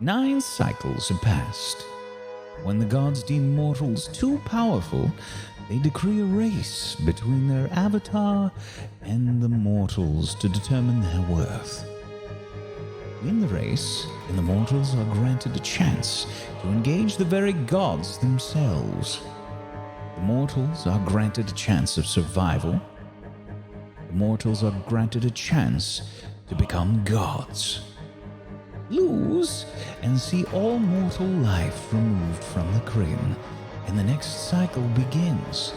9 cycles have passed. When the gods deem mortals too powerful, they decree a race between their avatar and the mortals to determine their worth. In the race, the mortals are granted a chance to engage the very gods themselves. The mortals are granted a chance of survival. The mortals are granted a chance to become gods. Lose and see all mortal life removed from the Kryn, and the next cycle begins.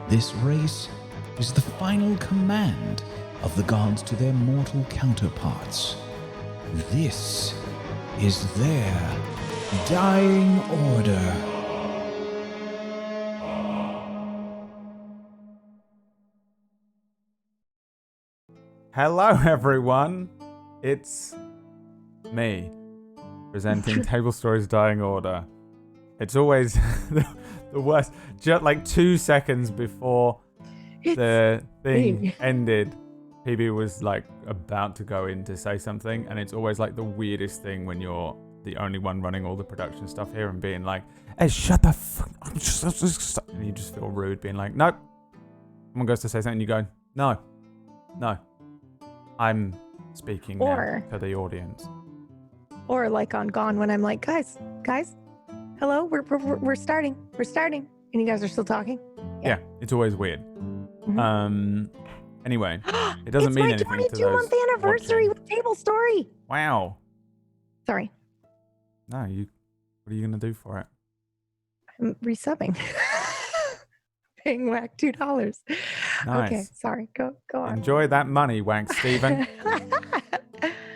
This race is the final command of the gods to their mortal counterparts. This is their dying order. Hello, everyone. It's me presenting Tablestory's Dying Order. It's always the worst. Just like 2 seconds before the thing ended, PB was like about to go in to say something, and it's always like the weirdest thing when you're the only one running all the production stuff here and being like, "Hey, shut the fuck up," and you just feel rude, being like, "Nope." Someone goes to say something, you go, "No, no, I'm speaking now to the audience." Or like on Gone when I'm like, guys, hello, we're starting, and you guys are still talking. Yeah, it's always weird. Mm-hmm. Anyway, it doesn't mean anything to those. It's my 22-month anniversary with Tablestory. Wow. Sorry. No, what are you gonna do for it? I'm resubbing. Paying Whack $2. Nice. Okay, sorry. Go on. Enjoy that money, Wank Steven.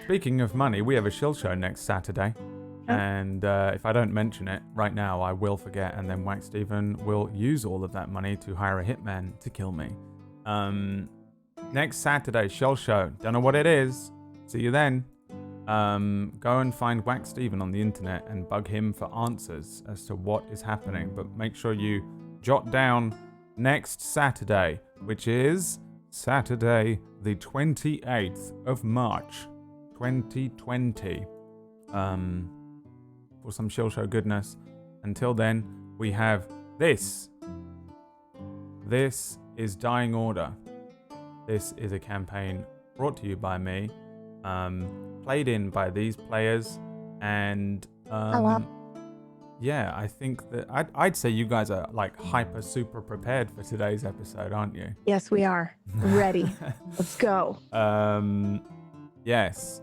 Speaking of money, we have a shill show next Saturday. Oh. And if I don't mention it right now, I will forget, and then Wank Steven will use all of that money to hire a hitman to kill me. Next Saturday, shill show. Don't know what it is. See you then. Go and find Wank Steven on the internet and bug him for answers as to what is happening. But make sure you jot down next Saturday, which is Saturday the 28th of March, 2020. For some shill show goodness. Until then, we have this. This is Dying Order. This is a campaign brought to you by me, played in by these players, and yeah, I think that I'd say you guys are like hyper super prepared for today's episode, aren't you? Yes, we are. Ready. Let's go. Yes.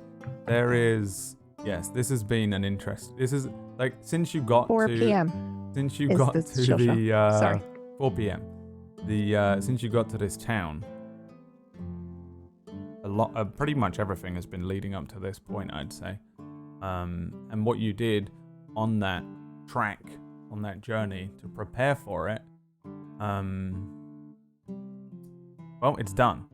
There is. Yes, this has been an interest. This is like since you got 4 to p.m. Since you got to the Sorry. 4 p.m. Since you got to this town, pretty much everything has been leading up to this point, I'd say. And what you did on that track, on that journey to prepare for it, well, it's done.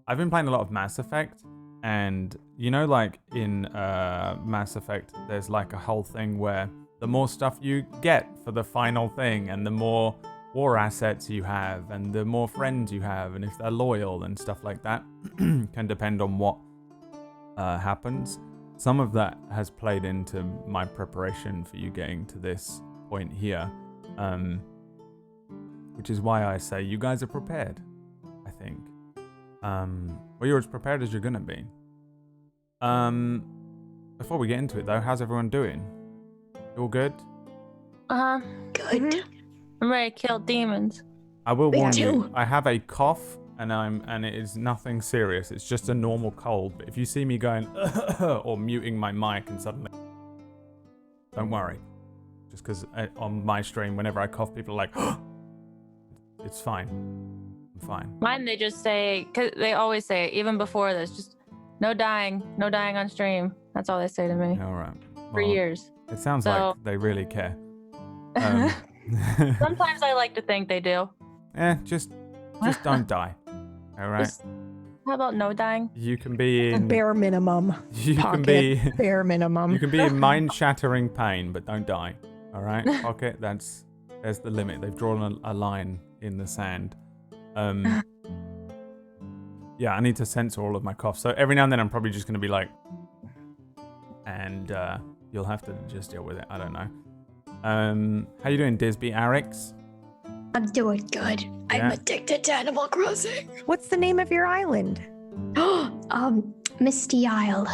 I've been playing a lot of Mass Effect. And, you know, like in Mass Effect, there's like a whole thing where the more stuff you get for the final thing and the more war assets you have and the more friends you have and if they're loyal and stuff like that can depend on what happens. Some of that has played into my preparation for you getting to this point here, which is why I say you guys are prepared, I think. Well, you're as prepared as you're gonna be. Before we get into it though, how's everyone doing? You all good? Good. Mm-hmm. I'm ready to kill demons. I will warn too. you, I have a cough and it is nothing serious. It's just a normal cold. But if you see me going or muting my mic and suddenly, don't worry. Just because on my stream, whenever I cough, people are like, it's fine. I'm fine. Mine, they just say, because they always say, even before this, just no dying on stream. That's all they say to me All right. for years. It sounds like they really care. Sometimes I like to think they do. Just don't die. All right. How about no dying? You can be in Bare minimum. Bare minimum. You can be in mind-shattering pain, but don't die. All right, Pocket. There's the limit. They've drawn a line in the sand. Yeah, I need to censor all of my coughs. So every now and then I'm probably just going to be like, and you'll have to just deal with it. I don't know. How you doing, Disby Arix? I'm doing good. I'm Yeah. addicted to Animal Crossing. What's the name of your island? Misty Isle.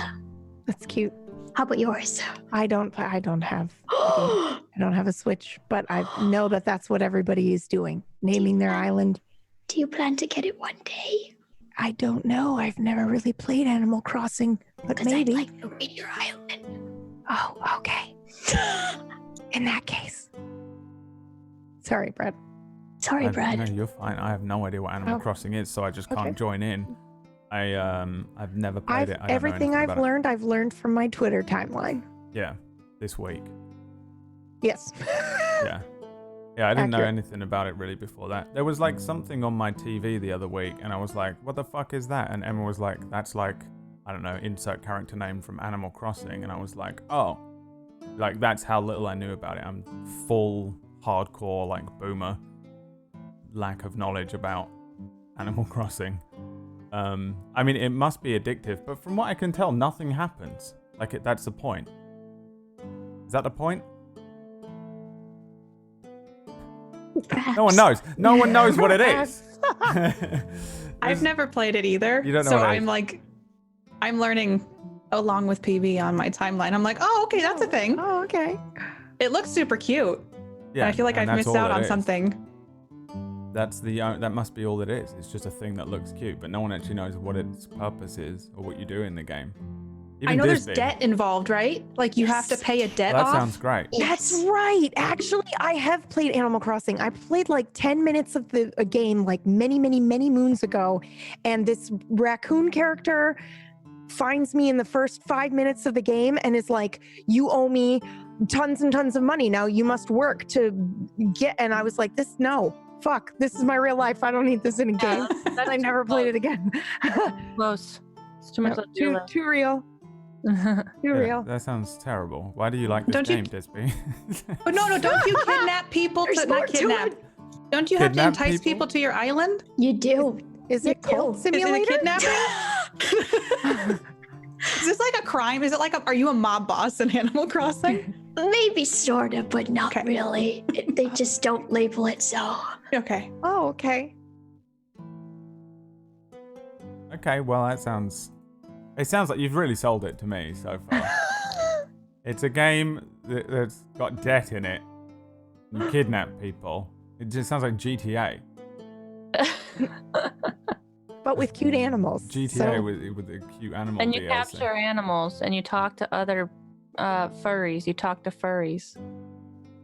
That's cute. How about yours? I don't have a Switch, but I know that that's what everybody is doing, naming their island. Do you plan to get it one day? I don't know. I've never really played Animal Crossing, but Because maybe. I'd like to read your island. Oh, okay. In that case. Sorry, Brad. Sorry, Brad. No, you're fine. I have no idea what Animal Crossing is, so I just can't join in. I've never played it. I don't know Everything anything about it. I've learned from my Twitter timeline. Yeah, this week. Yes. Yeah. Yeah, I didn't know Accurate. anything about it really before that. There was like something on my TV the other week, and I was like, what the fuck is that? And Emma was like, that's like, I don't know, insert character name from Animal Crossing. And I was like, oh, like that's how little I knew about it. I'm full hardcore, like boomer, lack of knowledge about Animal Crossing. I mean, it must be addictive, but from what I can tell, nothing happens. Like, that's the point. Is that the point? Perhaps. No one knows. No one knows what it is. I've never played it either. You don't know so what it I'm is. like, I'm learning along with PB on my timeline. I'm like, oh, okay, that's a thing. Oh, okay. It looks super cute. Yeah, And I feel like and I've that's missed all out it on is. something. That's that must be all it is. It's just a thing that looks cute, but no one actually knows what its purpose is or what you do in the game. Even I know there's Disby. debt involved, right? Like you have to pay a debt That off. sounds great. That's right. Actually, I have played Animal Crossing. I played like 10 minutes of a game like many, many, many moons ago. And this raccoon character finds me in the first 5 minutes of the game and is like, you owe me tons and tons of money. Now you must work to get. And I was like, fuck, this is my real life. I don't need this in a game. Then I never played it again. Close. It's too much. Too real. Too Yeah, real. that sounds terrible. Why do you like this Don't you- game, Disby? But no, don't you kidnap people There's to more not to kidnap? it. Don't you have to Kidnap entice people? people to your island? You do. Is You it cult do. Is it a simulator? kidnapping? Is this like a crime? Is it like are you a mob boss in Animal Crossing? Maybe sort of, but not Okay. really. They just don't label it so. Okay. Oh, okay. Okay, well it sounds like you've really sold it to me so far. It's a game that's got debt in it. You kidnap people. It just sounds like GTA. But with cute animals. GTA So- with the cute animal And you DLC. capture animals and you talk to other furries. You talk to furries.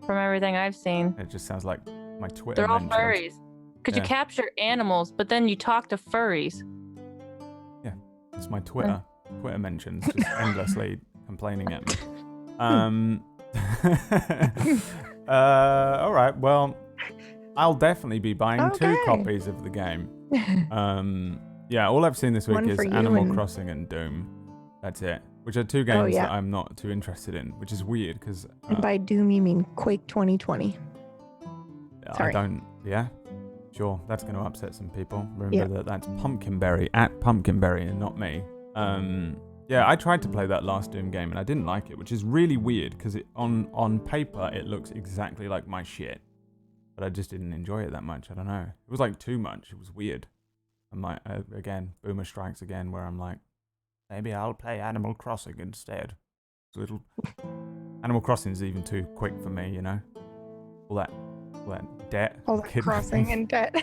From everything I've seen, It just sounds like my Twitter they're all mentions. furries. Because Yeah. you capture animals, but then you talk to furries. It's my Twitter mentions, just endlessly complaining at me. All right. Well, I'll definitely be buying 2 Okay. copies of the game. Yeah, all I've seen this week One is for you Animal and- Crossing and Doom. That's it. Which are 2 games yeah. that I'm not too interested in, which is weird because And by Doom, you mean Quake 2020. I sorry. don't. Yeah. Sure, that's going to upset some people. Remember Yeah. that that's Pumpkinberry at Pumpkinberry and not me. Yeah, I tried to play that last Doom game and I didn't like it, which is really weird because on paper it looks exactly like my shit, but I just didn't enjoy it that much. I don't know. It was like too much. It was weird. I'm like, again, Boomer strikes again, where I'm like, maybe I'll play Animal Crossing instead. It's a little Animal Crossing is even too quick for me, you know. All that debt. All that kidnapping. crossing and debt.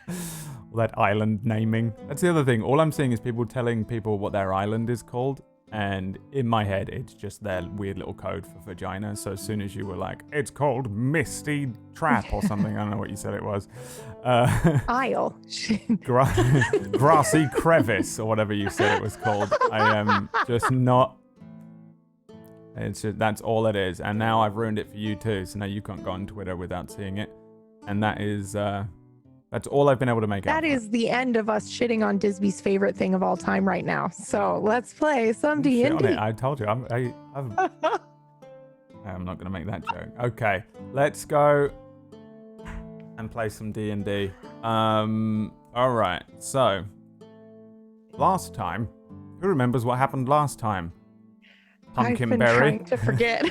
All that island naming. That's the other thing. All I'm seeing is people telling people what their island is called. And in my head, it's just their weird little code for vagina. So as soon as you were like, it's called Misty Trap or something. I don't know what you said it was. Isle. Grassy Crevice or whatever you said it was called. I am just not... that's all it is. And now I've ruined it for you too. So now you can't go on Twitter without seeing it. And that is... that's all I've been able to make out. That is the end of us shitting on Disby's favorite thing of all time right now. So let's play some Shit on D&D. it. I told you. I'm not going to make that joke. Okay, let's go and play some D&D. All right. So, last time, who remembers what happened last time? I've been Pumpkinberry. trying to forget.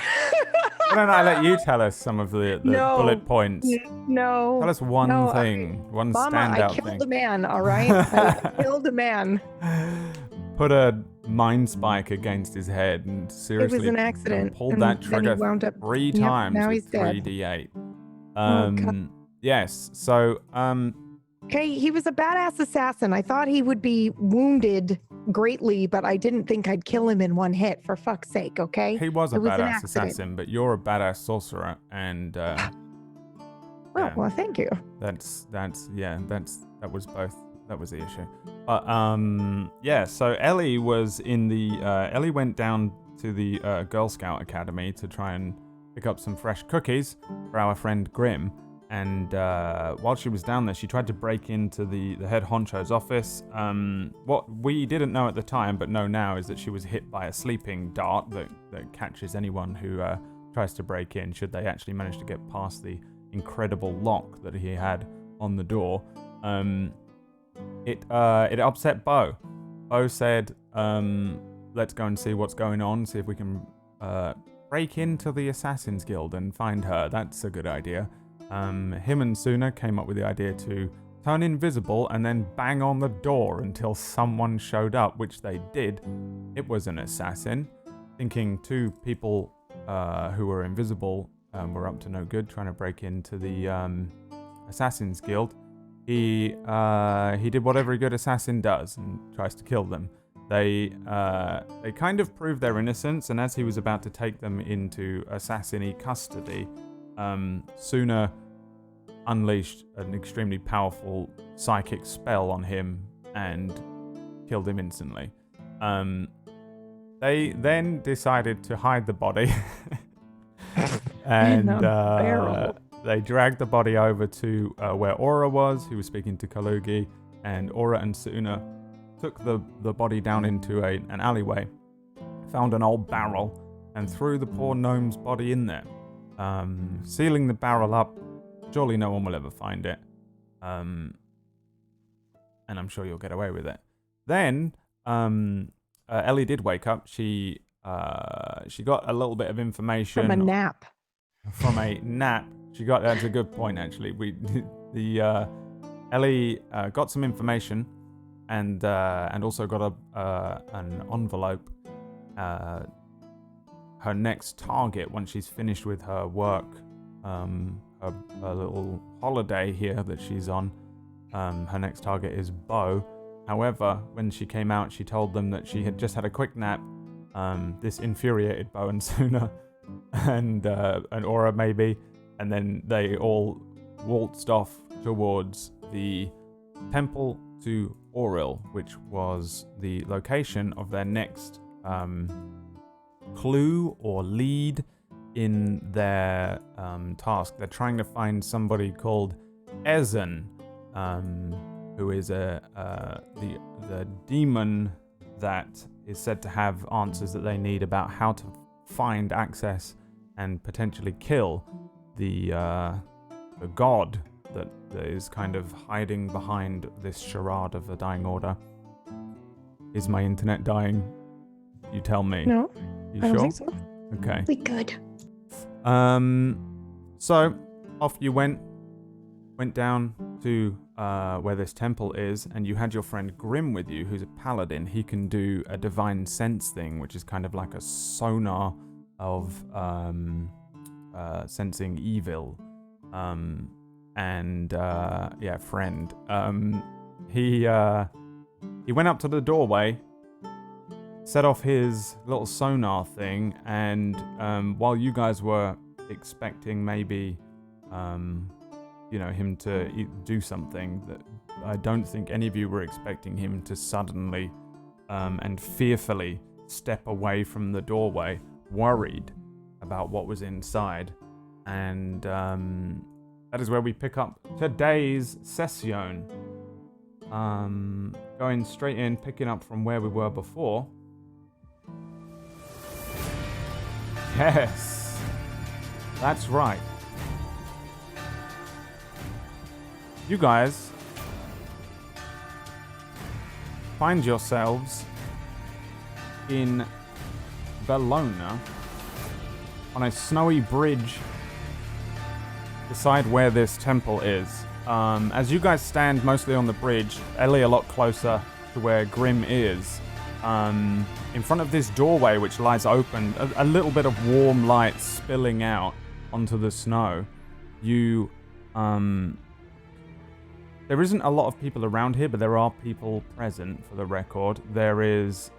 Why don't I let you tell us some of the No. bullet points? No. Tell us one no, thing, one Mama, I standout killed thing. a man, all right? I killed a man. Put a mind spike against his head and It seriously was an accident. pulled and that then trigger he wound up. 3 Yep, times now with he's dead. 3d8. God. Yes, so Okay, he was a badass assassin. I thought he would be wounded greatly, but I didn't think I'd kill him in one hit, for fuck's sake, okay? he was a It was an badass accident. assassin, but you're a badass sorcerer, and Oh, yeah. well, thank you. that was both. That was the issue. But yeah. So Ellie was in the. Ellie went down to the Girl Scout Academy to try and pick up some fresh cookies for our friend Grim. And while she was down there, she tried to break into the head honcho's office. What we didn't know at the time, but know now, is that she was hit by a sleeping dart that catches anyone who tries to break in, should they actually manage to get past the incredible lock that he had on the door. It upset Bo. Bo said, let's go and see what's going on, see if we can break into the Assassin's Guild and find her. That's a good idea. Him and Suna came up with the idea to turn invisible and then bang on the door until someone showed up, which they did. It was an assassin, thinking 2 people who were invisible were up to no good, trying to break into the Assassin's Guild. He did whatever a good assassin does and tries to kill them. They kind of proved their innocence, and as he was about to take them into assassin-y custody, Suna unleashed an extremely powerful psychic spell on him and killed him instantly. They then decided to hide the body and barrel. they dragged the body over to where Aura was, who was speaking to Kalugi, and Aura and Suna took the body down into an alleyway, found an old barrel, and threw the poor gnome's body in there, sealing the barrel up. Surely no one will ever find it, and I'm sure you'll get away with it. Then Ellie did wake up. She got a little bit of information From a nap. From a nap. She got, that's a good point actually. Ellie got some information and also got an envelope. Her next target, once she's finished with her work, her little holiday here that she's on, her next target is Bo. However, when she came out, she told them that she had just had a quick nap. This infuriated Bo and Suna and Aura maybe, and then they all waltzed off towards the Temple to Auril, which was the location of their next clue or lead in their task. They're trying to find somebody called Ezen, who is the demon that is said to have answers that they need about how to find access and potentially kill the god that is kind of hiding behind this charade of the Dying Order. Is my internet dying? You tell me. No, You I sure? don't think so. Okay. We could. So off you went down to where this temple is, and you had your friend Grim with you, who's a paladin. He can do a divine sense thing, which is kind of like a sonar of sensing evil. Friend. He went up to the doorway, set off his little sonar thing, and while you guys were expecting maybe him to do something, that I don't think any of you were expecting him to suddenly and fearfully step away from the doorway, worried about what was inside. And that is where we pick up today's session. Going straight in, picking up from where we were before. Yes, that's right. You guys find yourselves in Bellona on a snowy bridge beside where this temple is. As you guys stand mostly on the bridge, Ellie a lot closer to where Grim is, in front of this doorway which lies open, a little bit of warm light spilling out onto the snow. You, there isn't a lot of people around here, but there are people present for the record. There is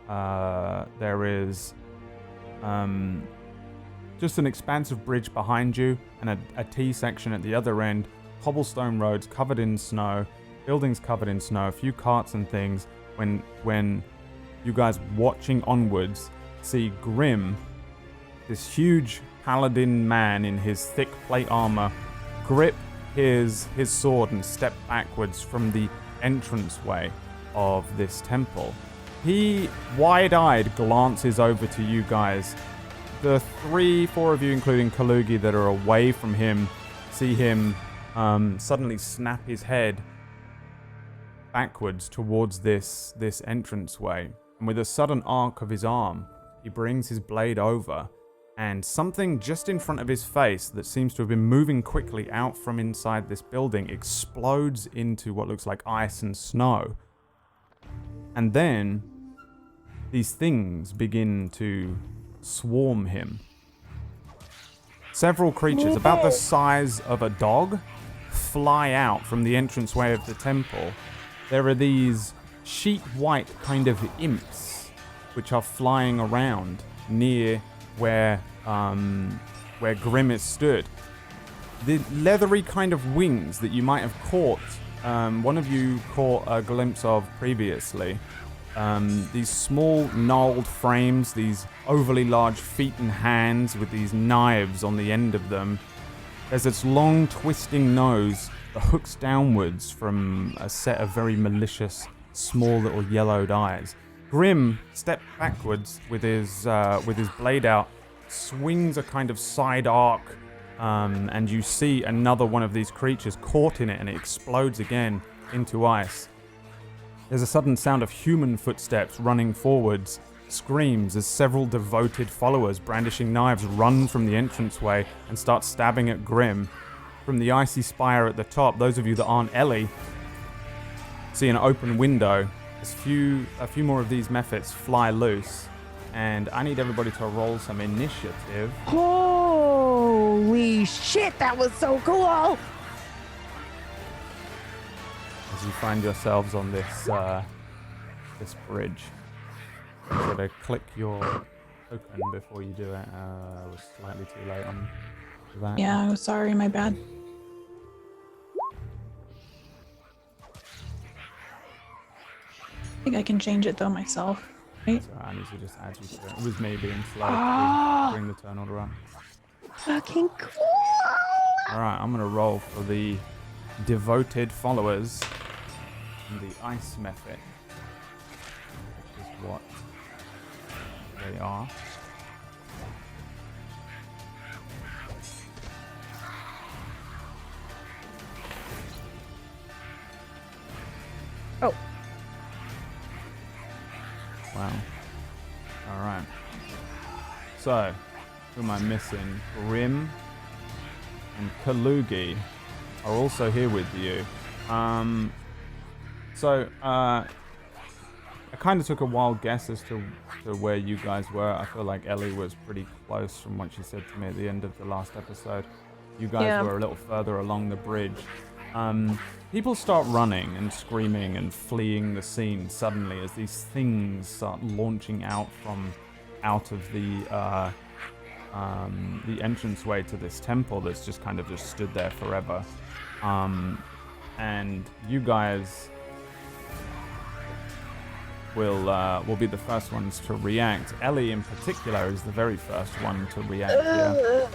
just an expansive bridge behind you and a T section at the other end, cobblestone roads covered in snow, buildings covered in snow, a few carts and things. When you guys watching onwards see Grim, this huge paladin man in his thick plate armor, grip his sword and step backwards from the entranceway of this temple. He, wide-eyed, glances over to you guys. The 3-4 of you, including Kalugi, that are away from him, see him suddenly snap his head backwards towards this entranceway. And with a sudden arc of his arm, he brings his blade over, and something just in front of his face that seems to have been moving quickly out from inside this building explodes into what looks like ice and snow. And then these things begin to swarm him. Several creatures, about the size of a dog, fly out from the entranceway of the temple. There are these sheet white kind of imps which are flying around near where Grim is stood. The leathery kind of wings that you might have caught, one of you caught a glimpse of previously. These small gnarled frames, these overly large feet and hands with these knives on the end of them. There's this long twisting nose that hooks downwards from a set of very malicious, small little yellowed eyes. Grim stepped backwards with his blade out, swings a kind of side arc, and you see another one of these creatures caught in it, and it explodes again into ice. There's a sudden sound of human footsteps running forwards, screams as several devoted followers brandishing knives run from the entranceway and start stabbing at Grim. From the icy spire at the top, those of you that aren't Ellie see an open window. A few more of these mephits fly loose, and I need everybody to roll some initiative. Holy shit, that was so cool! As you find yourselves on this bridge. You gotta click your token before you do it. I was slightly too late on that. Yeah, I'm sorry, my bad. I think I can change it though myself, right? So I need to just add you to it. It was me being slow to bring the turn order up. Fucking cool! Alright, I'm gonna roll for the devoted followers and the ice method, which is what they are. Oh. Wow. Alright. So, who am I missing? Grim and Kalugi are also here with you. I kind of took a wild guess as to where you guys were. I feel like Ellie was pretty close from what she said to me at the end of the last episode. You guys were a little further along the bridge. People start running and screaming and fleeing the scene suddenly as these things start launching out of the entranceway to this temple that's just kind of just stood there forever. And you guys will be the first ones to react. Ellie in particular is the very first one to react here.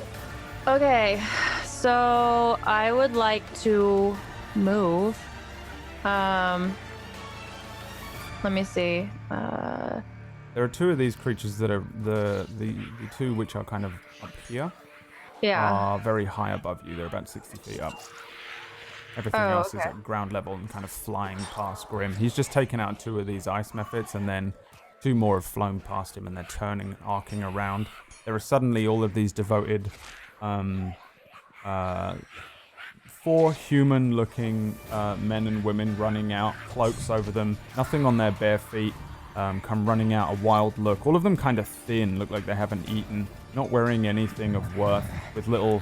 Okay, so I would like to move. Let me see. There are two of these creatures that are the two which are kind of up here. Yeah. Are very high above you. They're about 60 feet up. Everything else is at ground level and kind of flying past Grim. He's just taken out two of these ice mephits, and then 2 more have flown past him, and they're turning, arcing around. There are suddenly all of these devoted 4 human-looking men and women running out, cloaks over them, nothing on their bare feet, come running out, a wild look. All of them kind of thin, look like they haven't eaten, not wearing anything of worth, with little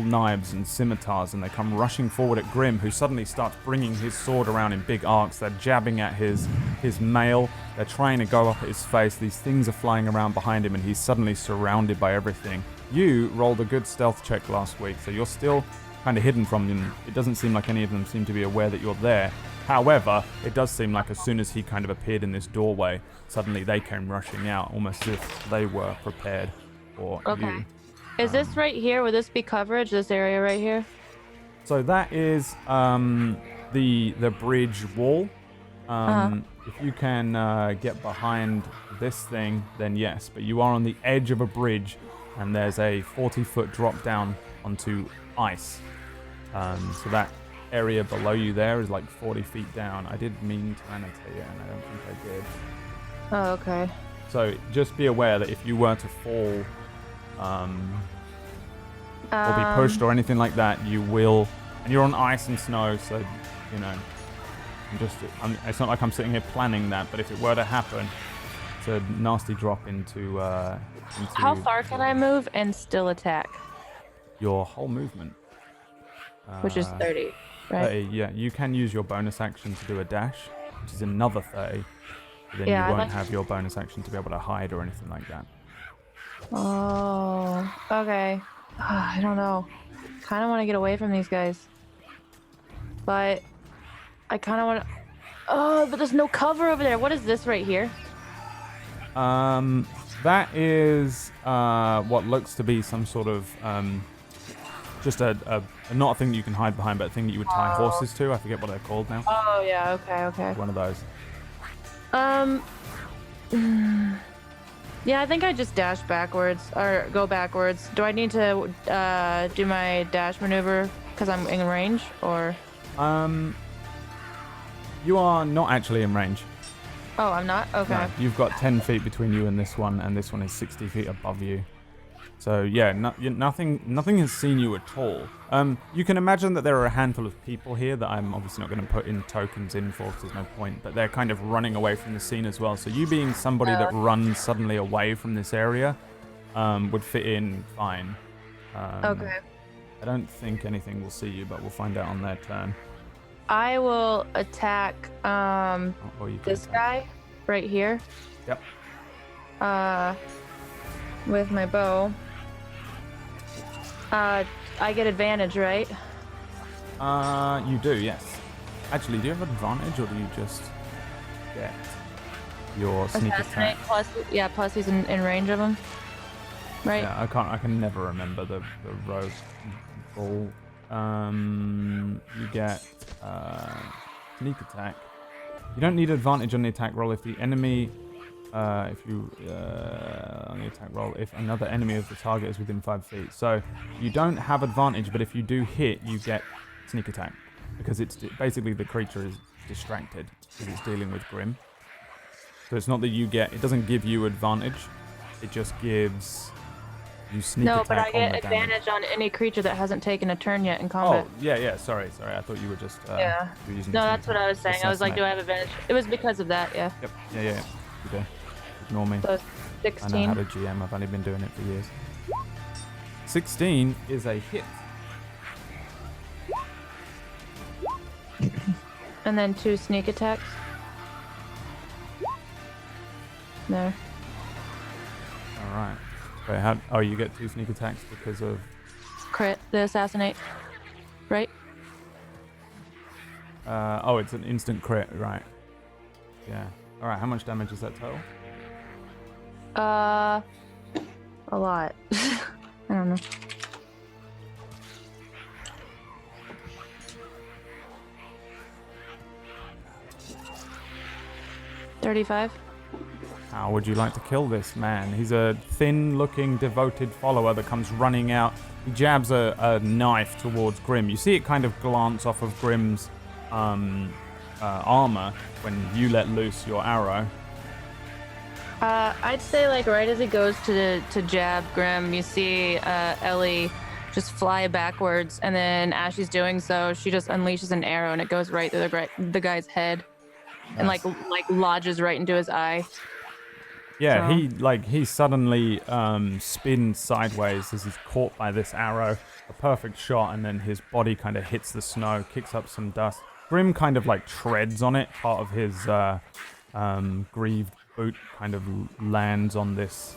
knives and scimitars, and they come rushing forward at Grim, who suddenly starts bringing his sword around in big arcs. They're jabbing at his mail. They're trying to go up at his face. These things are flying around behind him, and he's suddenly surrounded by everything. You rolled a good stealth check last week, so you're still kind of hidden from them. It doesn't seem like any of them seem to be aware that you're there. However, it does seem like as soon as he kind of appeared in this doorway, suddenly they came rushing out, almost as if they were prepared for you. Is this right here? Would this be coverage, this area right here? So that is the bridge wall. If you can get behind this thing, then yes. But you are on the edge of a bridge, and there's a 40-foot drop down onto ice. So that area below you there is like 40 feet down. I did mean to annotate it, and I don't think I did. Oh, okay. So just be aware that if you were to fall or be pushed or anything like that, you will. And you're on ice and snow, so you know. It's not like I'm sitting here planning that, but if it were to happen, it's a nasty drop into How far can I move and still attack? Your whole movement. Which is 30, right? 30, yeah. You can use your bonus action to do a dash, which is another 30. But then Yeah, you won't have your bonus action to be able to hide or anything like that. Oh, okay. I don't know. Kind of want to get away from these guys. But I kind of want to... Oh, but there's no cover over there. What is this right here? That is what looks to be some sort of... just a not a thing that you can hide behind, but a thing that you would tie horses to. I forget what they're called now. Oh, yeah. Okay. One of those. Yeah, I think I just dash backwards or go backwards. Do I need to do my dash maneuver because I'm in range, or? You are not actually in range. Oh, I'm not? Okay. No, you've got 10 feet between you and this one is 60 feet above you. So yeah, nothing has seen you at all. You can imagine that there are a handful of people here that I'm obviously not going to put in tokens in for because there's no point, but they're kind of running away from the scene as well. So you being somebody that runs suddenly away from this area would fit in fine. Okay. I don't think anything will see you, but we'll find out on their turn. I will attack Or you can this attack. guy right here. Yep. With my bow. I get advantage, right? You do, yes. Actually, do you have advantage, or do you just get your sneak Assassinate attack? plus he's in range of him. Right? Yeah, I can never remember the rogue ball. You get sneak attack. You don't need advantage on the attack roll if the enemy on the attack roll if another enemy of the target is within 5 feet. So you don't have advantage, but if you do hit, you get sneak attack because it's basically the creature is distracted because it's dealing with Grim. So it's not that it doesn't give you advantage, it just gives you sneak attack. No, but I get on the advantage damage. on any creature that hasn't taken a turn yet in combat. Oh, yeah, sorry. I thought you were just Yeah. you were using No, sneak that's what I was saying. I was like, do I have advantage? It was because of that, yeah. Yep. Yeah. You do. Ignore me. So I know 16. how to GM. I've only been doing it for years. 16 is a hit. And then 2 sneak attacks. There. All right. Wait, you get 2 sneak attacks because of... Crit, the assassinate. Right? It's an instant crit, right. Yeah. All right, how much damage is that total? A lot. I don't know. 35. How would you like to kill this man? He's a thin-looking, devoted follower that comes running out. He jabs a knife towards Grim. You see it kind of glance off of Grim's armor when you let loose your arrow. I'd say like right as he goes to jab Grim, you see Ellie just fly backwards, and then as she's doing so, she just unleashes an arrow and it goes right through the guy's head, and like lodges right into his eye. Yeah, So- he suddenly spins sideways as he's caught by this arrow. A perfect shot, and then his body kind of hits the snow, kicks up some dust. Grim kind of like treads on it. Part of his grieved boot kind of lands on this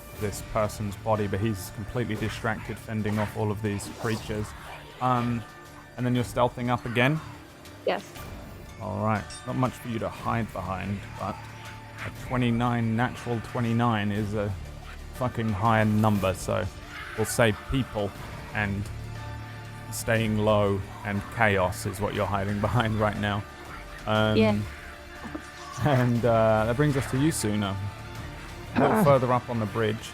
person's body, but he's completely distracted, fending off all of these creatures. And then you're stealthing up again. Yes. All right, not much for you to hide behind, but a 29, natural 29 is a fucking high number, so we'll say people and staying low and chaos is what you're hiding behind right now. Yeah. And that brings us to you, Suna. A little further up on the bridge.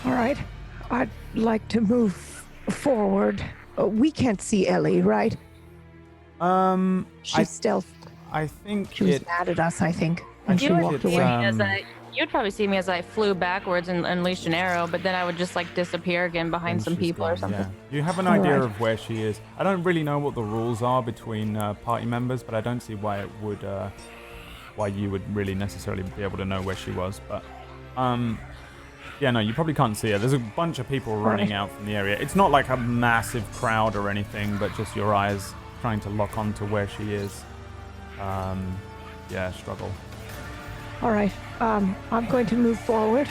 All right. I'd like to move forward. We can't see Ellie, right? She's stealth. I think She was mad at us, I think, and she You would walked it's, away. you'd probably see me as I flew backwards and unleashed an arrow, but then I would just like disappear again behind some she's people or gone, something. Yeah. You have an idea of where she is. I don't really know what the rules are between party members, but I don't see why it would, why you would really necessarily be able to know where she was. But, yeah, no, you probably can't see her. There's a bunch of people running out from the area. It's not like a massive crowd or anything, but just your eyes trying to lock on to where she is. Yeah, struggle. All right. I'm going to move forward.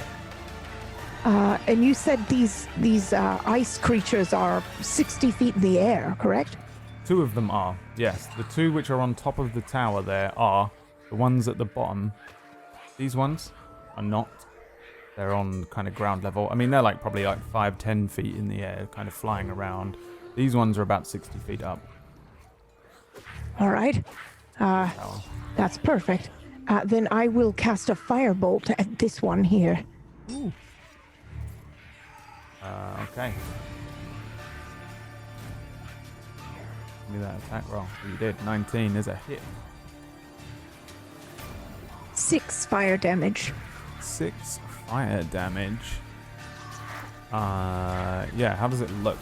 And you said these ice creatures are 60 feet in the air, correct? Two of them are, yes. The two which are on top of the tower there are. The ones at the bottom, these ones are not. They're on kind of ground level. I mean, they're like probably like 5-10 feet in the air, kind of flying around. These ones are about 60 feet up. All right. That's perfect. Then I will cast a firebolt at this one here. Okay. Give me that attack roll. You did. 19 is a hit. 6 fire damage. 6 fire damage. Yeah, how does it look?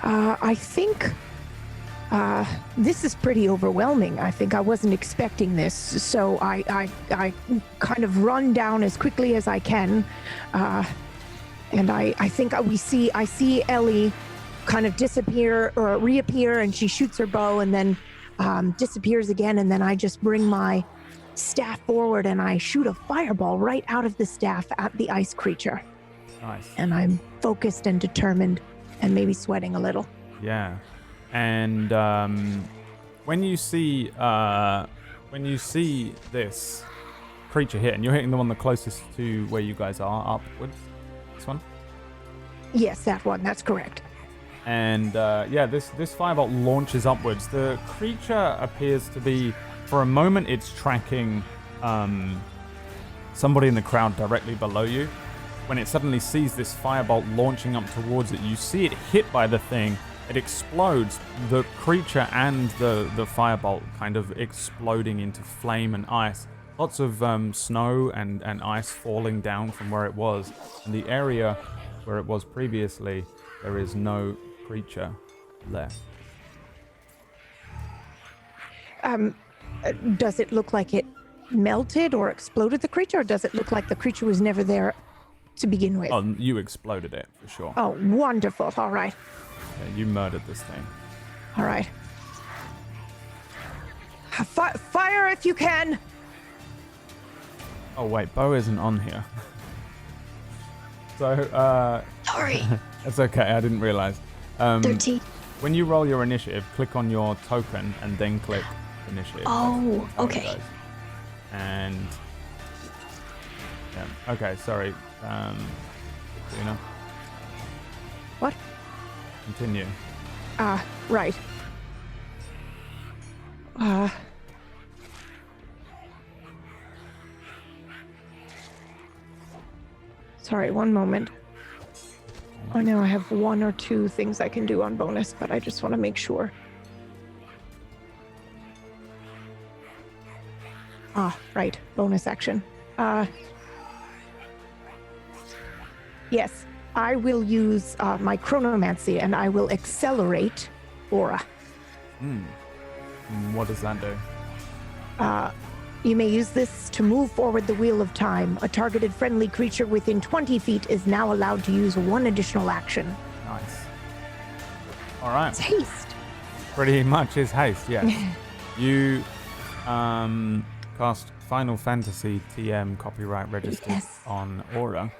I think this is pretty overwhelming. I think I wasn't expecting this, so I kind of run down as quickly as I can, and I think I see Ellie kind of disappear or reappear, and she shoots her bow and then disappears again, and then I just bring my staff forward and I shoot a fireball right out of the staff at the ice creature. Nice. And I'm focused and determined and maybe sweating a little. Yeah. And when you see this creature hit, and you're hitting the one the closest to where you guys are, upwards, this one. Yes, that one. That's correct. And yeah, this firebolt launches upwards. The creature appears to be, for a moment, it's tracking somebody in the crowd directly below you. When it suddenly sees this firebolt launching up towards it, you see it hit by the thing. It explodes. The creature and the firebolt kind of exploding into flame and ice. Lots of snow and ice falling down from where it was. And the area where it was previously, there is no creature left. Does it look like it melted or exploded the creature, or does it look like the creature was never there to begin with? Oh, you exploded it, for sure. Oh, wonderful. All right. Yeah, you murdered this thing. All right. Fire if you can. Oh, wait, Bo isn't on here. So, Sorry. that's okay, I didn't realize. 13. When you roll your initiative, click on your token and then click initiative. Oh, That's how it okay. goes. And yeah, okay, sorry. Luna, What? continue. Right. Sorry, one moment. I know I have 1 or 2 things I can do on bonus, but I just want to make sure. Right. Bonus action. Yes, I will use my chronomancy and I will accelerate aura. What does that do? You may use this to move forward the wheel of time. A targeted friendly creature within 20 feet is now allowed to use one additional action. Nice. All right. It's haste. Pretty much is haste, yes. You cast Final Fantasy TM copyright registered Yes. on Aura.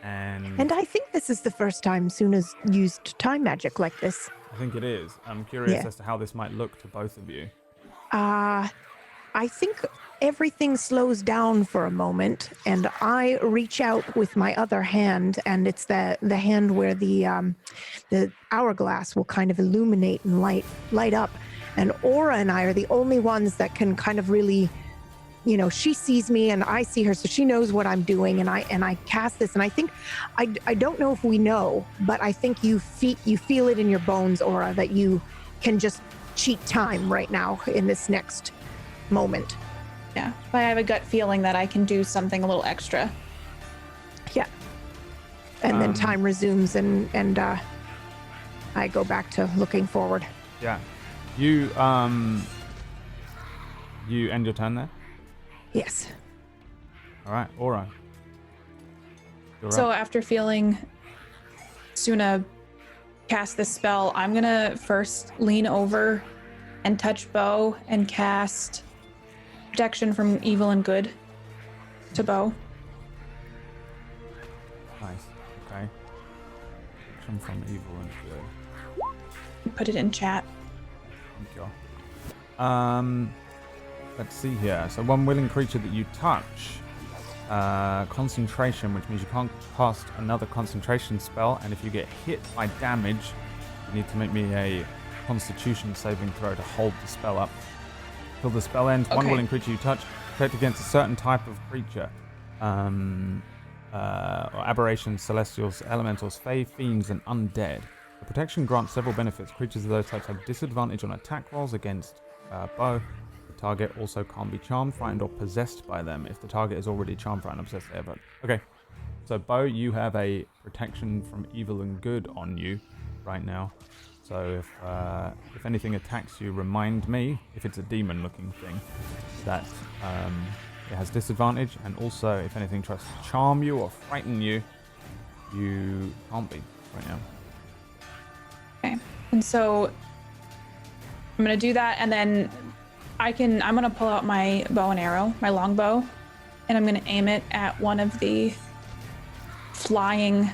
And I think this is the first time Suna's used time magic like this. I think it is. I'm curious Yeah. as to how this might look to both of you. I think everything slows down for a moment, and I reach out with my other hand, and it's the hand where the hourglass will kind of illuminate and light up. And Aura and I are the only ones that can kind of really, you know, she sees me and I see her, so she knows what I'm doing. And I cast this, and I think I don't know if we know, but I think you feel it in your bones, Aura, that you can just cheat time right now in this next moment. Yeah. I have a gut feeling that I can do something a little extra. Yeah. And then time resumes, and I go back to looking forward. Yeah. You end your turn there? Yes. All right, Aura. You're So up. after feeling Suna cast this spell, I'm gonna first lean over and touch Bo and cast protection from evil and good to Bo. Nice. Okay. Protection from evil and good. Put it in chat. Thank you. Let's see here. So one willing creature that you touch, concentration, which means you can't cast another concentration spell, and if you get hit by damage, you need to make me a Constitution saving throw to hold the spell up. Till the spell ends, one Okay. willing creature you touch protect against a certain type of creature. Or aberrations, celestials, elementals, fae, fiends, and undead. The protection grants several benefits. Creatures of those types have disadvantage on attack rolls against Bo. The target also can't be charmed, frightened, or possessed by them. If the target is already charmed, frightened, or possessed, they have okay. So Bo, you have a protection from evil and good on you right now. So if anything attacks you, remind me, if it's a demon-looking thing, that it has disadvantage, and also if anything tries to charm you or frighten you, you can't be right now. Okay. And so I'm gonna do that, and then I'm gonna pull out my bow and arrow, my longbow, and I'm gonna aim it at one of the flying,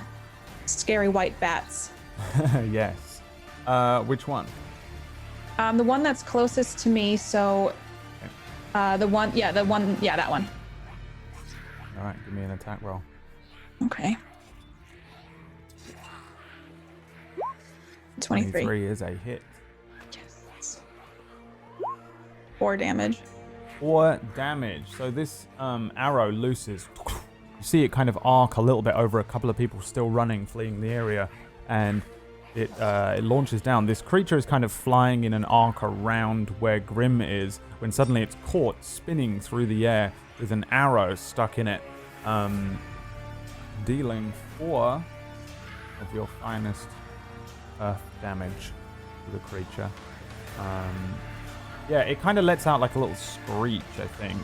scary white bats. Yes. Which one? The one that's closest to me. So, that one. Yeah, that one. All right, give me an attack roll. Okay. 23. 23 is a hit. Yes. 4 damage. 4 damage. So this arrow looses. You see it kind of arc a little bit over a couple of people still running, fleeing the area, and it launches down. This creature is kind of flying in an arc around where Grim is, when suddenly it's caught spinning through the air with an arrow stuck in it, dealing 4 of your finest earth damage to the creature. Yeah, it kind of lets out like a little screech, I think,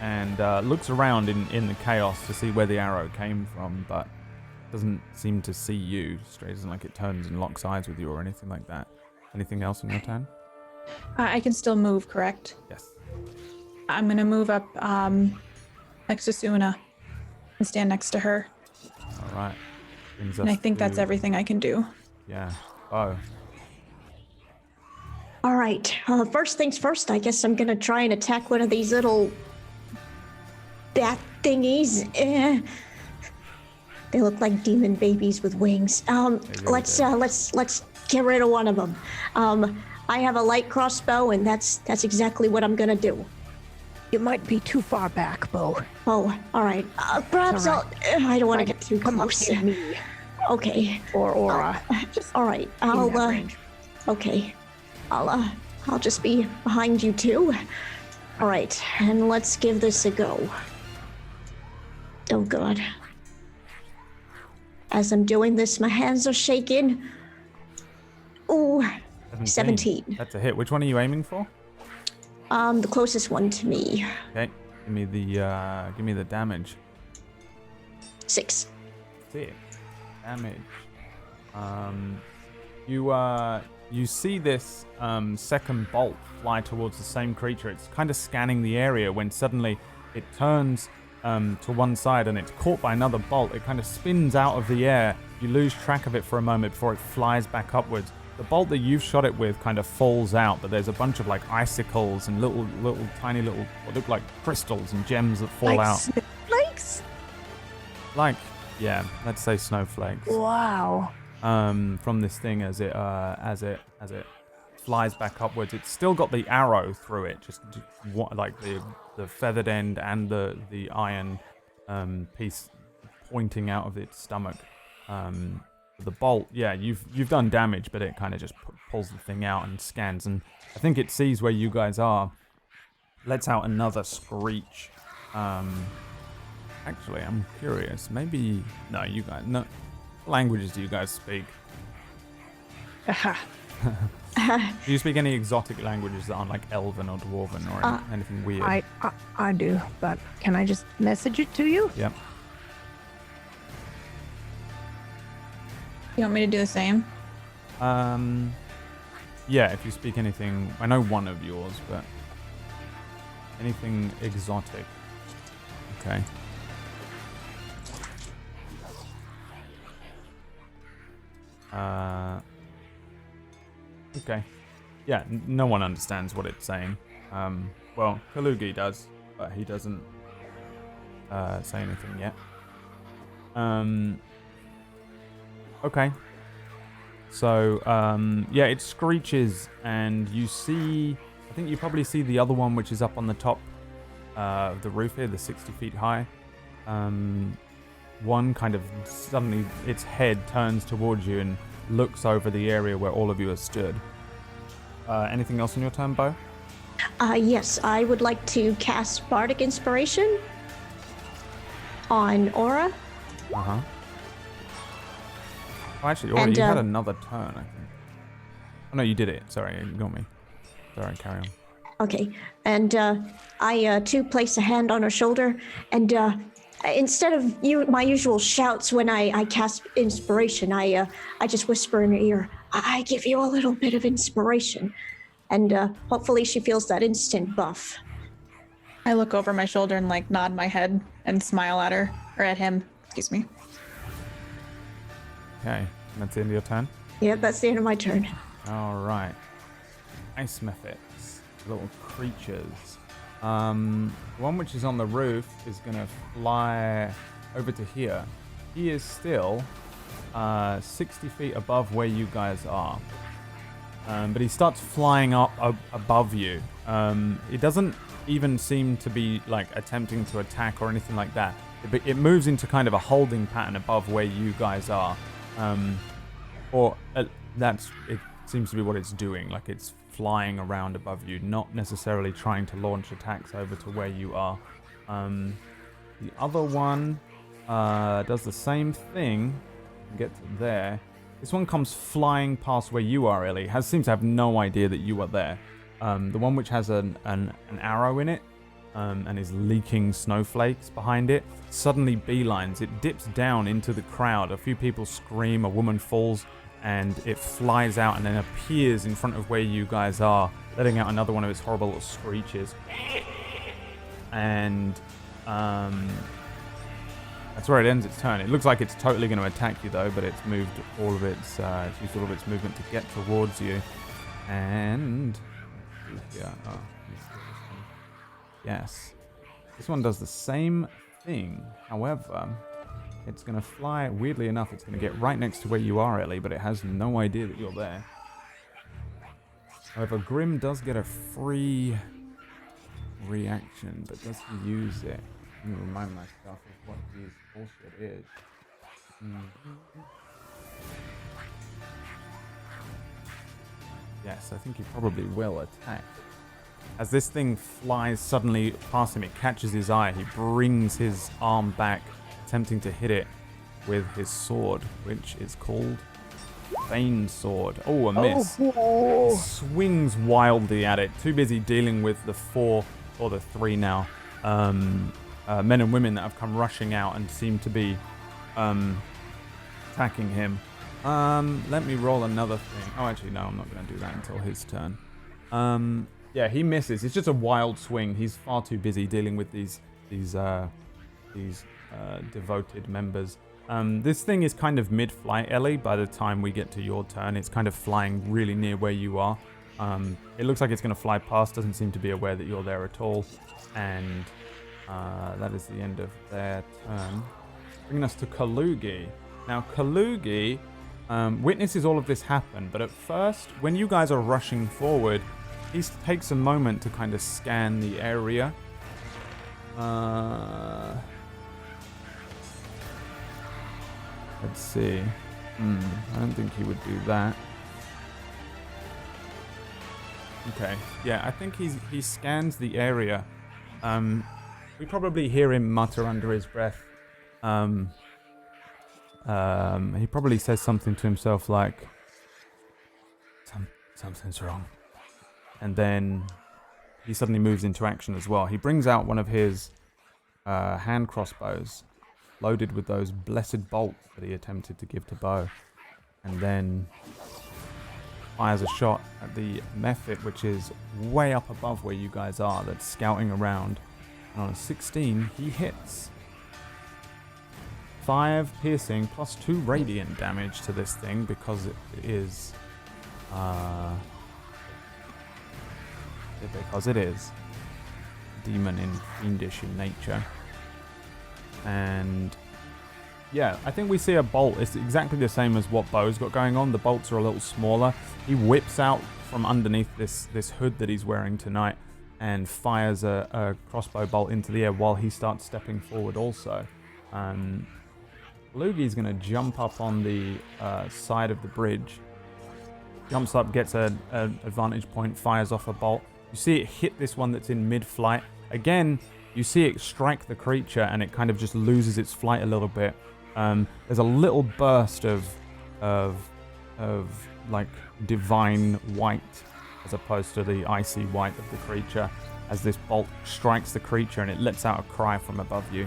and looks around in the chaos to see where the arrow came from, but doesn't seem to see you. Straight isn't like it turns and locks eyes with you or anything like that. Anything else in your turn? I can still move, correct? Yes. I'm gonna move up next to Suna and stand next to her. All right. Brings And I us think that's to- everything I can do. Yeah. Oh. All right. First things first, I guess I'm gonna try and attack one of these little bat thingies. They look like demon babies with wings. really Let's get rid of one of them. I have a light crossbow, and that's exactly what I'm gonna do. You might be too far back, Bo. Oh, all right. Perhaps all I don't want to get too Come up close. near me Okay. or Aura. All right. In I'll that range. okay. I'll just be behind you two. All right, and let's give this a go. Oh god. As I'm doing this, my hands are shaking. Ooh, 17. That's a hit. Which one are you aiming for? The closest one to me. Okay, give me the damage. 6. 6 damage. You see this second bolt fly towards the same creature. It's kind of scanning the area when suddenly it turns to one side and it's caught by another bolt. It kind of spins out of the air. You lose track of it for a moment before it flies back upwards. The bolt that you've shot it with kind of falls out, but there's a bunch of like icicles and little tiny little what look like crystals and gems that fall out. Snowflakes? Like, yeah, let's say snowflakes. Wow. From this thing as it flies back upwards. It's still got the arrow through it, just like the feathered end and the iron piece pointing out of its stomach. The bolt, yeah, you've done damage, but it kind of just pulls the thing out and scans, and I think it sees where you guys are, lets out another screech. Actually, I'm curious. Maybe no, you guys. No, what languages do you guys speak? Do you speak any exotic languages that aren't like Elven or Dwarven or anything weird? I do, but can I just message it to you? Yep. You want me to do the same? Yeah, if you speak anything, I know one of yours, but anything exotic. Okay. Okay. Yeah, no one understands what it's saying. Well, Kalugi does, but he doesn't say anything yet. Okay. So, yeah, it screeches, and you see, I think you probably see the other one, which is up on the top of the roof here, the 60 feet high. One kind of suddenly, its head turns towards you and looks over the area where all of you are stood. Anything else on your turn, Bo? Yes, I would like to cast Bardic Inspiration on Aura. Uh-huh. Oh, actually, Aura, you had another turn, I think. Oh, no, you did it. Sorry, you got me. Sorry, carry on. Okay, and I too place a hand on her shoulder, and instead of my usual shouts when I cast inspiration, I just whisper in her ear, I give you a little bit of inspiration, and hopefully she feels that instant buff. I look over my shoulder and like nod my head and smile at her, or at him, excuse me. Okay, that's the end of your turn? Yep, that's the end of my turn. All right. Ice Mephits, little creatures. The one which is on the roof is going to fly over to here. He is still 60 feet above where you guys are. But he starts flying up above you. It doesn't even seem to be like attempting to attack or anything like that. It moves into kind of a holding pattern above where you guys are. It seems to be what it's doing. Like it's flying around above you, not necessarily trying to launch attacks over to where you are. The other one does the same thing. Get to there. This one comes flying past where you are, Ellie. Seems to have no idea that you are there. The one which has an arrow in it and is leaking snowflakes behind it suddenly beelines. It dips down into the crowd. A few people scream. A woman falls. And it flies out and then appears in front of where you guys are, letting out another one of its horrible little screeches. And that's where it ends its turn. It looks like it's totally going to attack you though, but it's used all of its movement to get towards you. And yeah, yes, this one does the same thing. However, it's going to fly, weirdly enough, it's going to get right next to where you are, Ellie, but it has no idea that you're there. However, Grim does get a free reaction, but does he use it? Let me remind myself of what his bullshit is. Yes, I think he probably will attack. As this thing flies suddenly past him, it catches his eye. He brings his arm back, attempting to hit it with his sword, which is called Bane Sword. Oh, a miss. Oh. He swings wildly at it, too busy dealing with the 4 or the 3 now men and women that have come rushing out and seem to be attacking him. Let me roll another thing. Oh, actually, no, I'm not going to do that until his turn. Yeah, he misses. It's just a wild swing. He's far too busy dealing with these devoted members. This thing is kind of mid-flight, Ellie. By the time we get to your turn, it's kind of flying really near where you are. It looks like it's going to fly past. Doesn't seem to be aware that you're there at all. And that is the end of their turn. Bringing us to Kalugi. Now, Kalugi witnesses all of this happen, but at first, when you guys are rushing forward, he takes a moment to kind of scan the area. Let's see. I don't think he would do that. Okay. Yeah, I think he scans the area. We probably hear him mutter under his breath. He probably says something to himself like, something's wrong. And then he suddenly moves into action as well. He brings out one of his hand crossbows, loaded with those blessed bolts that he attempted to give to Bo. And then fires a shot at the Mephit, which is way up above where you guys are, that's scouting around. And on a 16, he hits. 5 piercing plus 2 radiant damage to this thing because it is demon in fiendish in nature. And yeah, I think we see a bolt. It's exactly the same as what Bo's got going on. The bolts are a little smaller. He whips out from underneath this hood that he's wearing tonight and fires a crossbow bolt into the air while he starts stepping forward also. Lugi's going to jump up on the side of the bridge. Jumps up, gets an advantage point, fires off a bolt. You see it hit this one that's in mid-flight. Again, you see it strike the creature and it kind of just loses its flight a little bit. There's a little burst of like divine white as opposed to the icy white of the creature as this bolt strikes the creature and it lets out a cry from above you.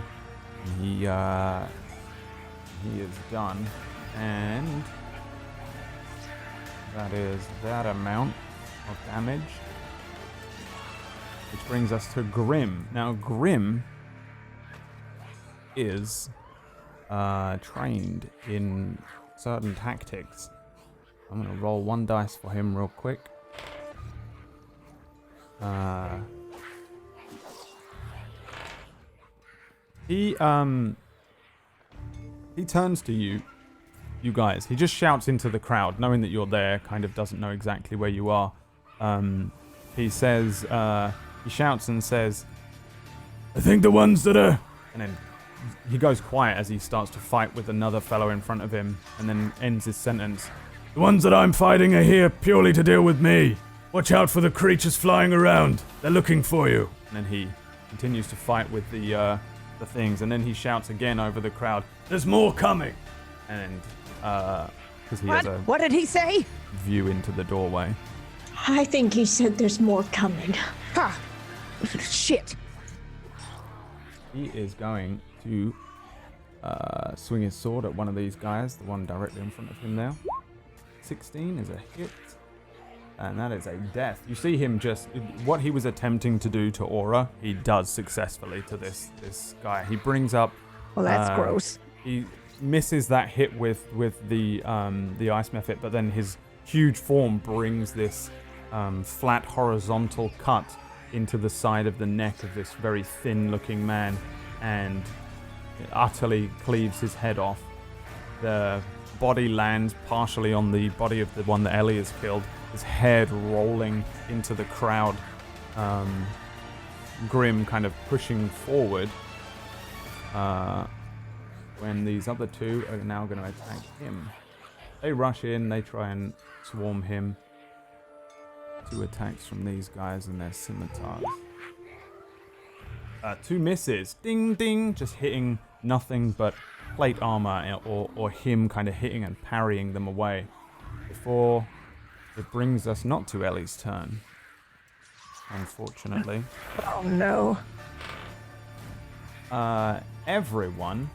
And he is done, and that is that amount of damage. Which brings us to Grim. Now, Grim is trained in certain tactics. I'm going to roll 1 dice for him real quick. He turns to you guys. He just shouts into the crowd, knowing that you're there, kind of doesn't know exactly where you are. He says, he shouts and says, I think the ones that are... And then he goes quiet as he starts to fight with another fellow in front of him, and then ends his sentence. The ones that I'm fighting are here purely to deal with me. Watch out for the creatures flying around. They're looking for you. And then he continues to fight with the things, and then he shouts again over the crowd, there's more coming! And, because he has a... What did he say? View into the doorway. I think he said there's more coming. Ha! Shit. He is going to swing his sword at one of these guys, the one directly in front of him now. 16 is a hit. And that is a death. You see him just... What he was attempting to do to Aura, he does successfully to this guy. He brings up... Well, that's gross. He misses that hit with the ice mephit, but then his huge form brings this flat horizontal cut into the side of the neck of this very thin-looking man, and it utterly cleaves his head off. The body lands partially on the body of the one that Ellie has killed, his head rolling into the crowd. Grim kind of pushing forward when these other two are now going to attack him. They rush in, they try and swarm him. 2 attacks from these guys and their scimitars. 2 misses. Ding, ding. Just hitting nothing but plate armor or him kind of hitting and parrying them away. Before it brings us not to Ellie's turn, unfortunately. Oh no. Everyone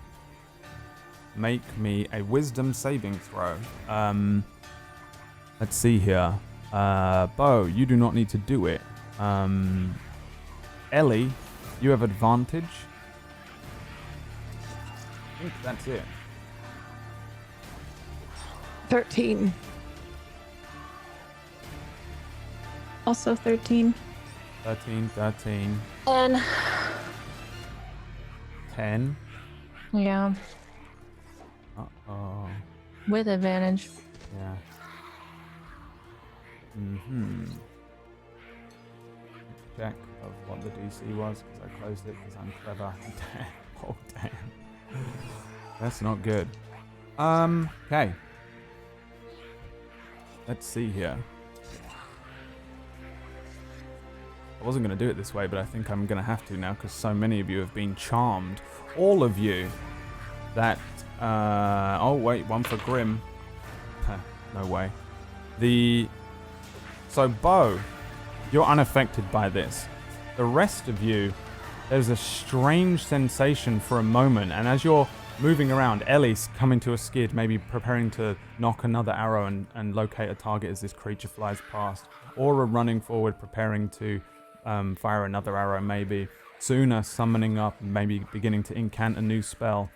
make me a wisdom saving throw. Let's see here. Bo, you do not need to do it. Ellie, you have advantage. I think that's it. 13. Also 13. 13. 10. 10. Yeah, Uh-oh. with advantage. Yeah. Mm-hmm. Check of what the DC was, because I closed it because I'm clever. Oh, damn. That's not good. Okay. Let's see here. I wasn't going to do it this way, but I think I'm going to have to now because so many of you have been charmed. All of you. That, oh wait, one for Grim. No way. So Bo, you're unaffected by this. The rest of you, there's a strange sensation for a moment, and as you're moving around, Ellie's coming to a skid, maybe preparing to knock another arrow and locate a target as this creature flies past. Aura running forward, preparing to fire another arrow maybe. Sooner summoning up, maybe beginning to incant a new spell.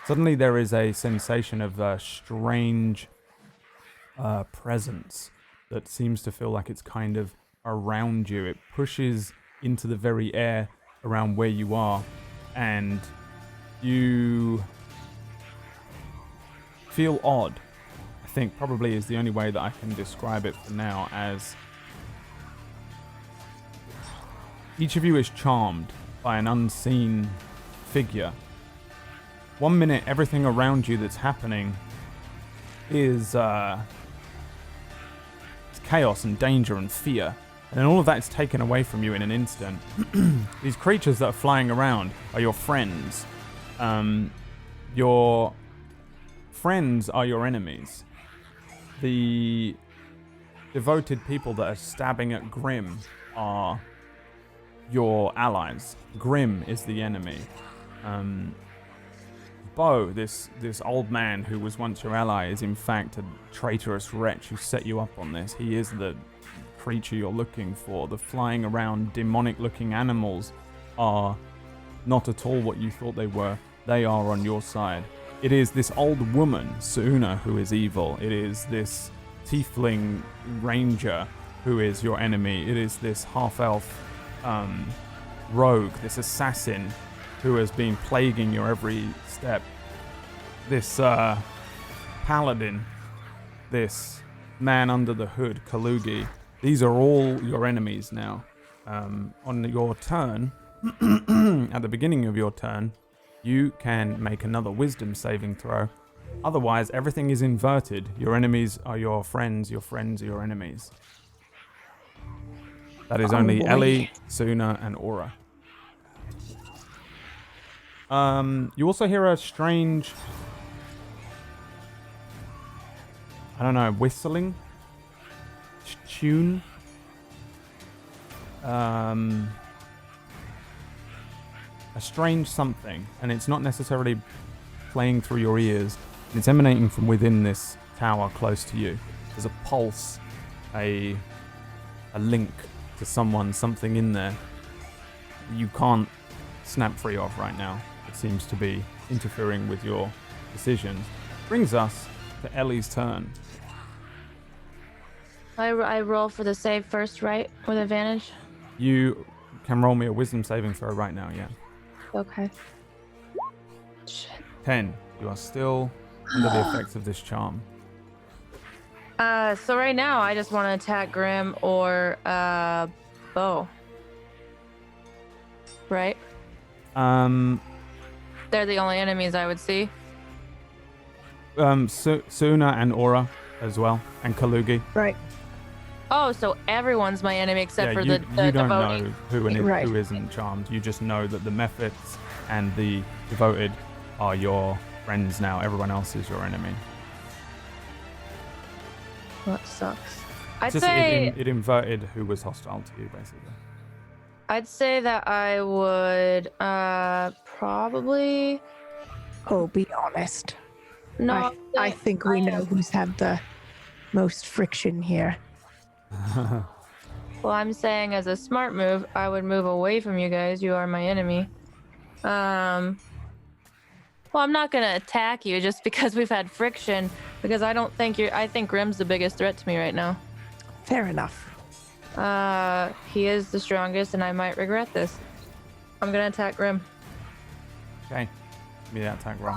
Suddenly there is a sensation of a strange presence that seems to feel like it's kind of around you. It pushes into the very air around where you are, and you feel odd. I think probably is the only way that I can describe it for now, as each of you is charmed by an unseen figure. 1 minute, everything around you that's happening is it's chaos and danger and fear. And then all of that is taken away from you in an instant. These creatures that are flying around are your friends. Your friends are your enemies. The devoted people that are stabbing at Grim are your allies. Grim is the enemy. Bo, this old man who was once your ally, is in fact a traitorous wretch who set you up on this. He is the creature you're looking for. The flying around demonic-looking animals are not at all what you thought they were. They are on your side. It is this old woman, Suna, who is evil. It is this tiefling ranger who is your enemy. It is this half-elf rogue, this assassin who has been plaguing your every step. This paladin, this man under the hood, Kalugi. These are all your enemies now. On your turn, at the beginning of your turn, you can make another wisdom saving throw. Otherwise, everything is inverted. Your enemies are your friends are your enemies. That is only Ellie, Suna, and Aura. You also hear a strange, I don't know, whistling tune. A strange something, and it's not necessarily playing through your ears. It's emanating from within this tower close to you. There's a pulse, a link to someone, something in there you can't snap free of right now. It seems to be interfering with your decisions. Brings us to Ellie's turn. I roll for the save first, right? With advantage? You can roll me a wisdom saving throw right now, yeah. Okay. Shit. 10. You are still under the effects of this charm. So right now, I just want to attack Grim or Bo. Right? They're the only enemies I would see. Suna and Aura as well, and Kalugi. Right. Oh, so everyone's my enemy except for you, the you don't devoted. know who Right. who isn't charmed. You just know that the Mephits and the devoted are your friends now. Everyone else is your enemy. That sucks. I'd Just say it inverted who was hostile to you, basically. I'd say that I would probably Oh, be honest. no. I think we know who's had the most friction here. Well, I'm saying as a smart move, I would move away from you guys. You are my enemy. Well, I'm not gonna attack you just because we've had friction. Because I don't think you're. I think Grim's the biggest threat to me right now. Fair enough. He is the strongest, and I might regret this. I'm gonna attack Grim. Okay. Give me that attack roll.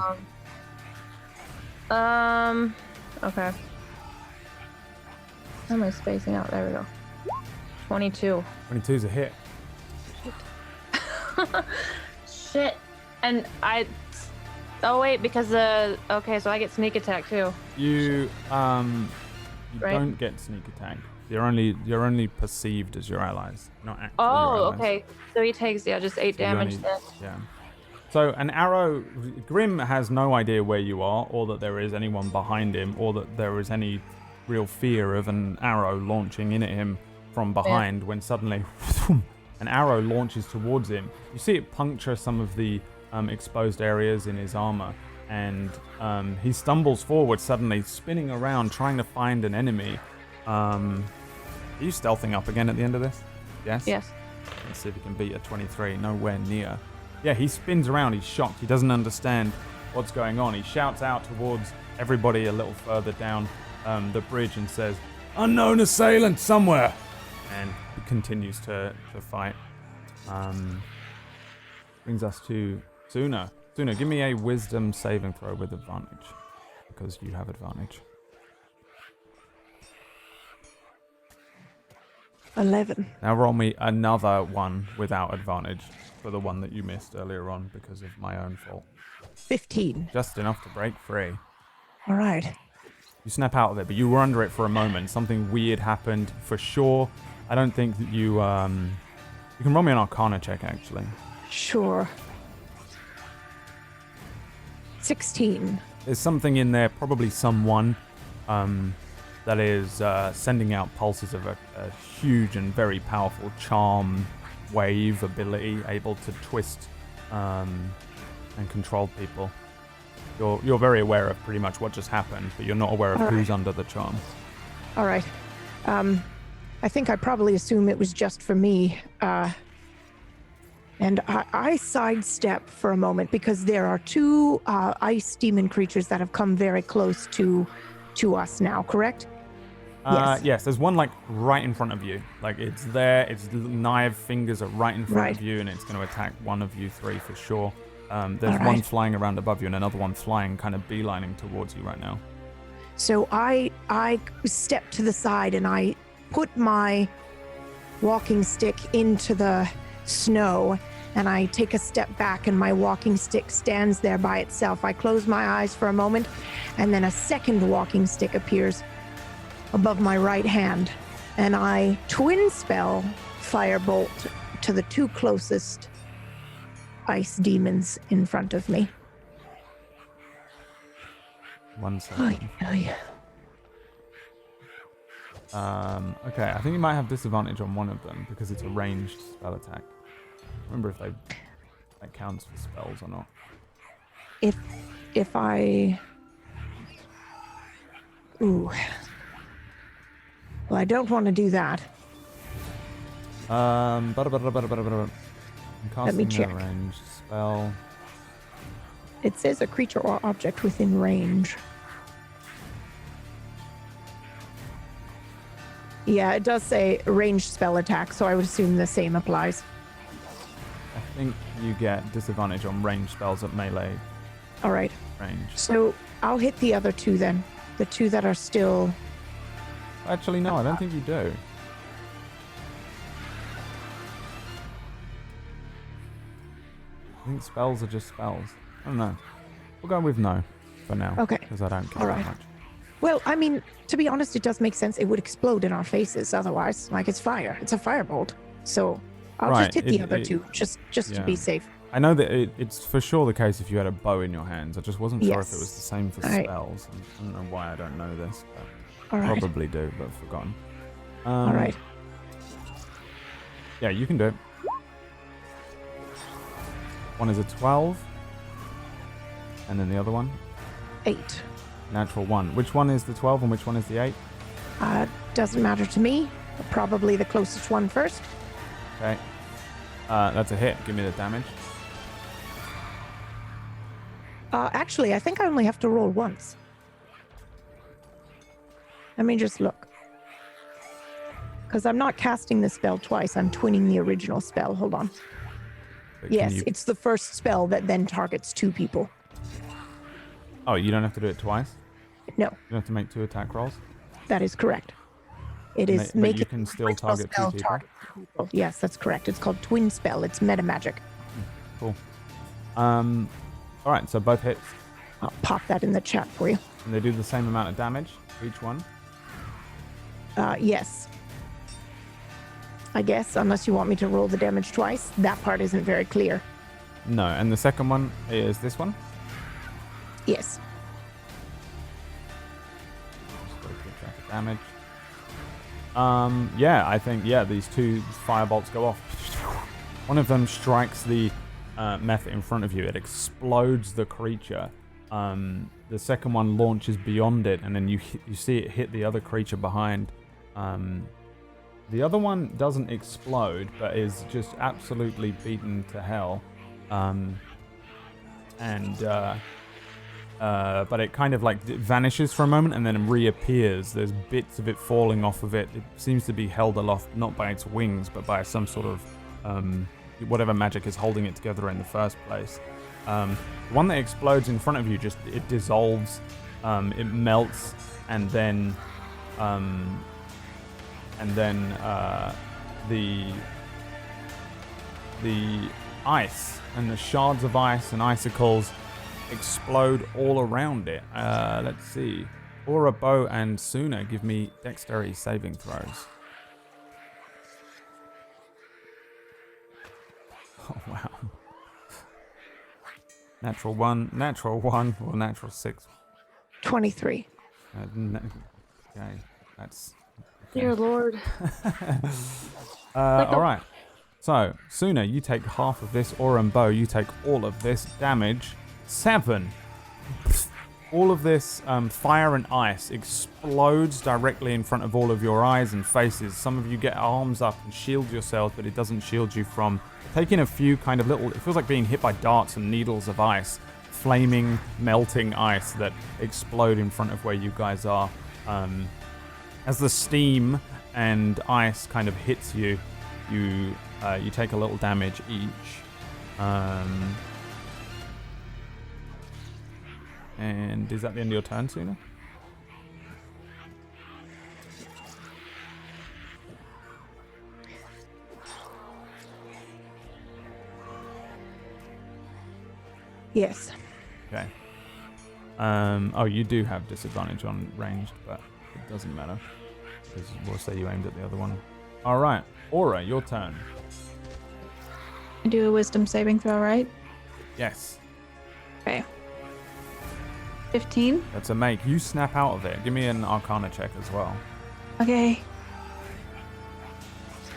Okay. How am I spacing out? There we go. 22. 22's a hit. Shit. And I. Oh wait, because okay, so I get sneak attack too. You Right. don't get sneak attack. You're only perceived as your allies, not actually your Oh, allies. okay. So he takes 8 damage then. Yeah. So an arrow, Grim has no idea where you are, or that there is anyone behind him, or that there is any real fear of an arrow launching in at him from behind when suddenly an arrow launches towards him. You see it puncture some of the exposed areas in his armor, and he stumbles forward suddenly, spinning around, trying to find an enemy. Are you stealthing up again at the end of this? Yes? Yes. Let's see if he can beat a 23. Nowhere near. Yeah, he spins around. He's shocked. He doesn't understand what's going on. He shouts out towards everybody a little further down the bridge and says, "Unknown assailant somewhere!" And he continues to fight. Brings us to Suna. Suna, give me a wisdom saving throw with advantage, because you have advantage. 11. Now roll me another one without advantage for the one that you missed earlier on because of my own fault. 15. Just enough to break free. All right. You snap out of it, but you were under it for a moment. Something weird happened for sure. I don't think that you... you can roll me an Arcana check, actually. Sure. 16. There's something in there, probably someone, that is sending out pulses of a huge and very powerful charm wave ability, able to twist and control people. You're very aware of pretty much what just happened, but you're not aware of who's under the charm. All right. I think I probably assume it was just for me. And I sidestep for a moment because there are two ice demon creatures that have come very close to us now, correct? Yes. Yes, there's one like right in front of you. Like it's there, its knife fingers are right in front of you, and it's going to attack one of you three for sure. There's one flying around above you and another one flying, kind of beelining towards you right now. So I step to the side and I put my walking stick into the snow, and I take a step back and my walking stick stands there by itself. I close my eyes for a moment, and then a second walking stick appears above my right hand, and I twin spell firebolt to the two closest ice demons in front of me. 1 second. Okay, I think you might have disadvantage on one of them because it's a ranged spell attack. Remember if that counts for spells or not. If I... Ooh. Well, I don't want to do that. I'm casting check. a ranged spell. It says a creature or object within range. Yeah, it does say ranged spell attack, so I would assume the same applies. I think you get disadvantage on ranged spells at melee All right. range. So I'll hit the other two then. The two that are still... Actually, no, I don't think you do. I think spells are just spells. I don't know. We'll go with no for now. Okay. Because I don't care All that right. much. Well, I mean, to be honest, it does make sense. It would explode in our faces otherwise. Like, it's fire. It's a firebolt. So I'll Right, just hit the it- other it- two, just to yeah. be safe. I know that it's for sure the case if you had a bow in your hands. I just wasn't sure if it was Yes. the same for Alright. spells. I don't know why I don't know this, but All right. probably do, but I've forgotten. All right. Yeah, you can do it. One is a 12. And then the other one? 8. Natural 1. Which one is the 12 and which one is the 8? Doesn't matter to me. Probably the closest one first. Okay. That's a hit. Give me the damage. Actually, I think I only have to roll once. Let me just look. Because I'm not casting the spell twice. I'm twinning the original spell. Hold on. But Yes, can you- it's the first spell that then targets 2 people. Oh, you don't have to do it twice? No, You don't have to make 2 attack rolls? that is correct. It Ma- is but making you can still original target 2 spell people? target 2 people. Yes, that's correct. It's called twin spell. It's meta magic. Cool. Alright, so both hits. I'll pop that in the chat for you. And they do the same amount of damage, each one. Yes. I guess, unless you want me to roll the damage twice. That part isn't very clear. No, and the second one is this one. Yes. Just gotta keep track of damage. Yeah, I think, these 2 firebolts go off. One of them strikes the meth in front of you. It explodes the creature. The second one launches beyond it, and then you see it hit the other creature behind. The other one doesn't explode, but is just absolutely beaten to hell. But it kind of like vanishes for a moment and then reappears. There's bits of it falling off of it. It seems to be held aloft not by its wings, but by some sort of whatever magic is holding it together in the first place. The one that explodes in front of you, it dissolves, it melts, and then the ice and the shards of ice and icicles explode all around it. Let's see. Aura, Bow, and Suna give me dexterity saving throws. Oh, wow. Natural 1, or natural 6. 23. Okay, that's... Okay. Dear Lord. All right. So, Suna, you take half of this. Aura and Bow, you take all of this damage. 7. All of this fire and ice explodes directly in front of all of your eyes and faces. Some of you get arms up and shield yourselves, but it doesn't shield you from taking a few kind of little... It feels like being hit by darts and needles of ice. Flaming, melting ice that explode in front of where you guys are. As the steam and ice kind of hits you, you take a little damage each. And is that the end of your turn, Suna? Yes. Okay. Oh, you do have disadvantage on ranged, but it doesn't matter. Because we'll say you aimed at the other one. Alright. Aura, your turn. I do a wisdom saving throw, right? Yes. Okay. 15. That's a make. You snap out of it. Give me an Arcana check as well. Okay.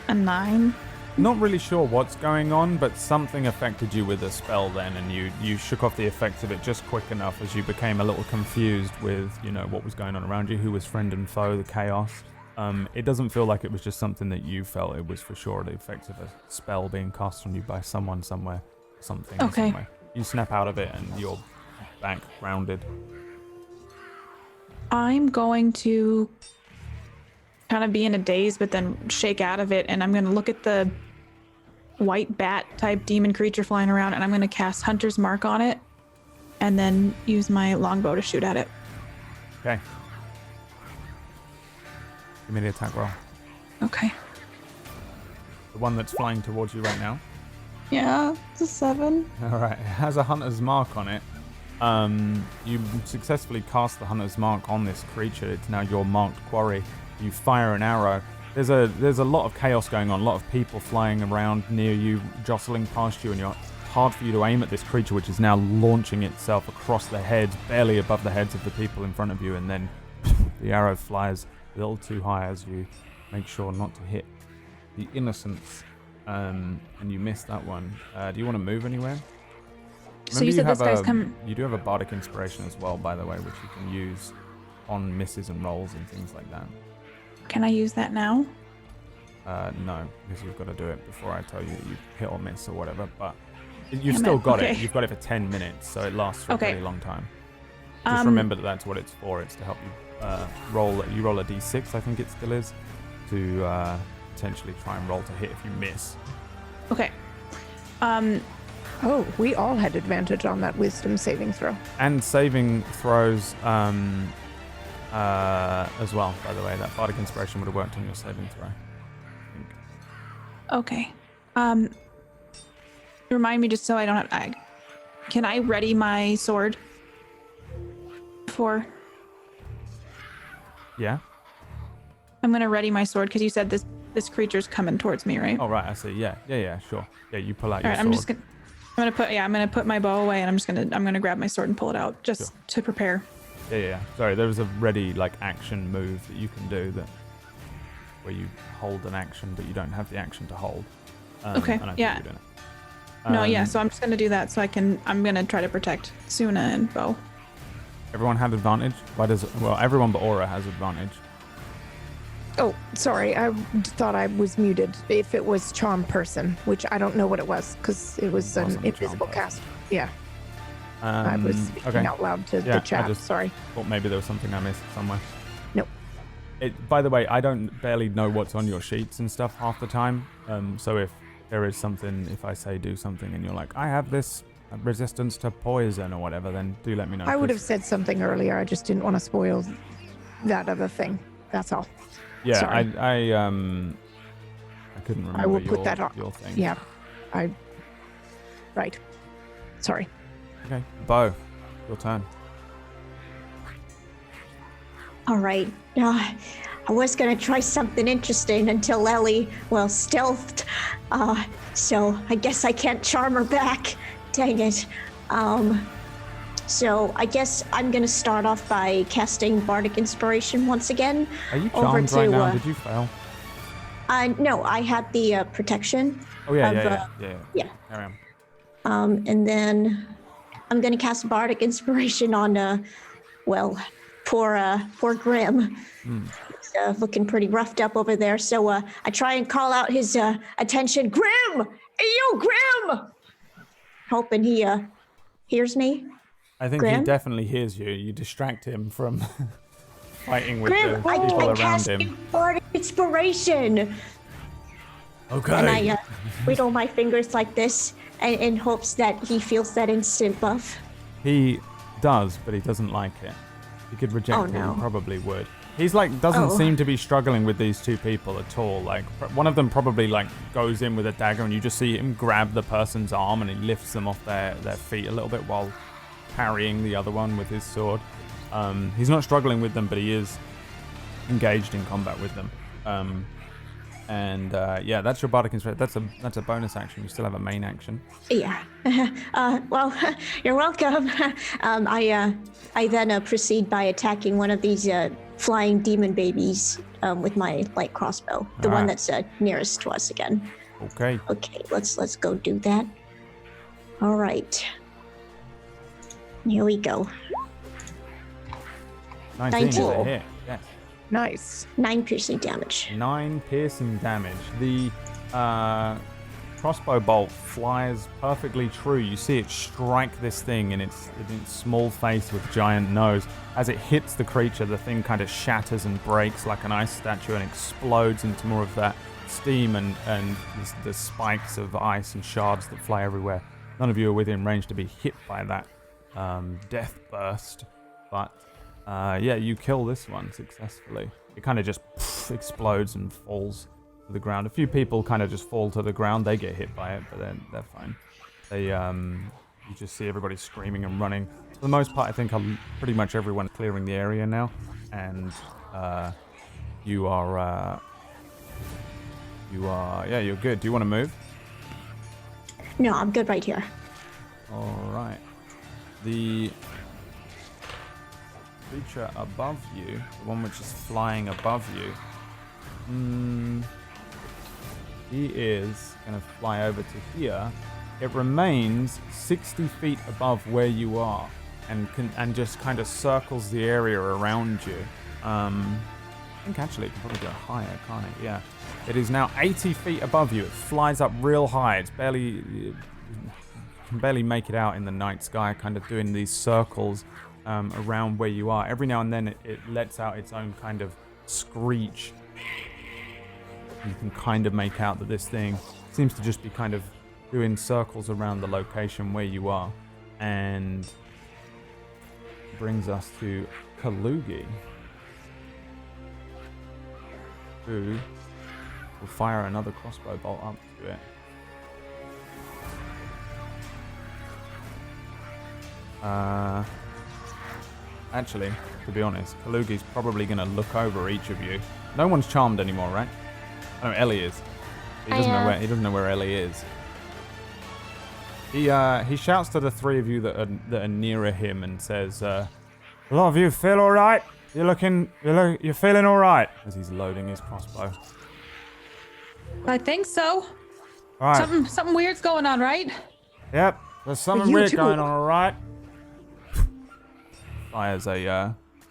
A 9. Not really sure what's going on, but something affected you with the spell then, and you shook off the effects of it just quick enough as you became a little confused with, what was going on around you, who was friend and foe, the chaos. It doesn't feel like it was just something that you felt. It was for sure the effects of a spell being cast on you by someone somewhere, something Okay. somewhere. You snap out of it and you're back grounded. I'm going to kind of be in a daze, but then shake out of it, and I'm going to look at the white bat type demon creature flying around, and I'm going to cast Hunter's Mark on it, and then use my longbow to shoot at it. Okay. Give me the attack roll. Okay. The one that's flying towards you right now. Yeah, it's a 7. All right. It has a hunter's mark on it. You successfully cast the hunter's mark on this creature. It's now your marked quarry. You fire an arrow. There's a lot of chaos going on, a lot of people flying around near you, jostling past you, and you're hard for you to aim at this creature, which is now launching itself across the heads, barely above the heads of the people in front of you, and then the arrow flies a little too high as you make sure not to hit the innocents, and you miss that one. Do you want to move anywhere? So you said this guy's come. You do have a bardic inspiration as well, by the way, which you can use on misses and rolls and things like that. Can I use that now? No, because you've got to do it before I tell you that you hit or miss or whatever. But you've still got it. You've got it for 10 minutes, so it lasts for a really long time. Just remember that that's what it's for. It's to help you roll. You roll a d6, I think it still is, to potentially try and roll to hit if you miss. Okay. Oh, we all had advantage on that wisdom saving throw. And saving throws as well, by the way. That bardic inspiration would have worked on your saving throw, I think. Okay. Remind me just so I don't have... Can I ready my sword? Yeah? I'm going to ready my sword because you said this creature's coming towards me, right? Oh, right, I see. Yeah, sure. Yeah, you pull out your All right, sword. I'm gonna put my bow away, and I'm gonna grab my sword and pull it out just to prepare. Yeah. Sorry, there was a ready action move that you can do where you hold an action, but you don't have the action to hold. Okay. And I think Yeah. you're doing it. So I'm just gonna do that so I'm gonna try to protect Suna and Bo. Everyone had advantage. Everyone but Aura has advantage. Oh, sorry. I thought I was muted. If it was charm person, which I don't know what it was because it was an Wasn't a charm invisible person. cast. Yeah. I was speaking out loud to the chat. I just Sorry. thought maybe there was something I missed somewhere. Nope. By the way, I don't barely know what's on your sheets and stuff half the time. So if there is something, if I say do something and you're like, I have this resistance to poison or whatever, then do let me know. I would have said something earlier. I just didn't want to spoil that other thing. That's all. Yeah, Sorry. I couldn't remember I will put that on. your thing. Yeah. Right. Sorry. Okay, Bo, your turn. All right. I was going to try something interesting until Ellie, stealthed. So I guess I can't charm her back. Dang it. So I guess I'm going to start off by casting Bardic Inspiration once again. Are you charmed right now? Did you fail? No, I had the protection. Oh, yeah. Yeah. There I am. And then I'm going to cast Bardic Inspiration on, poor Grim. He's looking pretty roughed up over there. So I try and call out his attention. Grim! Hey, you, Grim! Hoping he hears me. I think Grim? he definitely hears you. You distract him from fighting with Grim, the I people around cast him. Bardic Inspiration. Okay. And I wiggle my fingers like this in hopes that he feels that instant buff. He does, but he doesn't like it. He could reject it. No. He probably would. He's doesn't seem to be struggling with these two people at all. One of them probably goes in with a dagger, and you just see him grab the person's arm, and he lifts them off their feet a little bit while parrying the other one with his sword. He's not struggling with them, but he is engaged in combat with them. That's your bardic inspiration. That's a bonus action. You still have a main action. Yeah. You're welcome. I then proceed by attacking one of these flying demon babies with my light crossbow, the one that's nearest to us again. Okay. Okay, let's go do that. All right. Here we go. 19 is a 19. hit. Yes. Nice. 9 piercing damage. 9 piercing damage. The crossbow bolt flies perfectly true. You see it strike this thing in its small face with giant nose. As it hits the creature, the thing kind of shatters and breaks like an ice statue and explodes into more of that steam and the spikes of ice and shards that fly everywhere. None of you are within range to be hit by that death burst, but you kill this one successfully. It kind of just explodes and falls to the ground. A few people kind of just fall to the ground. They get hit by it, but they're fine. You just see everybody screaming and running to the most part, I think pretty much everyone's clearing the area now, and you are, yeah, you're good. Do you want to move? No, I'm good right here. All right. The creature above you, the one which is flying above you, he is going to fly over to here. It remains 60 feet above where you are, and just kind of circles the area around you. I think actually it can probably go higher, can't it? Yeah. It is now 80 feet above you. It flies up real high. It's you can barely make it out in the night sky, kind of doing these circles around where you are. Every now and then it lets out its own kind of screech. You can kind of make out that this thing seems to just be kind of doing circles around the location where you are. And brings us to Kalugi, who will fire another crossbow bolt up to it. Actually, to be honest, Kalugi's probably going to look over each of you. No one's charmed anymore, right? Oh, Ellie is. He doesn't know where Ellie is. He shouts to the three of you that are nearer him and says, "A lot of you feel all right? You're feeling all right?" As he's loading his crossbow. I think so. All right. Something weird's going on, right? Yep. There's something You weird too. going on, all right?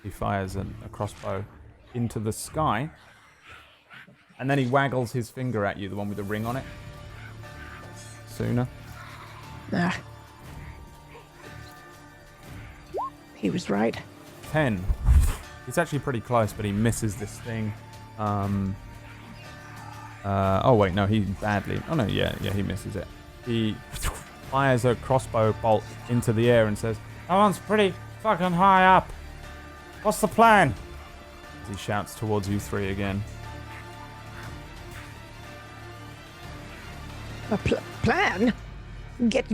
He fires a crossbow into the sky, and then he waggles his finger at you, the one with the ring on it. Sooner. Ah. He was right. 10. He's actually pretty close, but he misses this thing. Oh wait, no, he badly. Oh no, yeah, he misses it. He fires a crossbow bolt into the air and says, "That one's pretty fucking high up. What's the plan?" As he shouts towards you three again. A plan? Get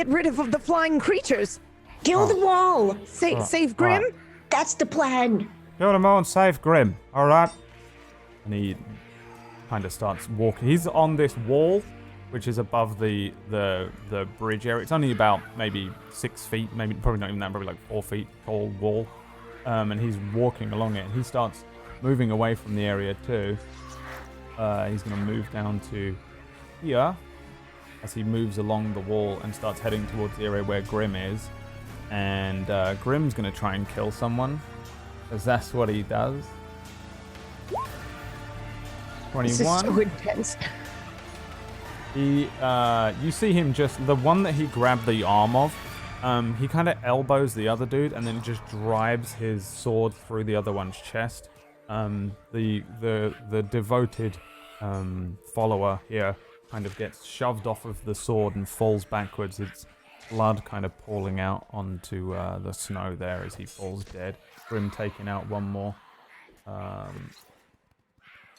rid of the flying creatures. Kill the wall. Save Grim. Right. That's the plan. Kill them all and save Grim, alright? And he kind of starts walking. He's on this wall, which is above the bridge area. It's only about maybe 6 feet, probably not even that, probably like 4 feet tall wall. And he's walking along it. He starts moving away from the area too. He's going to move down to here as he moves along the wall and starts heading towards the area where Grim is. And Grim's going to try and kill someone, because that's what he does. 21. This is so intense. You see him just, the one that he grabbed the arm of, he kind of elbows the other dude and then just drives his sword through the other one's chest. The devoted follower here kind of gets shoved off of the sword and falls backwards. Its blood kind of pouring out onto the snow there as he falls dead. Grim taking out one more.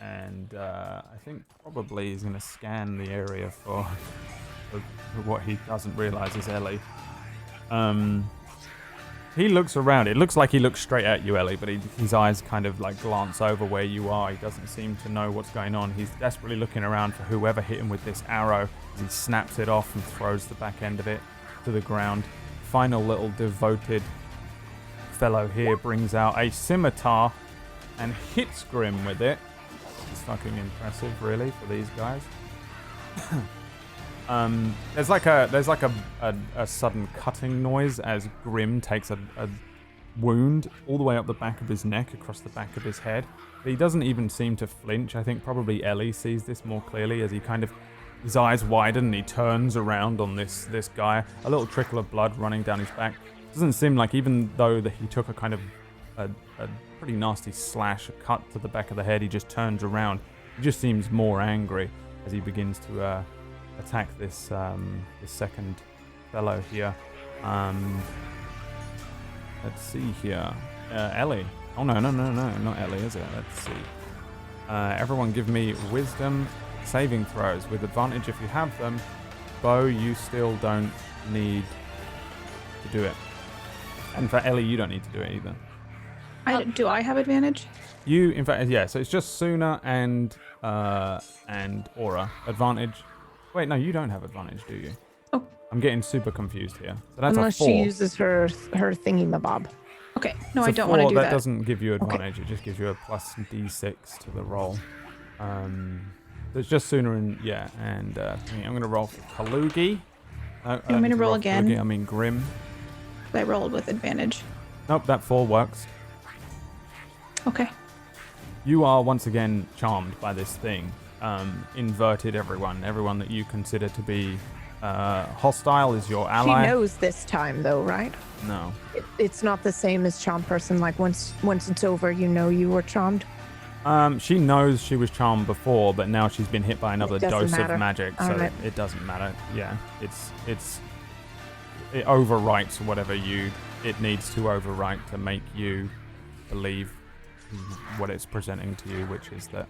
And I think probably he's going to scan the area for what he doesn't realize is Ellie. He looks around. It looks like he looks straight at you, Ellie, but his eyes kind of like glance over where you are. He doesn't seem to know what's going on. He's desperately looking around for whoever hit him with this arrow. He snaps it off and throws the back end of it to the ground. Final little devoted fellow here brings out a scimitar and hits Grim with it. It's fucking impressive, really, for these guys. There's like a sudden cutting noise as Grim takes a wound all the way up the back of his neck, across the back of his head. But he doesn't even seem to flinch. I think probably Ellie sees this more clearly as he kind of, his eyes widen and he turns around on this guy. A little trickle of blood running down his back. Doesn't seem like, even though that he took a kind of a pretty nasty slash, a cut to the back of the head, he just turns around. He just seems more angry as he begins to attack this this second fellow here. Let's see here. Ellie. Oh no, not Ellie, is it? Let's see. Everyone give me wisdom saving throws with advantage if you have them. Bo, you still don't need to do it. In fact, Ellie, you don't need to do it either. Do I have advantage? You, in fact, yeah. So it's just Suna and Aura advantage. Wait, no, you don't have advantage, do you? Oh. I'm getting super confused here. So that's Unless a 4. she uses her thingy-mabob. Okay. No, It's I a don't want to 4, do that. that. Doesn't give you advantage. It just gives you a plus D6 to the roll. There's just Suna and I'm gonna roll for Kalugi. No, You want me to roll for again? Kalugi, I mean Grim. I rolled with advantage. Nope, that 4 works. Okay. You are once again charmed by this thing. Inverted everyone that you consider to be hostile is your ally. She knows this time, though, right? No. It's not the same as charm person. Like once it's over, you know you were charmed. She knows she was charmed before, but now she's been hit by another dose matter. of magic, so Alright. it doesn't matter. Yeah, it overwrites whatever it needs to overwrite to make you believe what it's presenting to you, which is that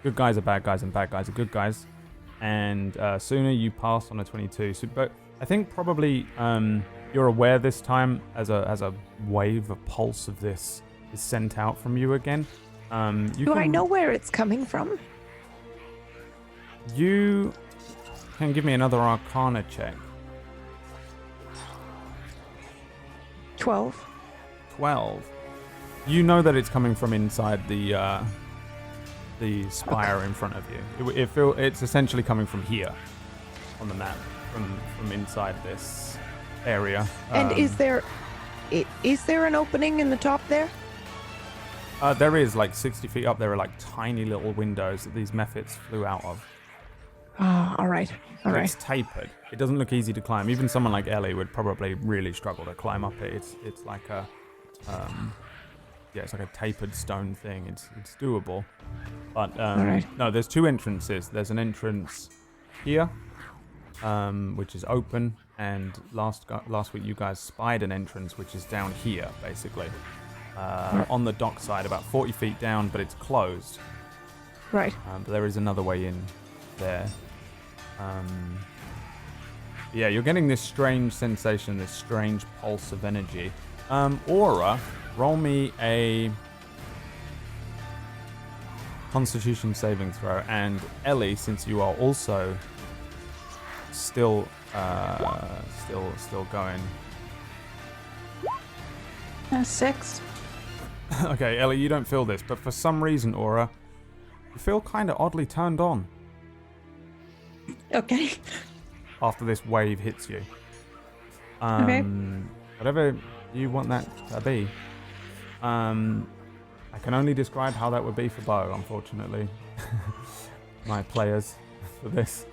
good guys are bad guys and bad guys are good guys. And Sooner you pass on a 22. So, but I think probably you're aware this time as a wave, a pulse of this is sent out from you again. Do I know where it's coming from? You can give me another Arcana check. 12. 12. You know that it's coming from inside the spire in front of you. It's essentially coming from here on the map, from inside this area. And is there an opening in the top there? There is, like 60 feet up, there are like tiny little windows that these mephits flew out of. Ah, all right. It's tapered. It doesn't look easy to climb. Even someone like Ellie would probably really struggle to climb up it. It's like a it's like a tapered stone thing. It's doable. But no, there's 2 entrances. There's an entrance here, which is open, and last week you guys spied an entrance which is down here, basically. On the dock side, about 40 feet down, but it's closed. Right. But there is another way in there. Yeah, you're getting this strange sensation, this strange pulse of energy. Aura, roll me a Constitution saving throw, and Ellie, since you are also still going. 6. Okay, Ellie, you don't feel this, but for some reason, Aura, you feel kind of oddly turned on Okay. after this wave hits you. Okay. Whatever you want that to be. I can only describe how that would be for Bo, unfortunately. My players for this.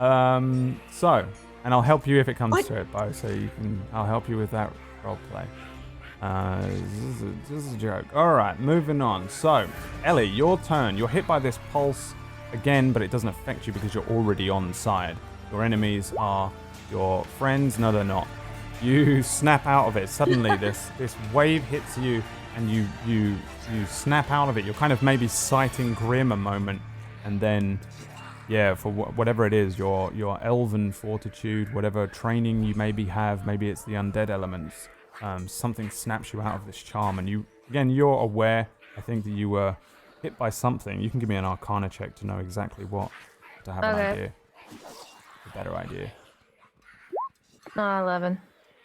And I'll help you if it comes to it, Bo, I'll help you with that roleplay. This is a joke. Alright, moving on. So, Ellie, your turn. You're hit by this pulse again, but it doesn't affect you because you're already on side. Your enemies are your friends. No, they're not. You snap out of it. Suddenly, this wave hits you, and you snap out of it. You're kind of maybe sighting Grim a moment, and then, yeah, for whatever it is, your elven fortitude, whatever training you maybe have, maybe it's the undead elements. Something snaps you out of this charm, and you're aware, I think, that you were hit by something. You can give me an Arcana check to know exactly what, to have an idea. A better idea. 11.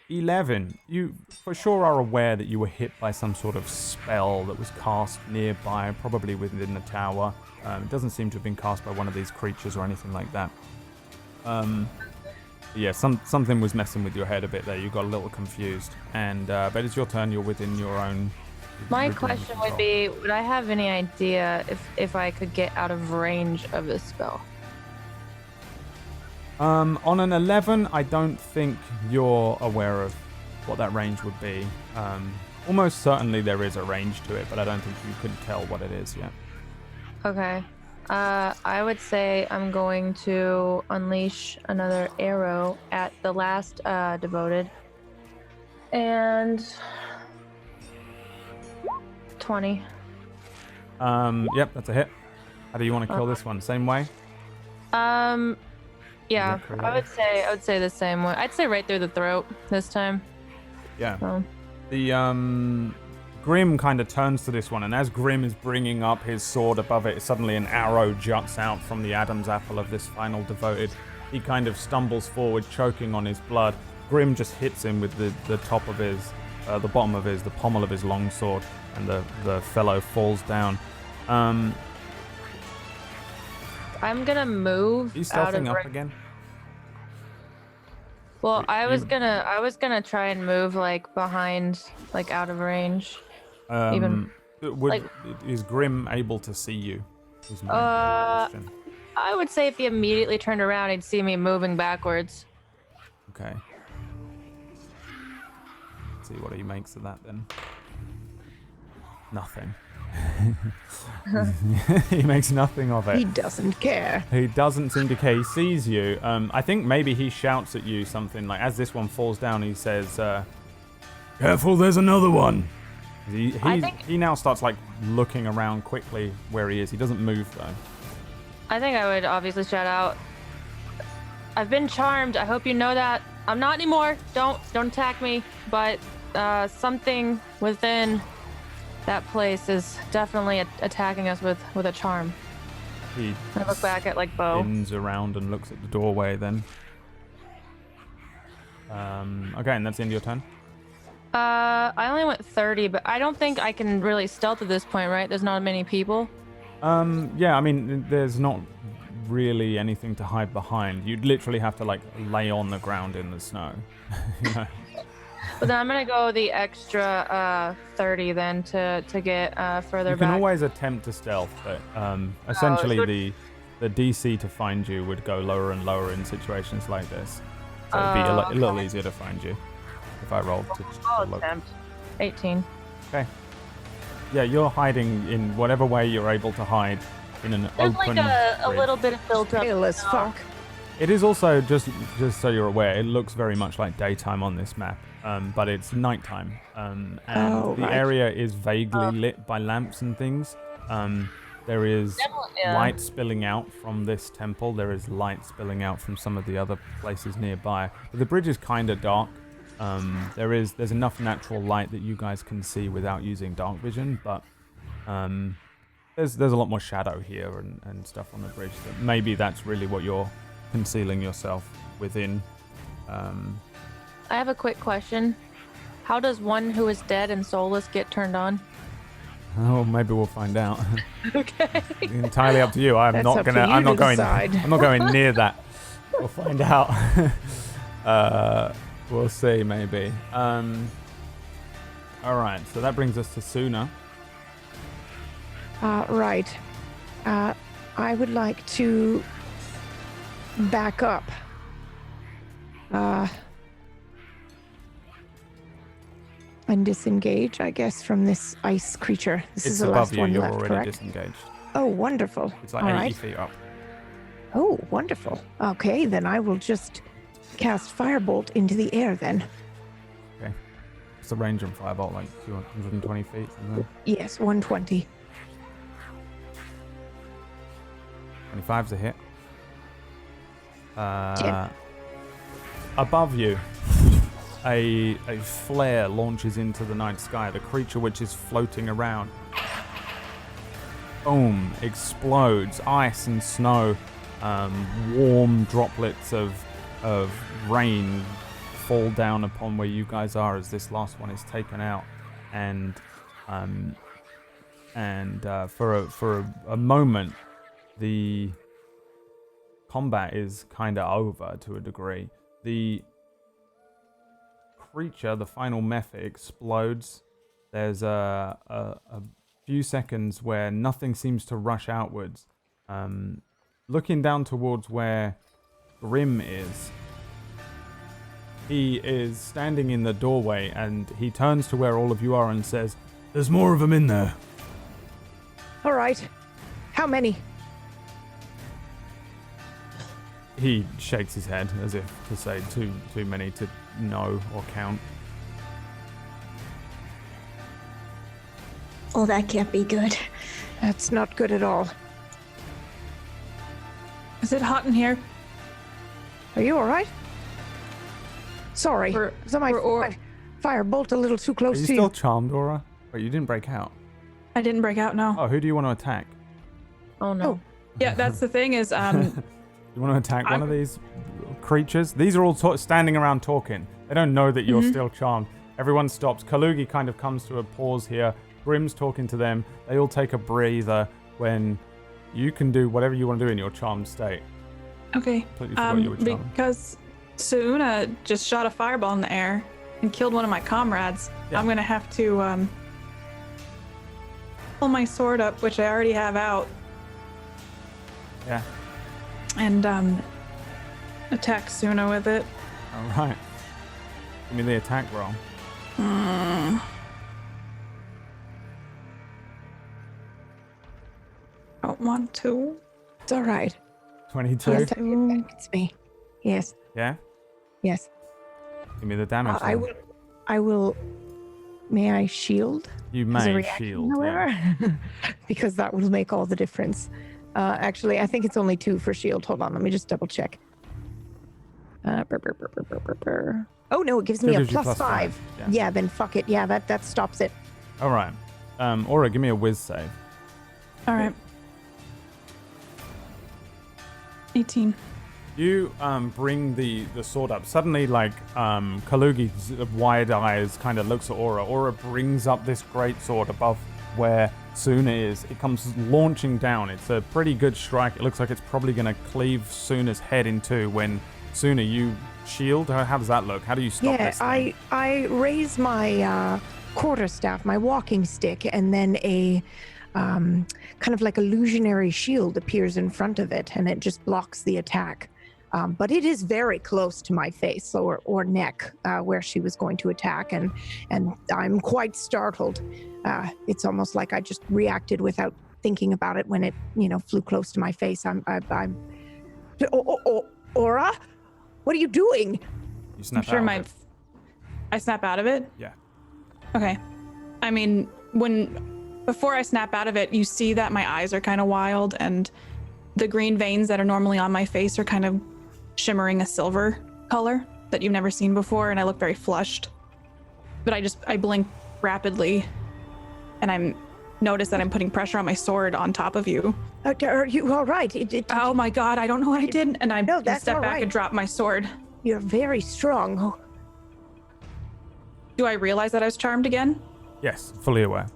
11. You for sure are aware that you were hit by some sort of spell that was cast nearby, probably within the tower. It doesn't seem to have been cast by one of these creatures or anything like that. Yeah, something was messing with your head a bit there. You got a little confused. And but it's your turn. You're within your own. My question would be, would I have any idea if I could get out of range of this spell? On an 11, I don't think you're aware of what that range would be. Almost certainly there is a range to it, but I don't think you could tell what it is yet. Okay. I would say I'm going to unleash another arrow at the last devoted. And 20. Yep, that's a hit. How do you want to kill this one? Same way? Yeah, I would say the same way. I'd say right through the throat this time. Yeah. So. The Grim kind of turns to this one, and as Grim is bringing up his sword above it, suddenly an arrow juts out from the Adam's apple of this final devoted. He kind of stumbles forward, choking on his blood. Grim just hits him with the top of his, the pommel of his long sword, and the fellow falls down. I'm gonna move. He's out of stealthing up again. Well, Wait, I was gonna try and move like behind, like out of range. Is Grim able to see you? Is my question. I would say if he immediately turned around, he'd see me moving backwards. Okay. Let's see what he makes of that then. Nothing. He makes nothing of it. He doesn't care. He doesn't seem to care. He sees you. I think maybe he shouts at you something like, as this one falls down, he says, "Careful, there's another one." He now starts like looking around quickly where he is. He doesn't move though. I think I would obviously shout out, "I've been charmed. I hope you know that. I'm not anymore. Don't attack me. But something within that place is definitely attacking us with a charm." I look back at like Bo. Spins around and looks at the doorway then. Okay, and that's the end of your turn? I only went 30, but I don't think I can really stealth at this point, right? There's not many people. Yeah, I mean, there's not really anything to hide behind. You'd literally have to like lay on the ground in the snow. You know? But then I'm gonna go the extra 30 then to get further You back. can always attempt to stealth, but essentially the DC to find you would go lower and lower in situations like this. So it'd be a little easier to find you if I rolled to I'll look. attempt. 18. Okay. Yeah, you're hiding in whatever way you're able to hide in an There's open like a bridge. little bit of built up. Pale as fuck. It is also, just so you're aware, it looks very much like daytime on this map, but it's nighttime. And the area is vaguely lit by lamps and things. There is light spilling out from this temple. There is light spilling out from some of the other places nearby. But the bridge is kind of dark. There's enough natural light that you guys can see without using dark vision, but there's a lot more shadow here and stuff on the bridge. That maybe that's really what you're concealing yourself within. I have a quick question. How does one who is dead and soulless get turned on? Oh, maybe we'll find out. Okay. Entirely up to you. I'm not going near that. We'll find out. We'll see, maybe. All right, so that brings us to Suna. Right. I would like to back up. And disengage, I guess, from this ice creature. This is the above last you. one You're left, already correct? disengaged. Oh, wonderful. It's like All 80 right. feet up. Oh, wonderful. Okay, then I will just cast Firebolt into the air then. Okay. What's the range on Firebolt? Like 220 feet? Something? Yes, 120. 25's a hit. 10. Above you, a flare launches into the night sky. The creature which is floating around, boom, explodes. Ice and snow, warm droplets of rain fall down upon where you guys are as this last one is taken out, and for a moment, the combat is kind of over to a degree. The creature, the final method, explodes. There's a few seconds where nothing seems to rush outwards. Looking down towards where Grim is, he is standing in the doorway and he turns to where all of you are and says, "There's more of them in there." All right. How many? He shakes his head as if to say too many to know or count. Oh, that can't be good. That's not good at all. Is it hot in here? Are you all right? Sorry. For- So my for or- firebolt a little too Are close you to still you. charmed, Aura? Wait, you didn't break out. I didn't break out, no. Oh, who do you want to attack? Oh no. Oh. Yeah, that's the thing is, You want to attack one of these creatures? These are all standing around talking. They don't know that you're still charmed. Everyone stops. Kalugi kind of comes to a pause here. Grim's talking to them. They all take a breather when you can do whatever you want to do in your charmed state. okay. Completely forgot you were charmed. Because Suna just shot a fireball in the air and killed one of my comrades, Yeah. I'm going to have to pull my sword up, which I already have out, Yeah. and attack Suna with it. All right. Give me the attack roll. Don't want to. It's all right. 22. Yes, it's me. Yes, Yeah. yes. Give me the damage. I then. will. I will. May I shield? You As a may reaction, shield. Yeah. however, because that will make all the difference. Actually, I think it's only 2 for shield. Hold on, let me just double check. Oh no, it gives me Still a gives you plus plus 5. five, yeah. Yeah, then fuck it. Yeah, that stops it. All right. Aura, give me a whiz save. All right. 18. You bring the sword up. Suddenly, like, Kalugi's wide eyes kind of looks at Aura. Aura brings up this great sword above where Suna is. It comes launching down. It's a pretty good strike. It looks like it's probably going to cleave Suna's head in two when Suna, you shield. How does that look? How do you stop Yeah, this thing? I raise my quarterstaff, my walking stick, and then a kind of like illusionary shield appears in front of it, and it just blocks the attack. But it is very close to my face or neck where she was going to attack, and I'm quite startled. It's almost like I just reacted without thinking about it when it, flew close to my face. I'm Aura, what are you doing? You I'm snap sure out of it. I snap out of it? Yeah. Okay. I mean, before I snap out of it, you see that my eyes are kind of wild and the green veins that are normally on my face are kind of shimmering a silver color that you've never seen before, and I look very flushed. But I blink rapidly, and I notice that I'm putting pressure on my sword on top of you. Are you all right? Oh my god, I don't know what I did, and I No, that's step all back right. and drop my sword. You're very strong. Do I realize that I was charmed again? Yes, fully aware.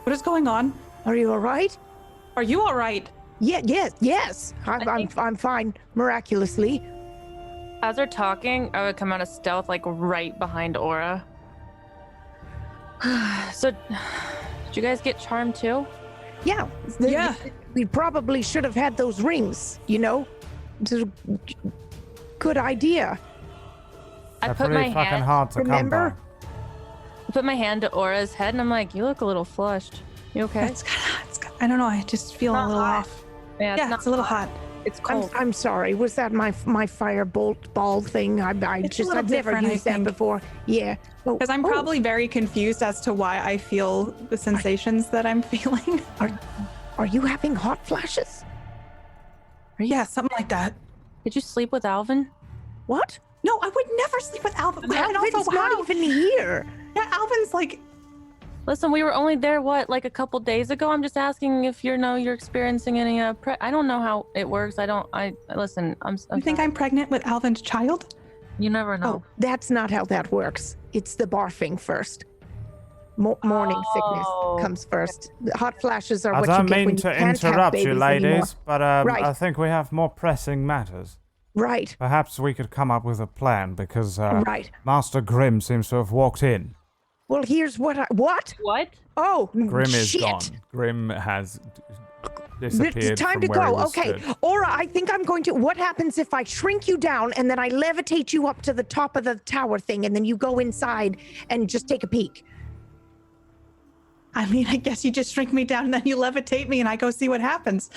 What is going on? Are you all right? Are you all right? Yes. I'm fine, miraculously. As they're talking, I would come out of stealth, like right behind Aura. So, did you guys get charmed too? Yeah. Yeah. We probably should have had those rings, It's a good idea. I They're put pretty my fucking hand. hard to Remember? come I put my hand to Aura's head, and I'm like, "You look a little flushed. You okay?" I don't know. I just feel a little off. Yeah, It's a little hot. It's cold. I'm sorry. Was that my firebolt ball thing? I've never different, I used that think. before. Yeah. Because I'm probably very confused as to why I feel the sensations that I'm feeling. Are you having hot flashes? Yeah, something like that. Did you sleep with Alvin? What? No, I would never sleep with Alvin. And Alvin's also, not wow. even here. Yeah, Alvin's like, Listen, we were only there, like a couple days ago? I'm just asking if you're experiencing any, I don't know how it works. Listen, I'm you think sorry. I'm pregnant with Alvin's child? You never know. Oh, that's not how that works. It's the barfing first. Morning sickness comes first. The hot flashes are I what you don't get when mean you to can't have interrupt you, babies ladies, anymore. but Right. I think we have more pressing matters. Right. Perhaps we could come up with a plan because Right. Master Grimm seems to have walked in. Well, here's what. What? What? Oh, Grimm is shit. gone. Grimm has disappeared It's time from to where he go. was Okay, stood. Aura, I think I'm going to. What happens if I shrink you down and then I levitate you up to the top of the tower thing, and then you go inside and just take a peek? I mean, I guess you just shrink me down and then you levitate me and I go see what happens.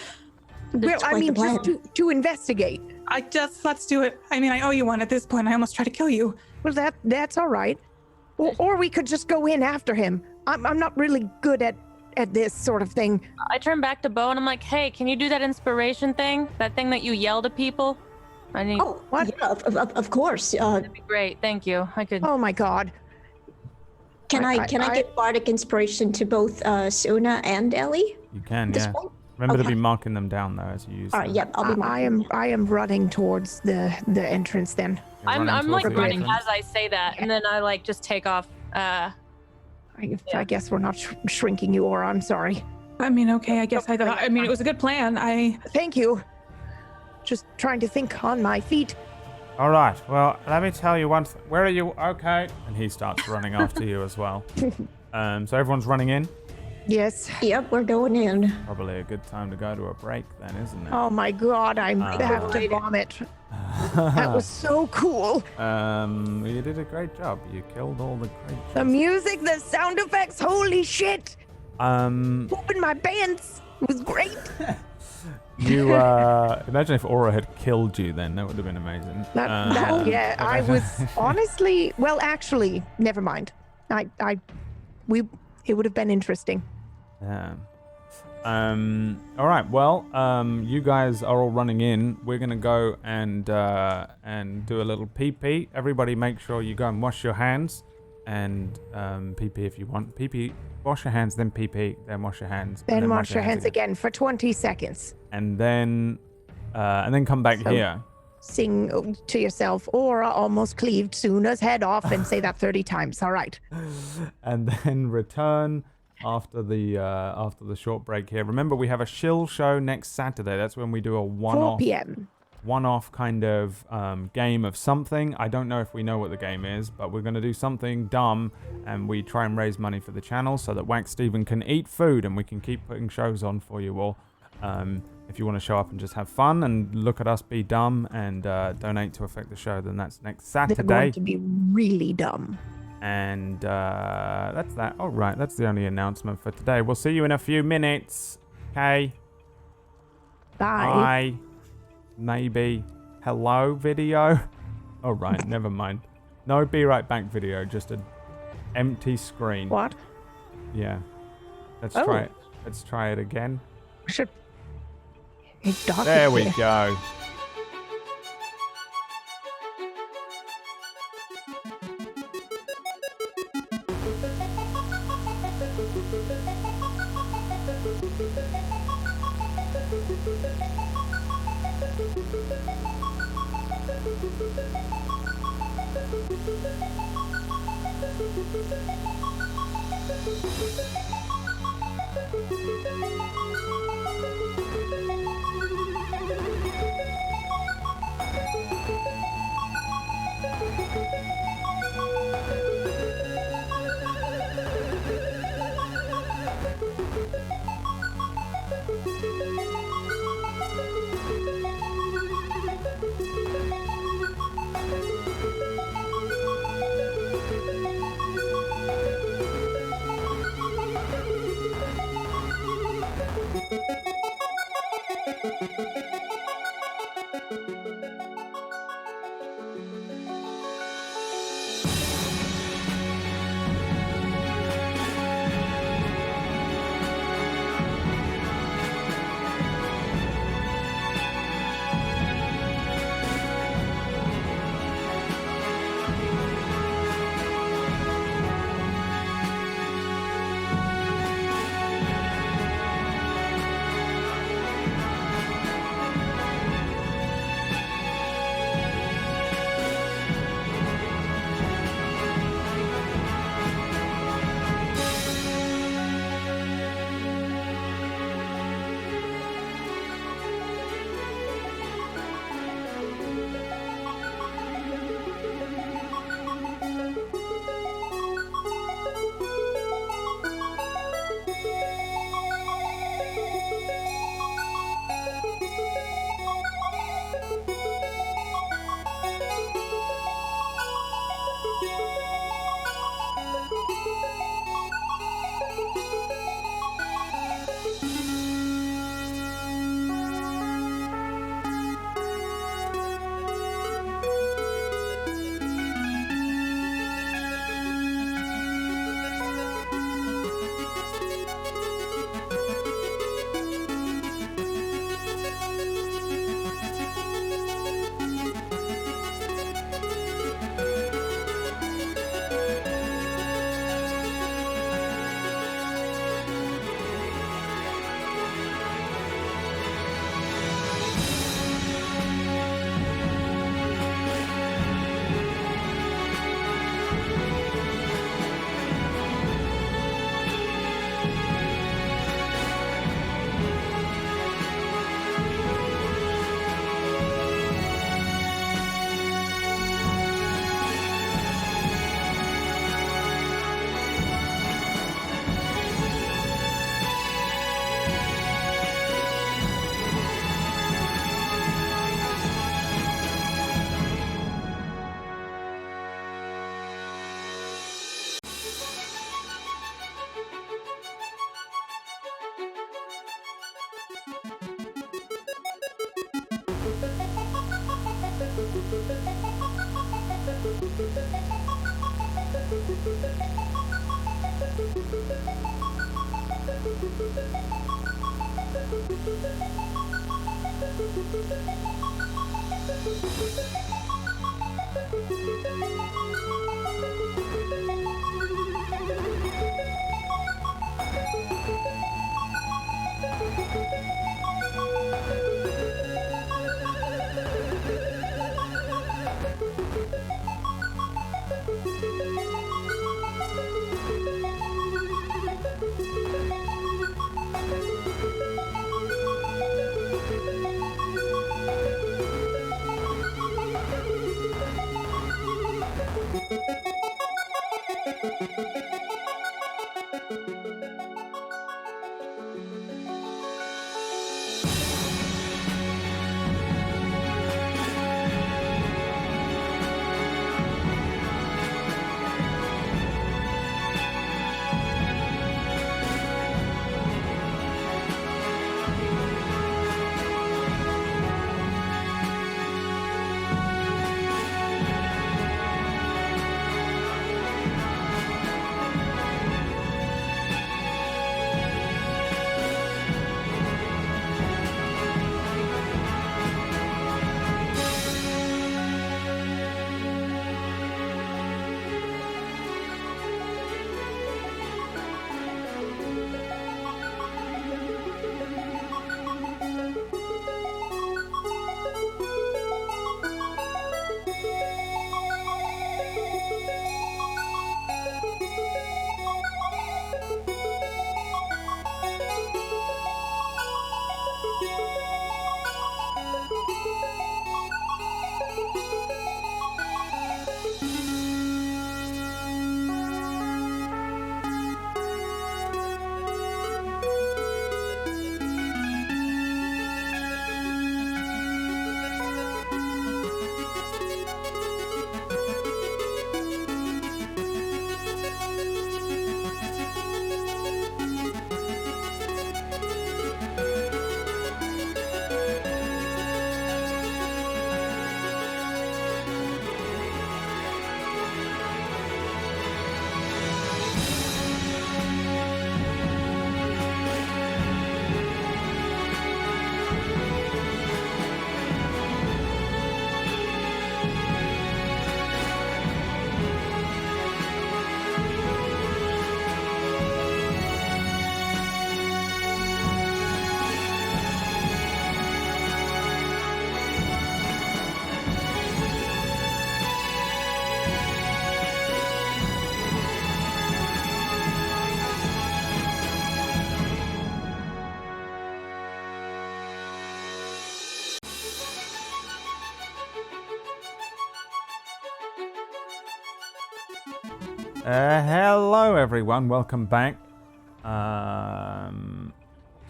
Well, I quite mean, the just to investigate. Let's do it. I mean, I owe you one at this point. I almost tried to kill you. Well, that's all right. Or we could just go in after him. I'm not really good at this sort of thing. I turn back to Bo and I'm like, hey, can you do that inspiration thing? That thing that you yell to people? I need. Oh, What? yeah, of course. That'd be great. Thank you. I could. Oh my God. Can I give bardic inspiration to both Suna and Ellie? You can, At this yeah. point? Remember to Okay. be marking them down though as you use All right, them. yep, I'll be I am running towards the entrance then. You're I'm running like towards the running entrance. as I say that, and then I like just take off. I guess we're not shrinking you, or I'm sorry. I mean, okay, I guess I mean, it was a good plan. Thank you. Just trying to think on my feet. All right. Well, let me tell you one thing. Where are you? Okay. And he starts running after you as well. So everyone's running in. Yes. Yep, we're going in. Probably a good time to go to a break then, isn't it? Oh my God, I have to vomit. That was so cool. You did a great job. You killed all the creatures. The music, the sound effects, holy shit. Pooping my pants. It was great. You imagine if Aura had killed you then. That would have been amazing. Yeah, I was honestly, well, actually, never mind. It would have been interesting. Yeah. All right. Well, you guys are all running in. We're gonna go and do a little pee. Everybody, make sure you go and wash your hands, and pee if you want. Pee. Wash your hands, then pee, then wash your hands. Then and wash your hands again for 20 seconds. And then come back here. Sing to yourself, Aura almost cleaved Suna's head off, and say that 30 times. All right. And then return after the short break here. Remember, we have a shill show next Saturday. That's when we do a 4 p.m. one-off kind of game of something. I don't know if we know what the game is, but we're going to do something dumb, and we try and raise money for the channel so that Wax Steven can eat food and we can keep putting shows on for you all. If you want to show up and just have fun and look at us be dumb and donate to affect the show, then that's next Saturday. They're going to be really dumb. And that's that. All right, that's the only announcement for today. We'll see you in a few minutes. Okay. Bye. Bye. Maybe hello video. All right, never mind. No, be right back video. Just an empty screen. What? Yeah. Let's Oh. try it. Let's try it again. Should. Hey, Doc, There we go. Hello everyone, welcome back to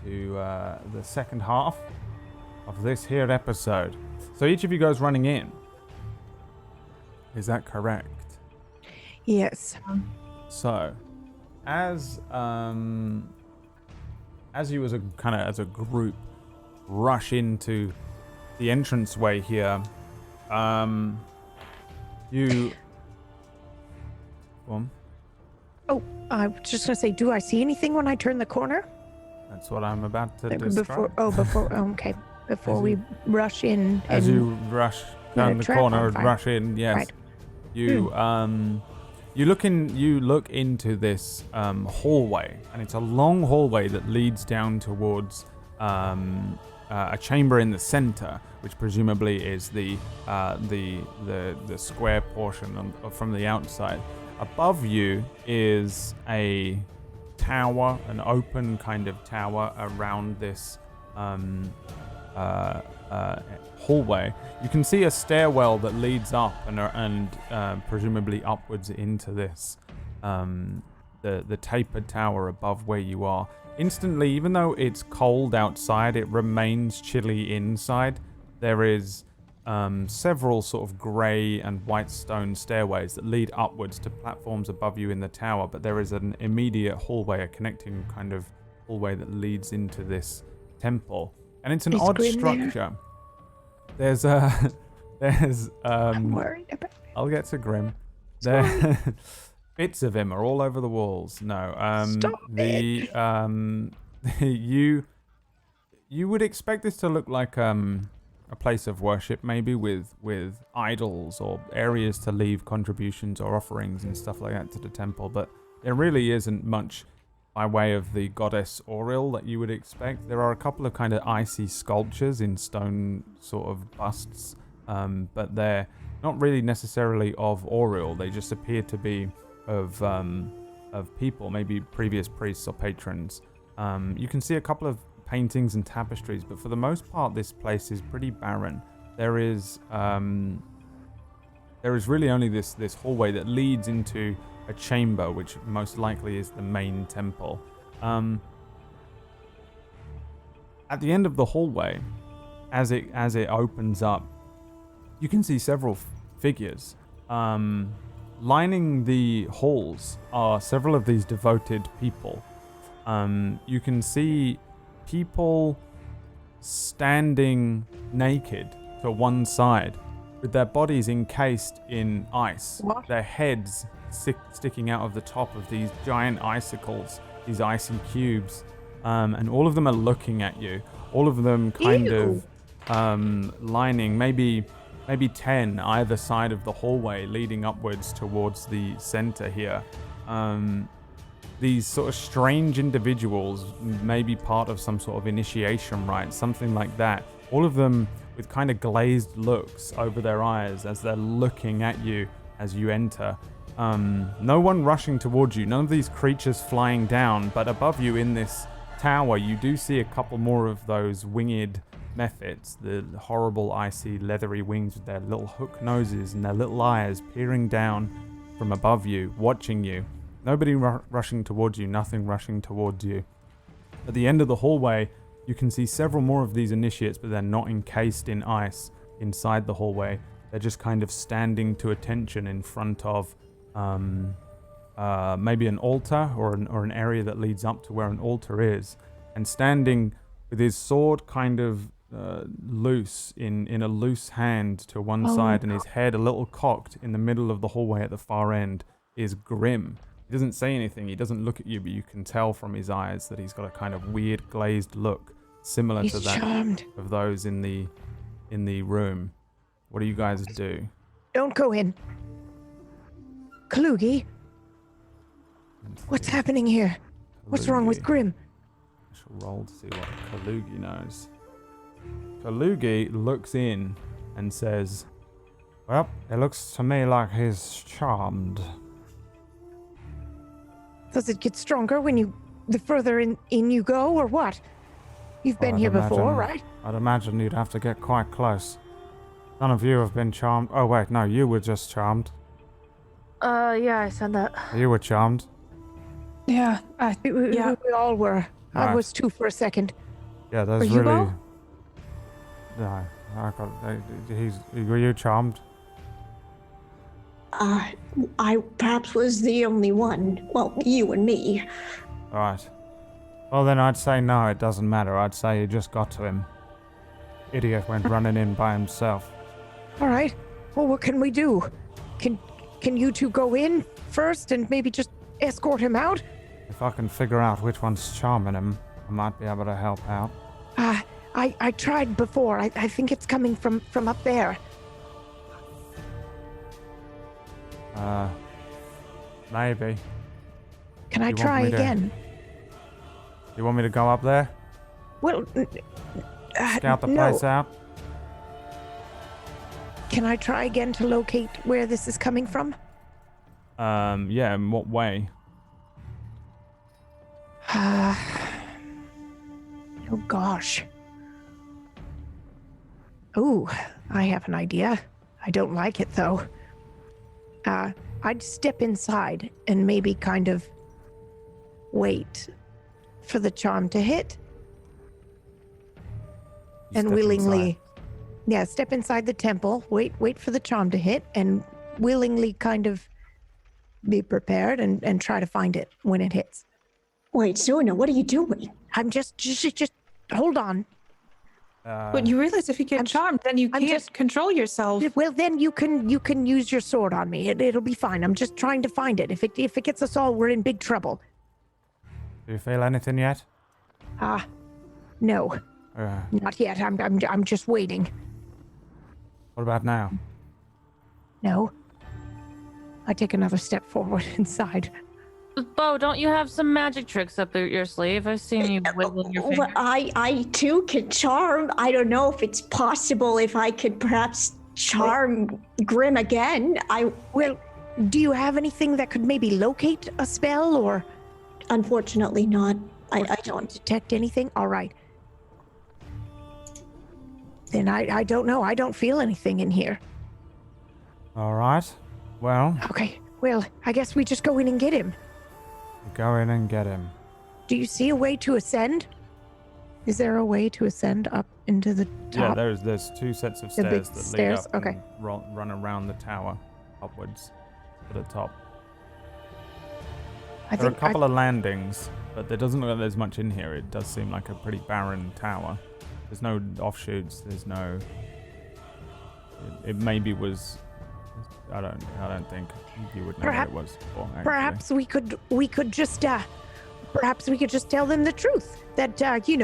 the second half of this here episode. So each of you guys running in, is that correct? Yes. So, as you as a group rush into the entranceway here, you. Oh, I was just gonna say, do I see anything when I turn the corner? That's what I'm about to describe. Okay. Before we rush in. As you rush down the corner and rush in, yes. Right. You you look into this hallway, and it's a long hallway that leads down towards a chamber in the center, which presumably is the square portion from the outside. Above you is a tower, an open kind of tower around this hallway. You can see a stairwell that leads up and presumably upwards into this the tapered tower above where you are. Instantly, even though it's cold outside, it remains chilly inside. There is several sort of grey and white stone stairways that lead upwards to platforms above you in the tower, but there is an immediate hallway, a connecting kind of hallway that leads into this temple. And it's an odd structure. there's I'm worried about. I'll get to Grim. There, bits of him are all over the walls. No, Stop you would expect this to look like a place of worship, maybe with idols or areas to leave contributions or offerings and stuff like that to the temple, but there really isn't much by way of the goddess Auril that you would expect. There are a couple of kind of icy sculptures in stone sort of busts, but they're not really necessarily of Auril. They just appear to be of people, maybe previous priests or patrons. You can see a couple of paintings and tapestries, but for the most part, this place is pretty barren. There is really only this hallway that leads into a chamber, which most likely is the main temple. At the end of the hallway, as it opens up, you can see several figures. Lining the halls are several of these devoted people. You can see people standing naked to one side with their bodies encased in ice. What? Their heads sticking out of the top of these giant icicles, these icy cubes. And all of them are looking at you. All of them kind Ew. of lining maybe 10 either side of the hallway leading upwards towards the center here. These sort of strange individuals, maybe part of some sort of initiation rite, something like that. All of them with kind of glazed looks over their eyes as they're looking at you as you enter. No one rushing towards you, none of these creatures flying down, but above you in this tower, you do see a couple more of those winged mephits, the horrible icy leathery wings with their little hook noses and their little eyes peering down from above you, watching you. Nobody rushing towards you, nothing rushing towards you. At the end of the hallway, you can see several more of these initiates, but they're not encased in ice inside the hallway. They're just kind of standing to attention in front of maybe an altar or an area that leads up to where an altar is, and standing with his sword kind of loose in a loose hand to one side, and his head a little cocked in the middle of the hallway at the far end is Grim. He doesn't say anything, he doesn't look at you, but you can tell from his eyes that he's got a kind of weird glazed look similar He's to that charmed. of those in the room. What do you guys do? Don't go in. Kalugi, what's happening here? What's wrong with Kalugi. Grim? I shall roll to see what Kalugi knows. Kalugi looks in and says, "Well, it looks to me like he's charmed." Does it get stronger when the further in you go, or what? You've been I'd here before, imagine- right? I'd imagine you'd have to get quite close. None of you have been charmed. Oh wait, no, you were just charmed. Yeah, I said that. You were charmed. Yeah. Yeah. We all were. I Right. was too for a second. Yeah, there's Are you really. all? No, were you charmed? I perhaps was the only one. Well, you and me. Right. Well then I'd say no, it doesn't matter. I'd say you just got to him. Idiot went running in by himself. All right. Well, what can we do? Can you two go in first and maybe just escort him out? If I can figure out which one's charming him, I might be able to help out. I tried before. I think it's coming from up there. Maybe. Can I You want try me to- again? You want me to go up there? Well, Scout the no. place out? Can I try again to locate where this is coming from? Yeah, in what way? Oh gosh. Ooh, I have an idea. I don't like it though. I'd step inside and maybe kind of wait for the charm to hit. You And step willingly, inside. step inside the temple, wait for the charm to hit, and willingly kind of be prepared and try to find it when it hits. Wait, Suna, what are you doing? I'm just hold on. But you realize if you get I'm- charmed, then you I'm can't just- control yourself. Well, then you can use your sword on me. It'll be fine. I'm just trying to find it. If it gets us all, we're in big trouble. Do you feel anything yet? No, not yet. I'm just waiting. What about now? No. I take another step forward inside. Bo, don't you have some magic tricks up your sleeve? I've seen you wiggling your Well, fingers. I too can charm. I don't know if it's possible if I could perhaps charm Grim again. Well, do you have anything that could maybe locate a spell or Unfortunately not. I don't. detect anything? All right. Then I don't know. I don't feel anything in here. All right. Well, Okay. Well, I guess we just go in and get him. go in and get him. Do you see a way to ascend? Is there a way to ascend up into the Yeah, top? there's 2 sets of The big stairs that stairs? lead up Okay. and run around the tower upwards to the top. I There are a think couple of landings, but there doesn't look like there's much in here. It does seem like a pretty barren tower. There's no offshoots. There's no. It maybe was. I don't think you would know Perhaps- what it was for. Actually. perhaps we could just tell them the truth that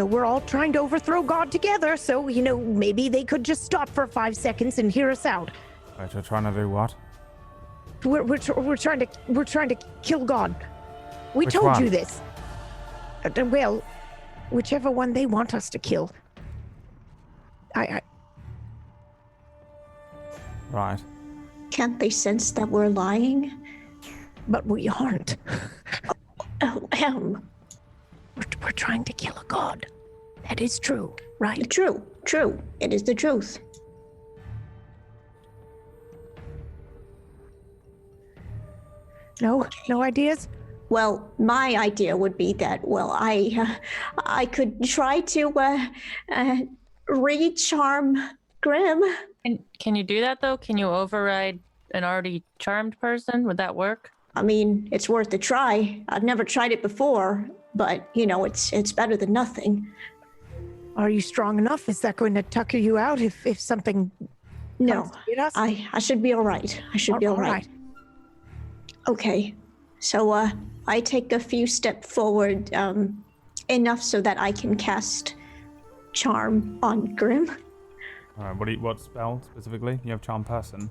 we're all trying to overthrow God together. So maybe they could just stop for 5 seconds and hear us out. Right, you're trying to do what? We're trying to kill God. We Which told one? you this. Well, whichever one they want us to kill. Right. Can't they sense that we're lying? But we aren't. Oh, We're trying to kill a god. That is true, right? true. It is the truth. No ideas? Well, my idea would be that, I could try to re-charm Grim. Can you do that though? Can you override an already charmed person? Would that work? I mean, it's worth a try. I've never tried it before, but it's better than nothing. Are you strong enough? Is that going to tucker you out if something No, comes to get us? I should be all right. I should be all right. Okay, so I take a few steps forward, enough so that I can cast Charm on Grim. All right. What spell specifically? You have charm person.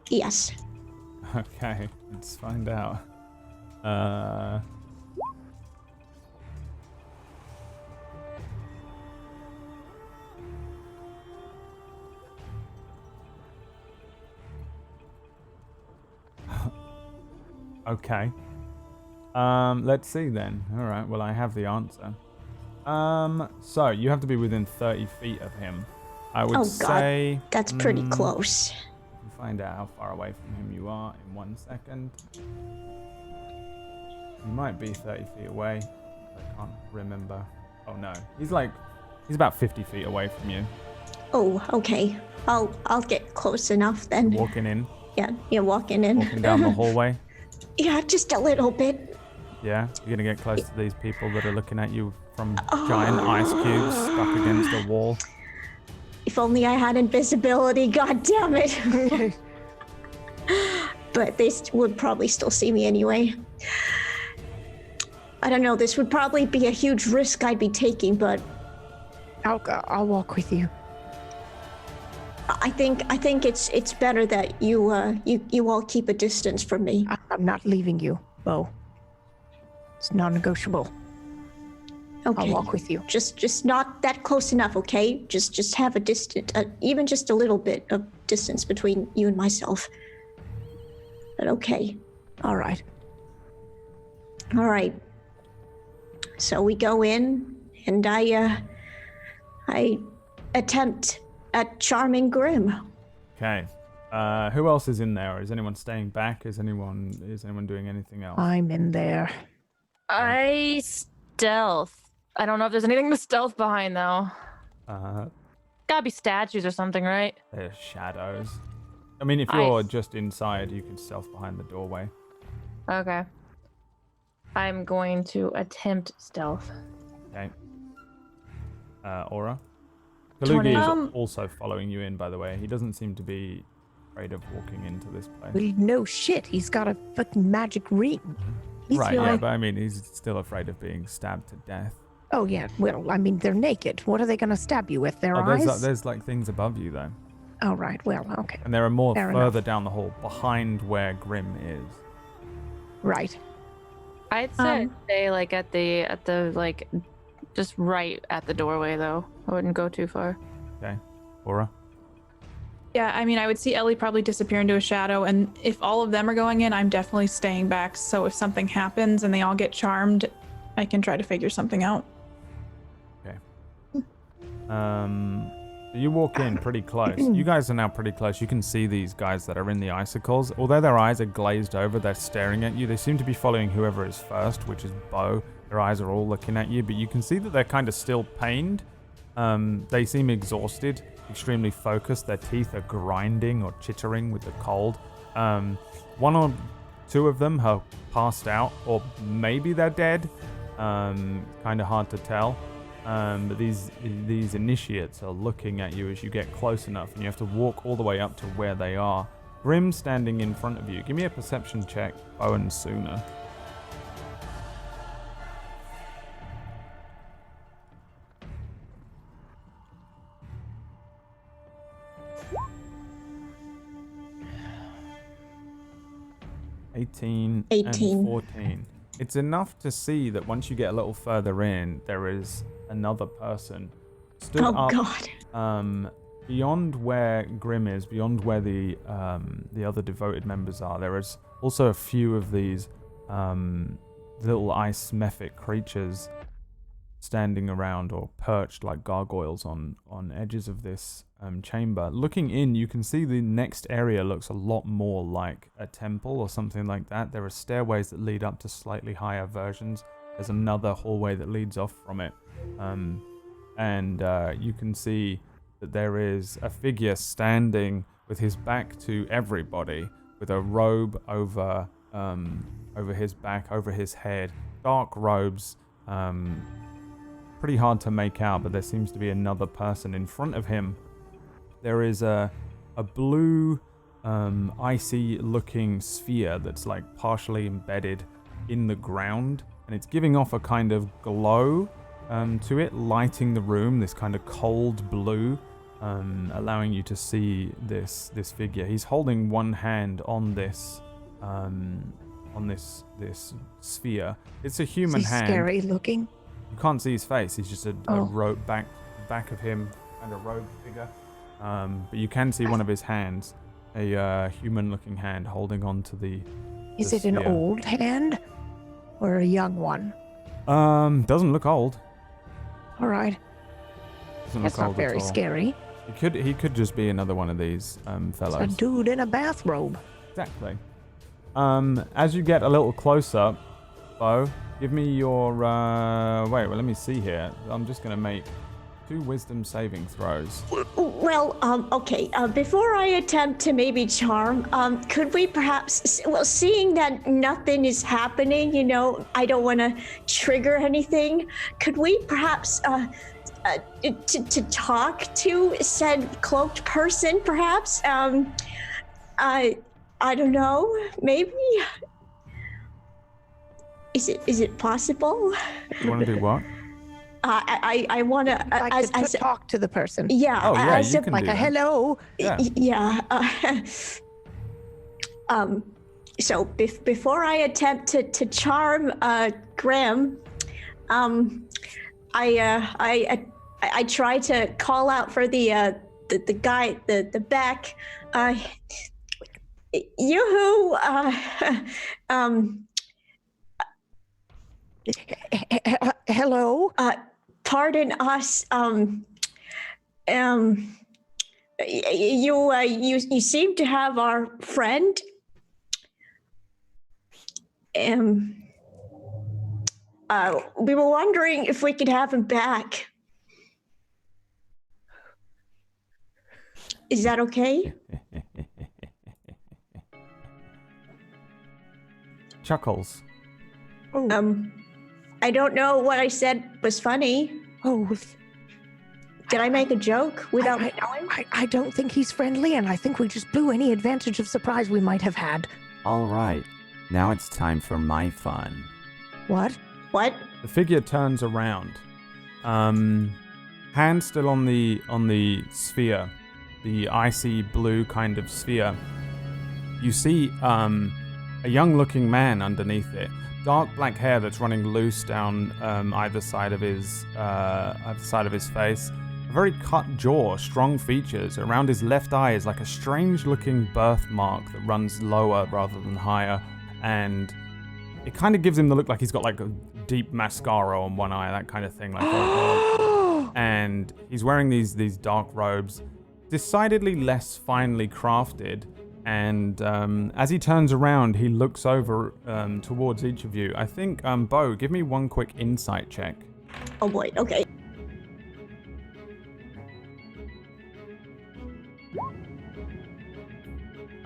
Yes. Okay. Let's find out. Okay. Let's see then. All right. Well, I have the answer. So you have to be within 30 feet of him. I would Oh, God. say. That's pretty close. We'll find out how far away from him you are in 1 second. You might be 30 feet away. I can't remember. Oh no, he's about 50 feet away from you. Oh, okay. I'll get close enough then. Walking in, Yeah, walking in. walking down the hallway. Yeah, just a little bit. Yeah, you're gonna get close to these people that are looking at you from giant ice cubes stuck against a wall. If only I had invisibility, god damn it. But they would probably still see me anyway. I don't know, this would probably be a huge risk I'd be taking, but I'll walk with you. I think it's better that you all keep a distance from me. I'm not leaving you, Bo. It's non-negotiable. Okay. I'll walk with you. Just not that close enough, okay? Just have a distance, even just a little bit of distance between you and myself. But okay. All right. All right. So we go in, and I attempt at charming Grim. Okay. Who else is in there? Is anyone staying back? Is anyone doing anything else? I'm in there. I stealth. I don't know if there's anything to stealth behind though. Gotta be statues or something, right? There's shadows. I mean, if you're just inside, you can stealth behind the doorway. Okay. I'm going to attempt stealth. Okay. Aura? Kalugi is 20. also following you in, by the way. He doesn't seem to be afraid of walking into this place. Well, no shit. He's got a fucking magic ring. He's Right, yeah, fine. but I mean, he's still afraid of being stabbed to death. Oh, yeah. Well, I mean, they're naked. What are they going to stab you with? Their eyes? There's like things above you, though. Oh, right. Well, okay. And there are more Fair further enough. down the hall, behind where Grim is. Right. I'd say stay like at the like just right at the doorway though. I wouldn't go too far. Okay. Aura? Yeah, I mean, I would see Ellie probably disappear into a shadow, and if all of them are going in, I'm definitely staying back. So if something happens and they all get charmed, I can try to figure something out. Okay. You walk in pretty close. You guys are now pretty close. You can see these guys that are in the icicles. Although their eyes are glazed over, they're staring at you. They seem to be following whoever is first, which is Bo. Their eyes are all looking at you, but you can see that they're kind of still pained. They seem exhausted, extremely focused. Their teeth are grinding or chittering with the cold. One or two of them have passed out, or maybe they're dead. Kind of hard to tell. But these initiates are looking at you as you get close enough, and you have to walk all the way up to where they are. Grim standing in front of you. Give me a perception check, Owen Sooner. Eighteen. And 14. It's enough to see that once you get a little further in, there is another person stood Oh, up God. beyond where Grim is, beyond where the other devoted members are. There is also a few of these little ice mephic creatures standing around or perched like gargoyles on edges of this chamber. Looking in, you can see the next area looks a lot more like a temple or something like that. There are stairways that lead up to slightly higher versions. There's another hallway that leads off from it. And you can see that there is a figure standing with his back to everybody, with a robe over his back, over his head. Dark robes. Pretty hard to make out, but there seems to be another person in front of him. There is a blue, icy-looking sphere that's like partially embedded in the ground, and it's giving off a kind of glow to it, lighting the room. This kind of cold blue, allowing you to see this figure. He's holding one hand on this sphere. It's a human Is he hand. scary looking? You can't see his face. He's just a robe back of him and a robe figure. But you can see one of his hands, a human-looking hand holding on to the. Is it an sphere. old hand or a young one? Doesn't look old. All right. Doesn't That's look not old very at all. scary. He could just be another one of these A fellows. dude in a bathrobe. Exactly. As you get a little closer, Bo, give me your let me see here. I'm just gonna make 2 wisdom saving throws. Well, okay. Before I attempt to maybe charm, could we perhaps, seeing that nothing is happening, I don't want to trigger anything. Could we perhaps, to talk to said cloaked person, perhaps? I don't know. Maybe. Is it possible? You want to do what? I want to Like to talk to the person. yeah. Oh, yeah, as you a- can Like do a that. hello. Yeah. Yeah. So before I attempt to charm Graham, I try to call out for the guy, the back. Yoo-hoo! Hello. Pardon us. You seem to have our friend. We were wondering if we could have him back. Is that okay? Chuckles. Oh, I don't know what I said was funny. oh. Did I make a joke without I, knowing? I don't think he's friendly, and I think we just blew any advantage of surprise we might have had. All right, now it's time for my fun. What? What? The figure turns around. Hand still on the sphere, the icy blue kind of sphere. You see a young-looking man underneath it. Dark black hair that's running loose down either side of his face. A very cut jaw, strong features. Around his left eye is like a strange-looking birthmark that runs lower rather than higher, and it kind of gives him the look like he's got like a deep mascara on one eye, that kind of thing. And he's wearing these dark robes, decidedly less finely crafted. And as he turns around, he looks over towards each of you. I think, Bo, give me one quick insight check. Oh boy, okay.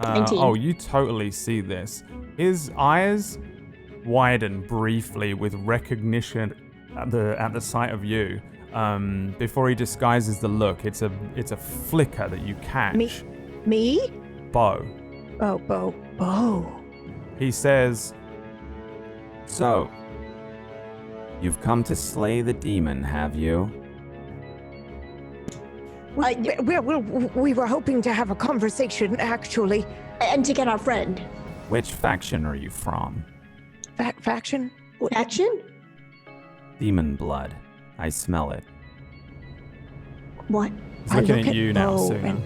Oh, you totally see this. His eyes widen briefly with recognition at the sight of you. Before he disguises the look, it's a flicker that you catch. Me? Bo. Oh, Bo. He says, So, you've come to slay the demon, have you? We were hoping to have a conversation, actually. And to get our friend. Which faction are you from? Faction? Faction? Demon blood. I smell it. What? he's looking at you now, Suna.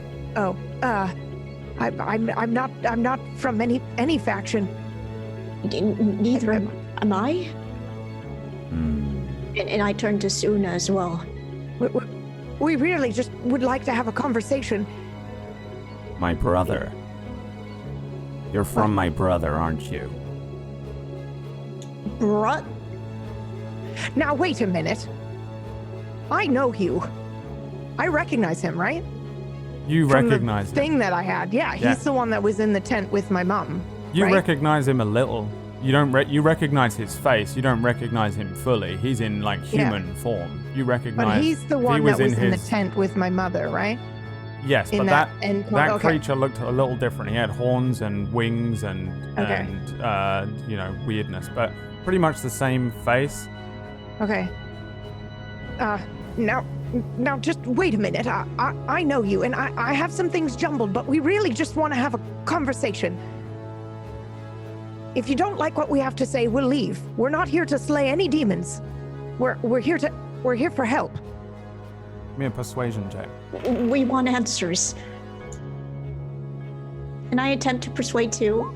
I'm not from any faction. Neither am I. And I turn to Suna as well. We really just would like to have a conversation. My brother. You're from my brother, aren't you? Bruh? Now wait a minute. I know you. I recognize him, right? You From recognize the him. thing that I had. Yeah, Yeah. he's the one that was in the tent with my mom. You right? recognize him a little. You don't. You recognize his face. You don't recognize him fully. He's in like human form. You recognize. But he's the if he one that was in the his- tent with my mother, right? Yes, in but that that end- that okay. creature looked a little different. He had horns and wings and Okay. weirdness, but pretty much the same face. Okay. Now just wait a minute. I know you, and I have some things jumbled, but we really just want to have a conversation. If you don't like what we have to say, we'll leave. We're not here to slay any demons. We're here for help. Give me a persuasion check. We want answers. And I attempt to persuade too.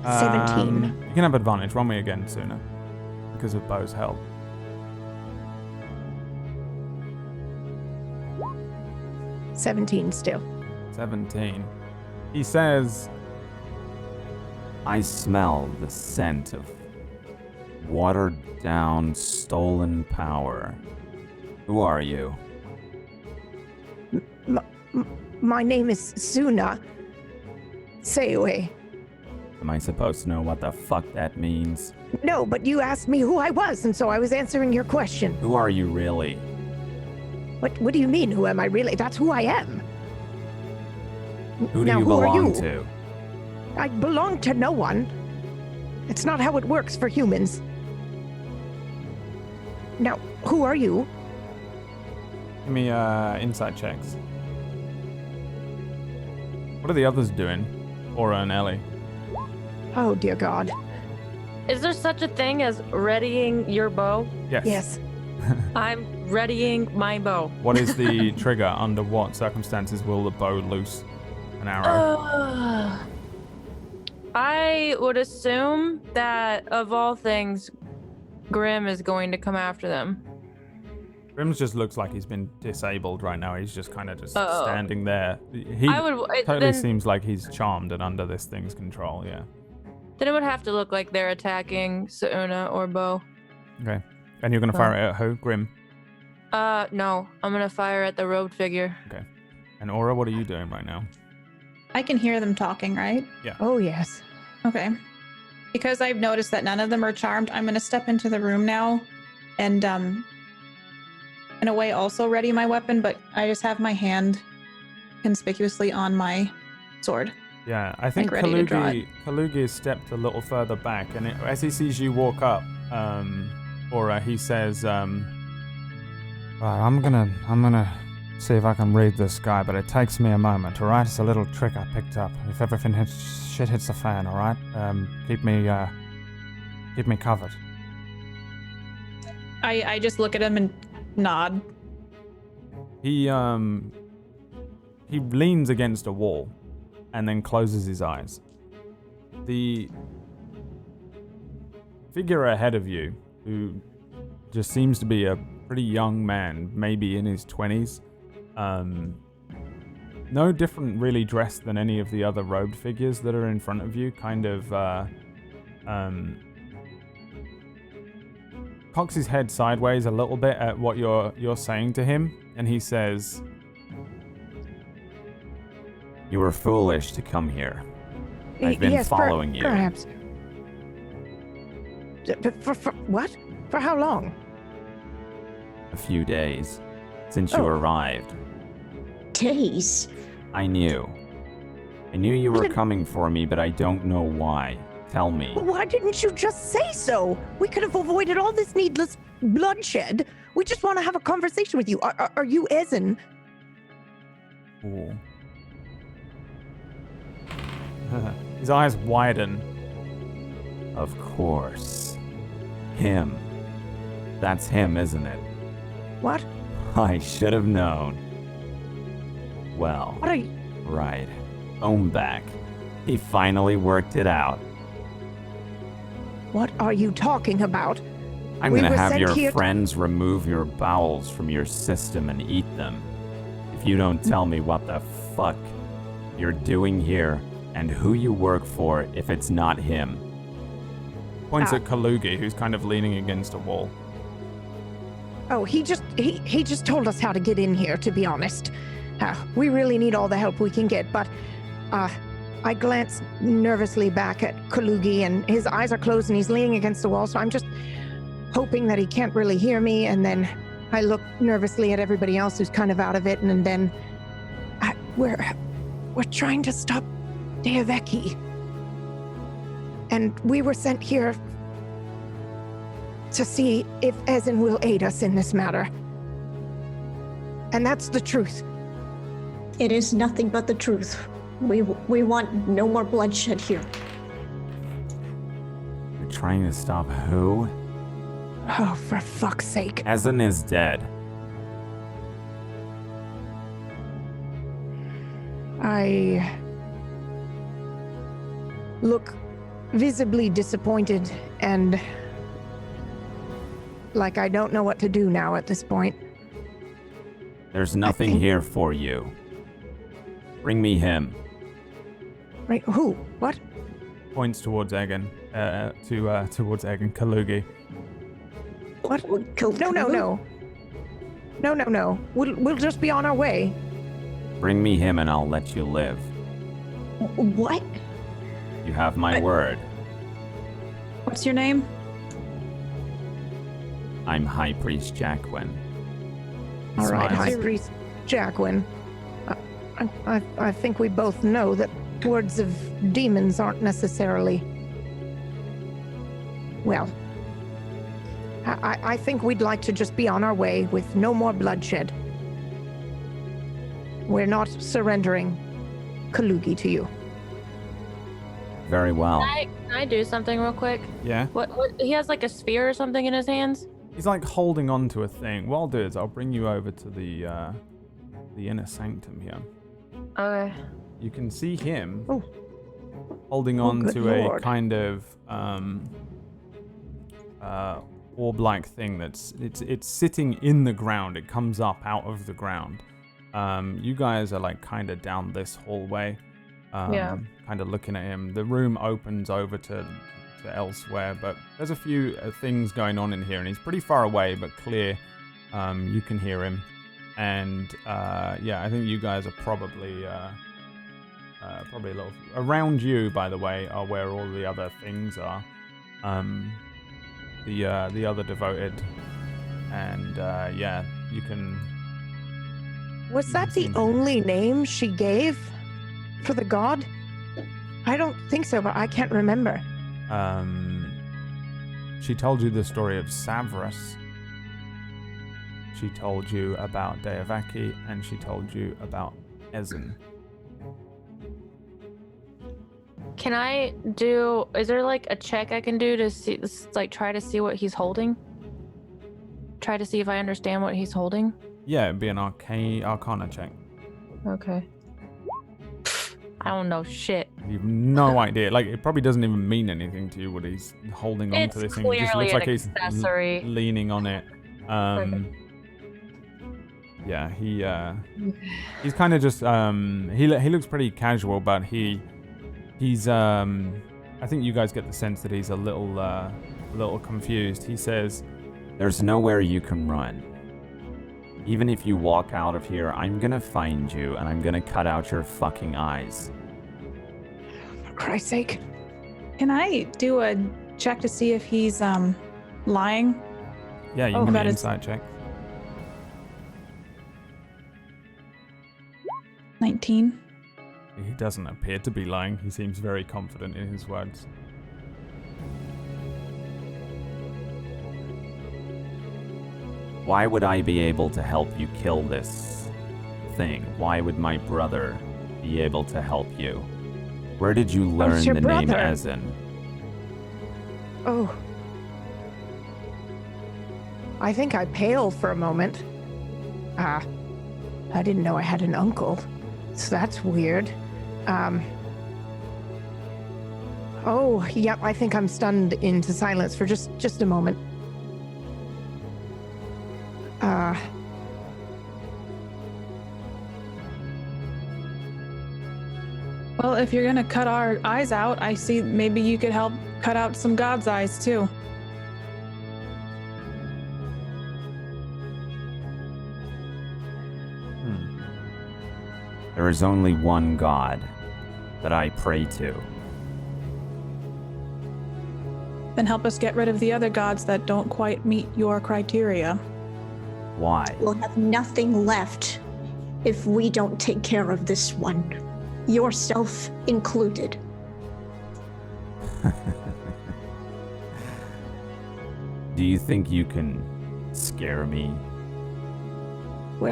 17. You can have advantage. Roll me again sooner, because of Bo's help. 17 still. 17. He says, I smell the scent of watered down, stolen power. Who are you? My name is Suna. Sewe. Am I supposed to know what the fuck that means? No, but you asked me who I was, and so I was answering your question. Who are you really? What do you mean, who am I really? That's who I am. Who do Now, you who are belong you? to? I belong to no one. It's not how it works for humans. Now, who are you? give me insight checks. What are the others doing? Aura and Ellie. Oh, dear God. Is there such a thing as readying your bow? Yes. Yes. I'm readying my bow. What is the trigger? Under what circumstances will the bow loose an arrow? I would assume that of all things, Grim is going to come after them. Grimm's just looks like he's been disabled right now. He's just kind of just Oh. standing there. He I would totally then, seems like he's charmed and under this thing's control, yeah. then it would have to look like they're attacking Sauna or Bo. Okay. And you're going to fire it at who? Grim? No, I'm gonna fire at the robed figure. Okay. And Aura, what are you doing right now? I can hear them talking, right? Oh, yes. Okay. Because I've noticed that none of them are charmed, I'm going to step into the room now and in a way, also ready my weapon, but I just have my hand conspicuously on my sword. Yeah, I think ready to draw it. Kalugi has stepped a little further back, and as he sees you walk up, Aura, he says, "Right, I'm gonna see if I can read this guy, but it takes me a moment. All right, it's a little trick I picked up. If everything shit hits the fan, all right, keep me covered." I just look at him and nod. He leans against a wall, and then closes his eyes. The figure ahead of you, who just seems to be a pretty young man, maybe in his 20s, no different really dressed than any of the other robed figures that are in front of you, kind of cocks his head sideways a little bit at what you're saying to him, and he says, You were foolish to come here. I've been following you. Perhaps. For what? For how long? A few days since you arrived. Days? I knew you were coming for me, but I don't know why. Tell me. Why didn't you just say so? We could have avoided all this needless bloodshed. We just want to have a conversation with you. Are you Ezen? Ooh. His eyes widen. Of course. Him. That's him, isn't it? What? I should have known. Well, What are you? right. Back. He finally worked it out. What are you talking about? I'm We gonna were have sent your here- friends remove your bowels from your system and eat them. If you don't tell me what the fuck you're doing here and who you work for if it's not him. Points at Kalugi, who's kind of leaning against a wall. Oh, he just told us how to get in here, to be honest. We really need all the help we can get, but I glance nervously back at Kalugi, and his eyes are closed and he's leaning against the wall, so I'm just hoping that he can't really hear me, and then I look nervously at everybody else who's kind of out of it, and then we're trying to stop Deaveki. And we were sent here to see if Ezen will aid us in this matter. And that's the truth. It is nothing but the truth. We want no more bloodshed here. You're trying to stop who? Oh, for fuck's sake. Ezen is dead. I look visibly disappointed and like I don't know what to do now at this point. There's nothing here for you. Bring me him. Right? Who? What? Points towards Egan, towards Egan, Kalugi. What? No. We'll just be on our way. Bring me him and I'll let you live. What? You have my word. What's your name? I'm High Priest Jacquin. All right, Smiles. High Priest Jacquin. I think we both know that words of demons aren't necessarily. Well, I think we'd like to just be on our way with no more bloodshed. We're not surrendering Kalugi to you. Very well. Can I do something real quick? Yeah? What? He has like a spear or something in his hands? He's like holding on to a thing. What I'll do is I'll bring you over to the inner sanctum here. Okay. You can see him Oh. holding on good to lord. a kind of orb-like thing that's it's sitting in the ground. It comes up out of the ground. You guys are like kind of down this hallway, Yeah. kind of looking at him. The room opens over to elsewhere, but there's a few things going on in here, and he's pretty far away, but clear. You can hear him, and yeah, I think you guys are probably a little around you. By the way, are where all the other things are. The other devoted And yeah, you can. Was You that can the see- only name she gave for the god? I don't think so, but I can't remember. She told you the story of Savras. She told you about Deavaki, and she told you about Ezen. Can I do? Is there like a check I can do to see, like, try to see what he's holding? Try to see if I understand what he's holding. Yeah, it'd be an arcana check. Okay. I don't know shit. You have no idea. Like, it probably doesn't even mean anything to you what he's holding on It's to this thing. It just clearly looks an like he's accessory. leaning on it. Yeah, he's kind of just he looks pretty casual, but he's I think you guys get the sense that he's a little confused. He says, There's nowhere you can run. Even if you walk out of here, I'm gonna find you and I'm gonna cut out your fucking eyes. For Christ's sake. Can I do a check to see if he's lying? yeah, you Oh, can give me about an his- insight check. 19. He doesn't appear to be lying. He seems very confident in his words. Why would I be able to help you kill this thing? Why would my brother be able to help you? Where did you learn your the name brother. Ezen? Oh. I think I paled for a moment. I didn't know I had an uncle. So that's weird. Oh, yep, I think I'm stunned into silence for just a moment. Well, if you're gonna cut our eyes out, I see maybe you could help cut out some god's eyes too. There is only one God that I pray to. Then help us get rid of the other gods that don't quite meet your criteria. Why? We'll have nothing left if we don't take care of this one, yourself included. Do you think you can scare me? Well,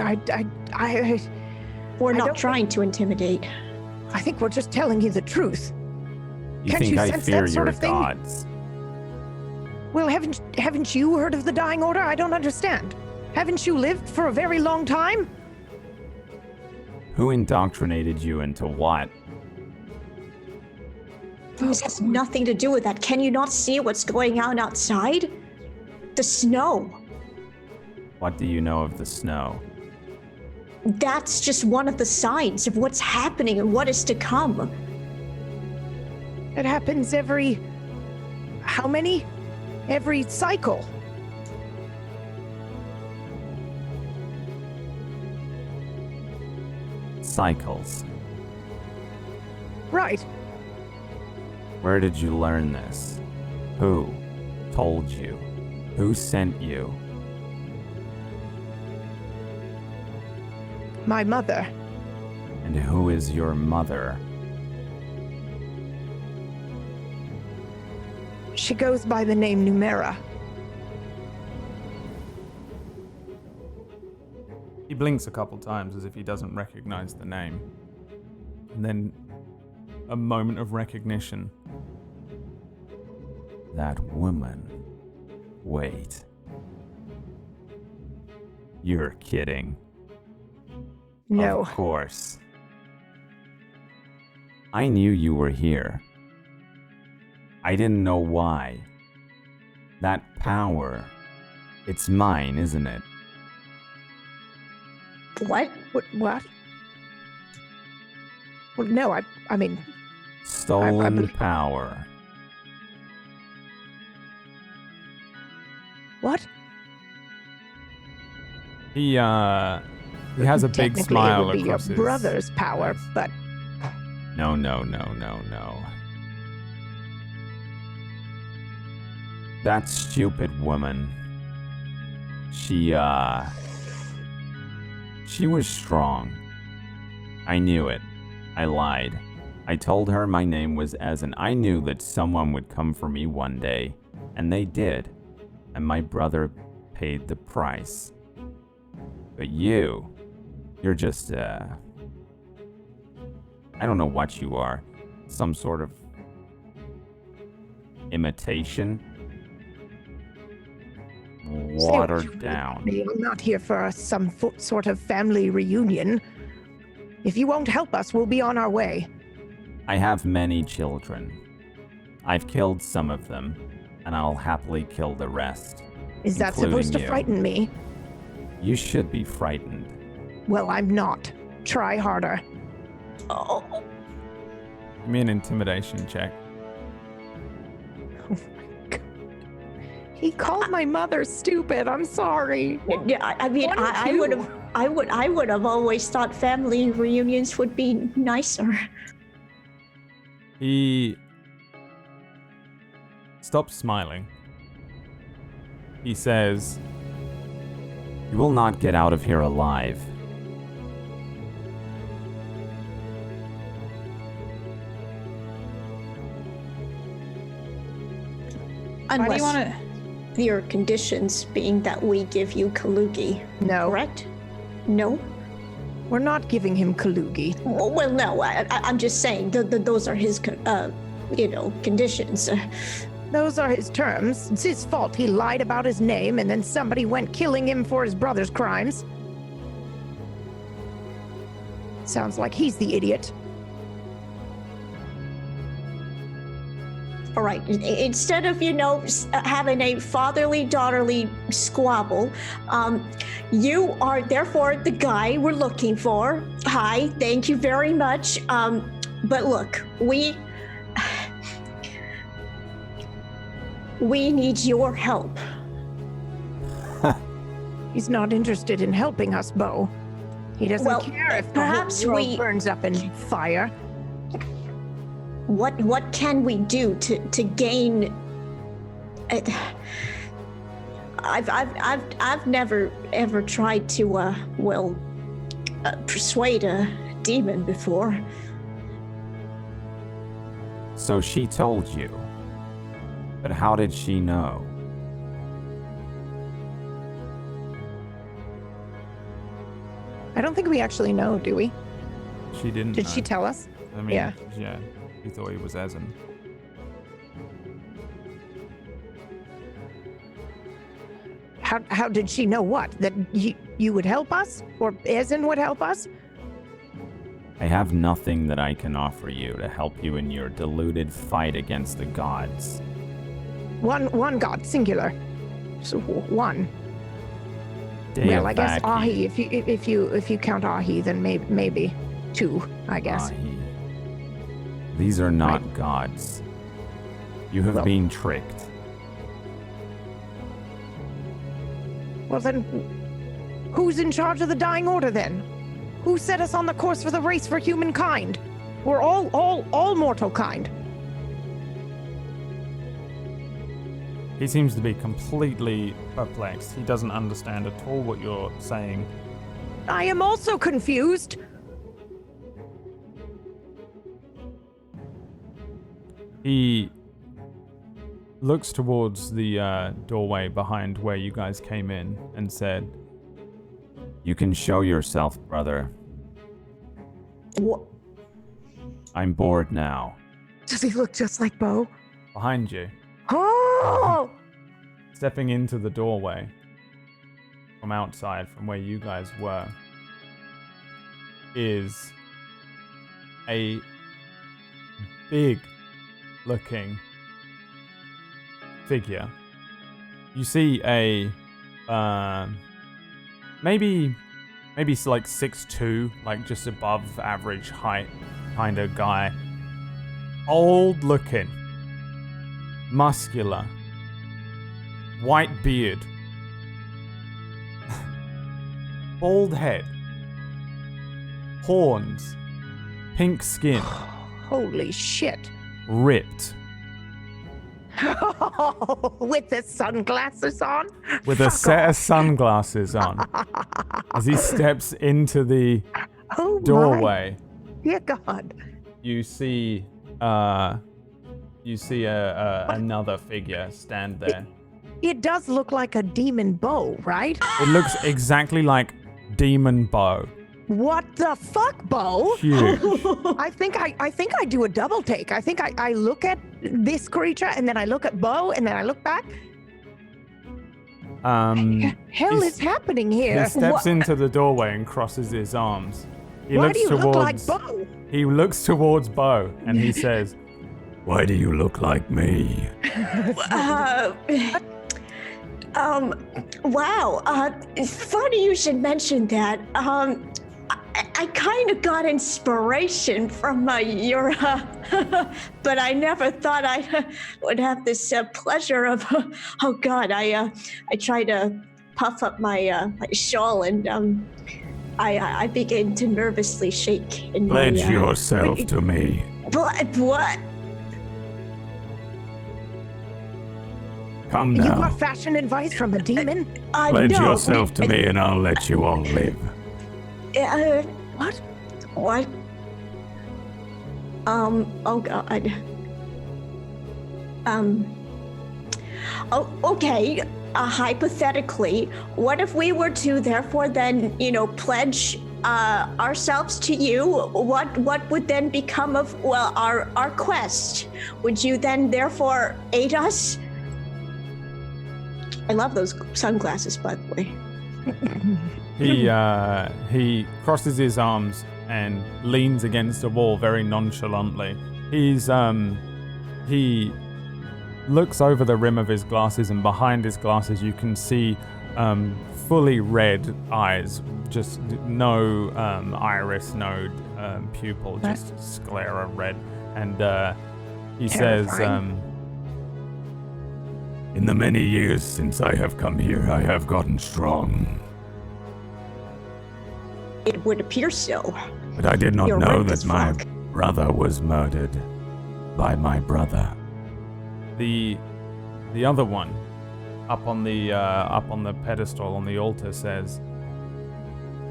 We're I not don't trying to intimidate. I think we're just telling you the truth. You Can't think you I sense fear that sort your of thing? gods? Well, haven't you heard of the Dying Order? I don't understand. Haven't you lived for a very long time? Who indoctrinated you into what? This has nothing to do with that. Can you not see what's going on outside? The snow. What do you know of the snow? That's just one of the signs of what's happening and what is to come. It happens every... How many? Every cycle. Cycles. Right. Where did you learn this? Who told you? Who sent you? My mother. And who is your mother? She goes by the name Numera. He blinks a couple times as if he doesn't recognize the name. And then a moment of recognition. That woman. Wait. You're kidding. No. Of course. I knew you were here. I didn't know why. That power. It's mine, isn't it? What? What? Well, no, I mean, Stolen believe- power. what? He has a big Technically, smile it would be your across his... brother's power, but No. That stupid woman. She was strong. I knew it. I lied. I told her my name was Ezen. I knew that someone would come for me one day, and they did. And my brother paid the price. But you're just, I don't know what you are. Some sort of imitation? Watered down. I'm not here for some sort of family reunion. If you won't help us, we'll be on our way. I have many children. I've killed some of them, and I'll happily kill the rest. Is that supposed to frighten me? You should be frightened. Well, I'm not. Try harder. Oh, Give me an intimidation check. He called my mother stupid. I'm sorry. yeah. I mean, I would have always thought family reunions would be nicer. He stops smiling. He says, You will not get out of here alive. Why do you Unless want to? your conditions being that we give you Kalugi, No, correct? No? we're not giving him Kalugi. Well, no, I'm just saying those are his, conditions. Those are his terms. It's his fault he lied about his name and then somebody went killing him for his brother's crimes. Sounds like he's the idiot. All right, instead of, having a fatherly-daughterly squabble, you are therefore the guy we're looking for. Hi, thank you very much. But look, we need your help. He's not interested in helping us, Bo. He doesn't care if perhaps the whole world burns up in fire. What can we do to gain? I've never ever tried to persuade a demon before. So she told you. But how did she know? I don't think we actually know, do we? she didn't Did know. she tell us? I mean, Yeah. You thought he was Ezen. How did she know what? That you would help us? Or Ezen would help us? I have nothing that I can offer you to help you in your deluded fight against the gods. One god, singular. So one. Deavaki. Well, I guess Ahi. If you count Ahi, then maybe two. I guess. Ahi. These are not gods. You have Well- been tricked. Well then, who's in charge of the Dying Order then? Who set us on the course for the race for humankind? We're all mortal kind. He seems to be completely perplexed. He doesn't understand at all what you're saying. I am also confused. He looks towards the doorway behind where you guys came in and said, You can show yourself, brother. What? I'm bored now. Does he look just like Bo? behind you, Oh! stepping into the doorway from outside, from where you guys were, is a big looking figure. You see a maybe like 6'2", like just above average height kind of guy. Old looking, muscular, white beard, bald head, horns, pink skin, Holy shit. ripped. With the sunglasses on? with a Fuck set of off. sunglasses on as he steps into the Oh doorway. my dear God. You see another figure stand there. It does look like a demon bow, right? It looks exactly like Demon Bow. What the fuck, Bo? Huge. I think I do a double take. I think I look at this creature and then I look at Bo and then I look back. Hell He's- is happening here. He steps into the doorway and crosses his arms. He Why looks do you towards look like Bo? He looks towards Bo and he says, "Why do you look like me?" Wow. It's funny you should mention that. I kind of got inspiration from your, but I never thought I would have this pleasure of. Oh God, I try to puff up my my shawl and I begin to nervously shake. In Pledge my, yourself to me. What? Come You now. got fashion advice from a demon? Pledge No, yourself to me and I'll let you all live. What? What? Oh God. Oh, okay. Hypothetically, what if we were to therefore then, pledge ourselves to you? What would then become of, well, our quest? Would you then therefore aid us? I love those sunglasses, by the way. He crosses his arms and leans against a wall very nonchalantly. He looks over the rim of his glasses, and behind his glasses you can see fully red eyes, just no iris, no pupil, just sclera red. And he says, In the many years since I have come here, I have gotten strong. It would appear so. But I did not You're know right that as my fuck. brother was murdered by my brother. the other one up on the pedestal on the altar says,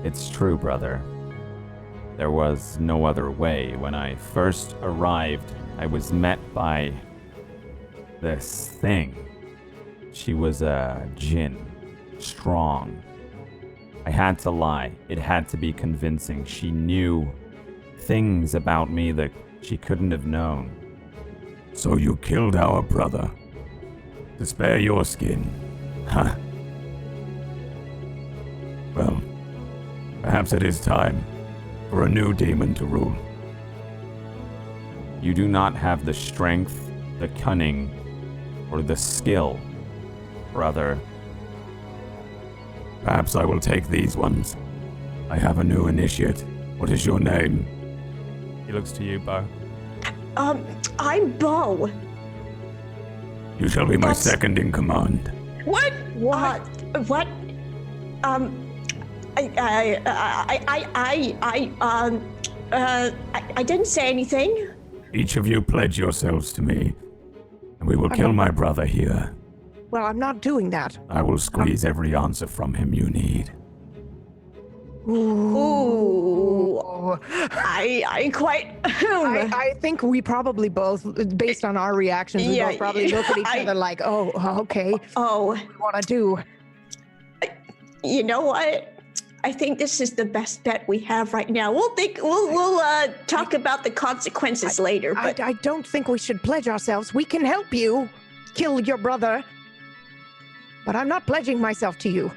It's true, brother. There was no other way. When I first arrived, I was met by this thing. She was a djinn, strong. I had to lie. It had to be convincing. She knew things about me that she couldn't have known. So you killed our brother to spare your skin? Huh. Well, perhaps it is time for a new demon to rule. You do not have the strength, the cunning, or the skill, brother. Perhaps I will take these ones. I have a new initiate. What is your name? he looks to you, Bo. I'm Bo. You shall be my That's- second in command. What? What? I didn't say anything. Each of you pledge yourselves to me, and we will kill my brother here. Well, I'm not doing that. I will squeeze every answer from him you need. Ooh. I quite. I think we probably both, based on our reactions, we Yeah, both probably look at each other like, oh, okay, Oh, what do you want to do? you know what? I think this is the best bet we have right now. We'll talk about the consequences later. But I don't think we should pledge ourselves. We can help you kill your brother, but I'm not pledging myself to you.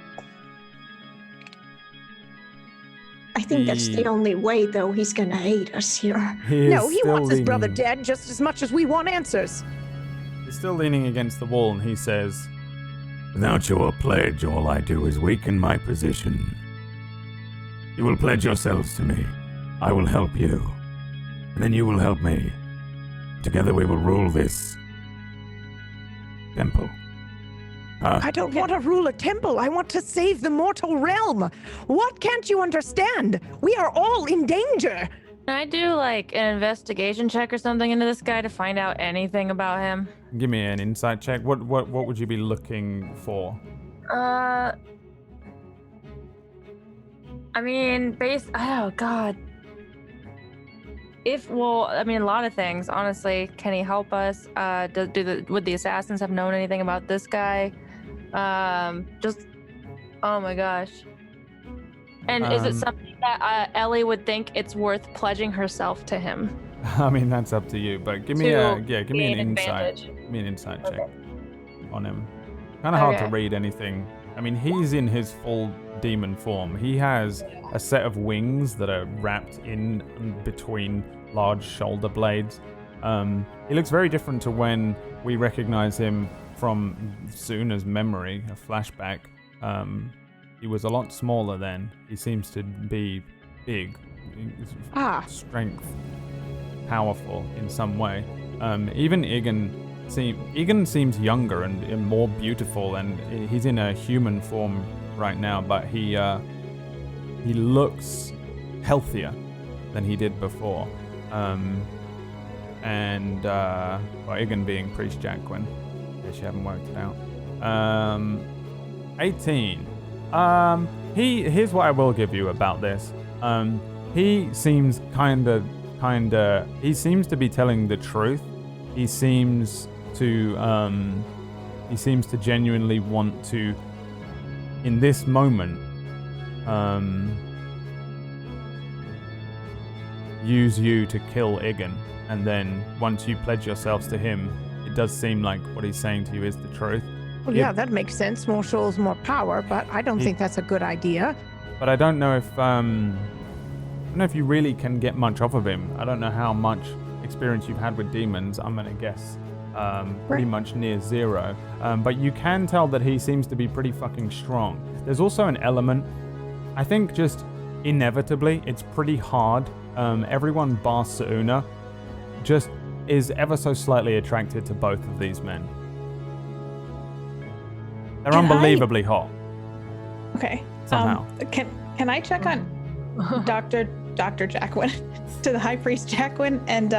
I think that's the only way, though. He's gonna hate us here. No, he still wants his brother leaning- dead just as much as we want answers. He's still leaning against the wall, and he says, Without your pledge, all I do is weaken my position. You will pledge yourselves to me. I will help you. And then you will help me. Together we will rule this temple. I don't want to rule a temple. I want to save the mortal realm. What can't you understand? We are all in danger. Can I do like an investigation check or something into this guy to find out anything about him? Give me an insight check. What would you be looking for? I mean, oh god. A lot of things, honestly. Can he help us? Would the assassins have known anything about this guy? Oh my gosh. And is it something that Ellie would think it's worth pledging herself to him? I mean, that's up to you, but give me an insight. advantage. Give me an insight check on him. Kind of hard to read anything. I mean, he's in his full demon form. He has a set of wings that are wrapped in between large shoulder blades. He looks very different to when we recognize him from Suna's memory, a flashback. He was a lot smaller then. He seems to be big. Strength. Powerful in some way. Even Egan seems younger and more beautiful, and he's in a human form right now, but he looks healthier than he did before. Egan being Priest Jacqueline, in case you haven't worked it out. 18. Here's what I will give you about this. He seems he seems to be telling the truth. He seems to genuinely want to, in this moment, use you to kill Egan, and then once you pledge yourselves to him, it does seem like what he's saying to you is the truth. Well, yeah, that makes sense. More souls, more power, but I don't think that's a good idea. But I don't know if you really can get much off of him. I don't know how much experience you've had with demons. I'm gonna guess pretty much near zero. But you can tell that he seems to be pretty fucking strong. There's also an element, I think, just inevitably, it's pretty hard. Everyone bar Suna just is ever so slightly attracted to both of these men. They're unbelievably hot. Okay. Somehow. Can I check on Dr. Jacqueline to the High Priest Jacqueline and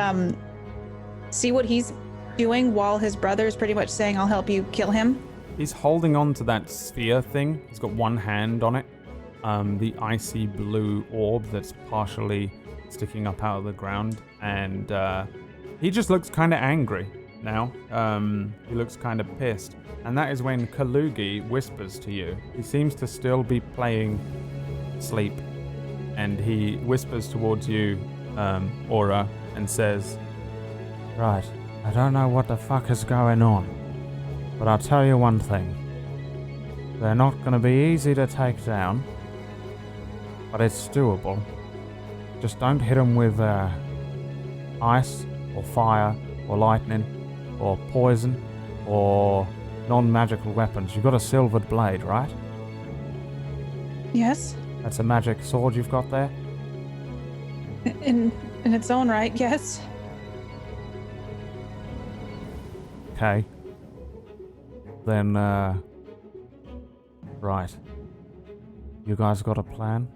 see what he's doing while his brother is pretty much saying, "I'll help you kill him"? He's holding on to that sphere thing. He's got one hand on it. The icy blue orb that's partially sticking up out of the ground, and he just looks kind of angry now. He looks kind of pissed, and that is when Kalugi whispers to you. He seems to still be playing sleep, and he whispers towards you, Aura, and says, "Right, I don't know what the fuck is going on, but I'll tell you one thing. They're not going to be easy to take down, but it's doable. Just don't hit them with ice or fire or lightning or poison or non-magical weapons. You've got a silvered blade, right? Yes. That's a magic sword you've got there? In its own right, yes. Okay. Then, right. You guys got a plan?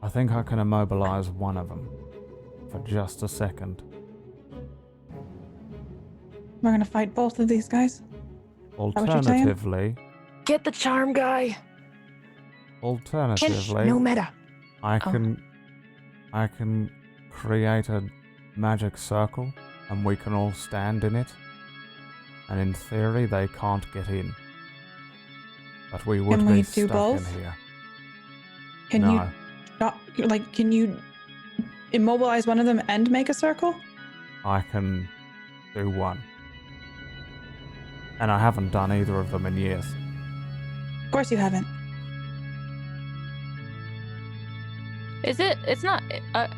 I think I can immobilize one of them for just a second. We're gonna fight both of these guys? Alternatively, Get the charm guy. No meta. I can create a magic circle and we can all stand in it. And in theory, they can't get in. But we would be stuck both? in here. Can you immobilize one of them and make a circle? I can do one. And I haven't done either of them in years. Of course you haven't. It's not,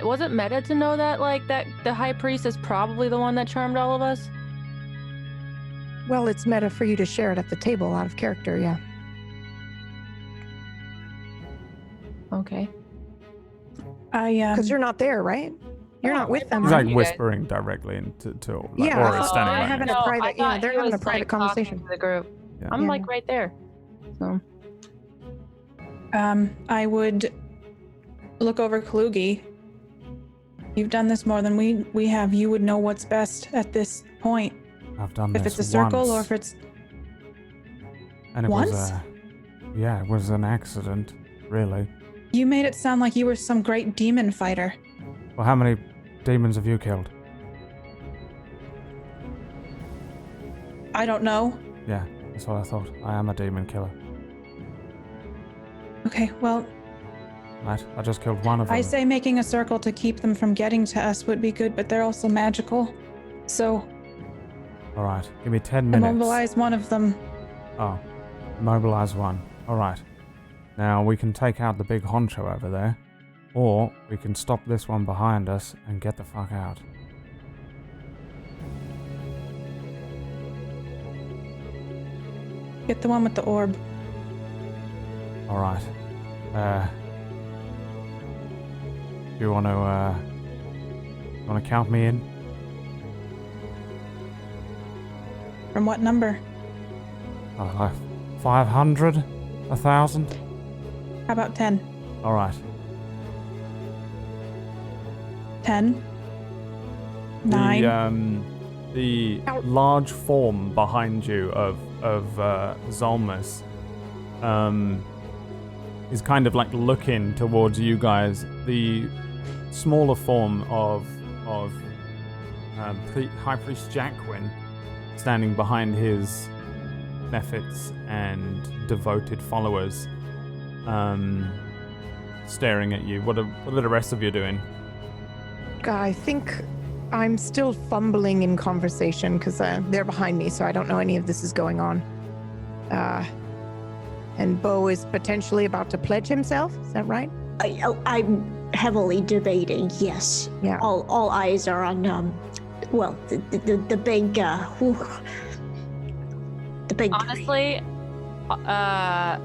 was it meta to know that, that the High Priest is probably the one that charmed all of us? Well, it's meta for you to share it at the table out of character, yeah. Okay. Because you're not there, right? You're not with them. He's right? like whispering directly into Aura Yeah, standing right having next a to private. Yeah, they're having a private conversation. To the group. Yeah. I'm Yeah. right there. So I would look over Kalugi You've done this more than we have. You would know what's best at this point. I've done If this it's a circle once, or if it's and it once? was it was an accident, really. You made it sound like you were some great demon fighter. Well, how many demons have you killed? I don't know. Yeah, that's what I thought. I am a demon killer. Okay, well, Right, I just killed one of them. I say making a circle to keep them from getting to us would be good, but they're also magical. So, All right, give me 10 minutes. immobilize one of them. Oh, immobilize one. All right. Now we can take out the big honcho over there, or we can stop this one behind us and get the fuck out. Get the one with the orb. All right. You want to count me in? From what number? Like 500, 1,000. How about 10? All right. 10? 9? The large form behind you of Zolmus, is kind of like looking towards you guys. The smaller form of High Priest Jacquin, standing behind his Nephits and devoted followers, staring at you. What are the rest of you doing? I think I'm still fumbling in conversation because they're behind me, so I don't know any of this is going on. And Bo is potentially about to pledge himself. Is that right? I'm heavily debating. Yes. Yeah. All eyes are on the big the big. Honestly,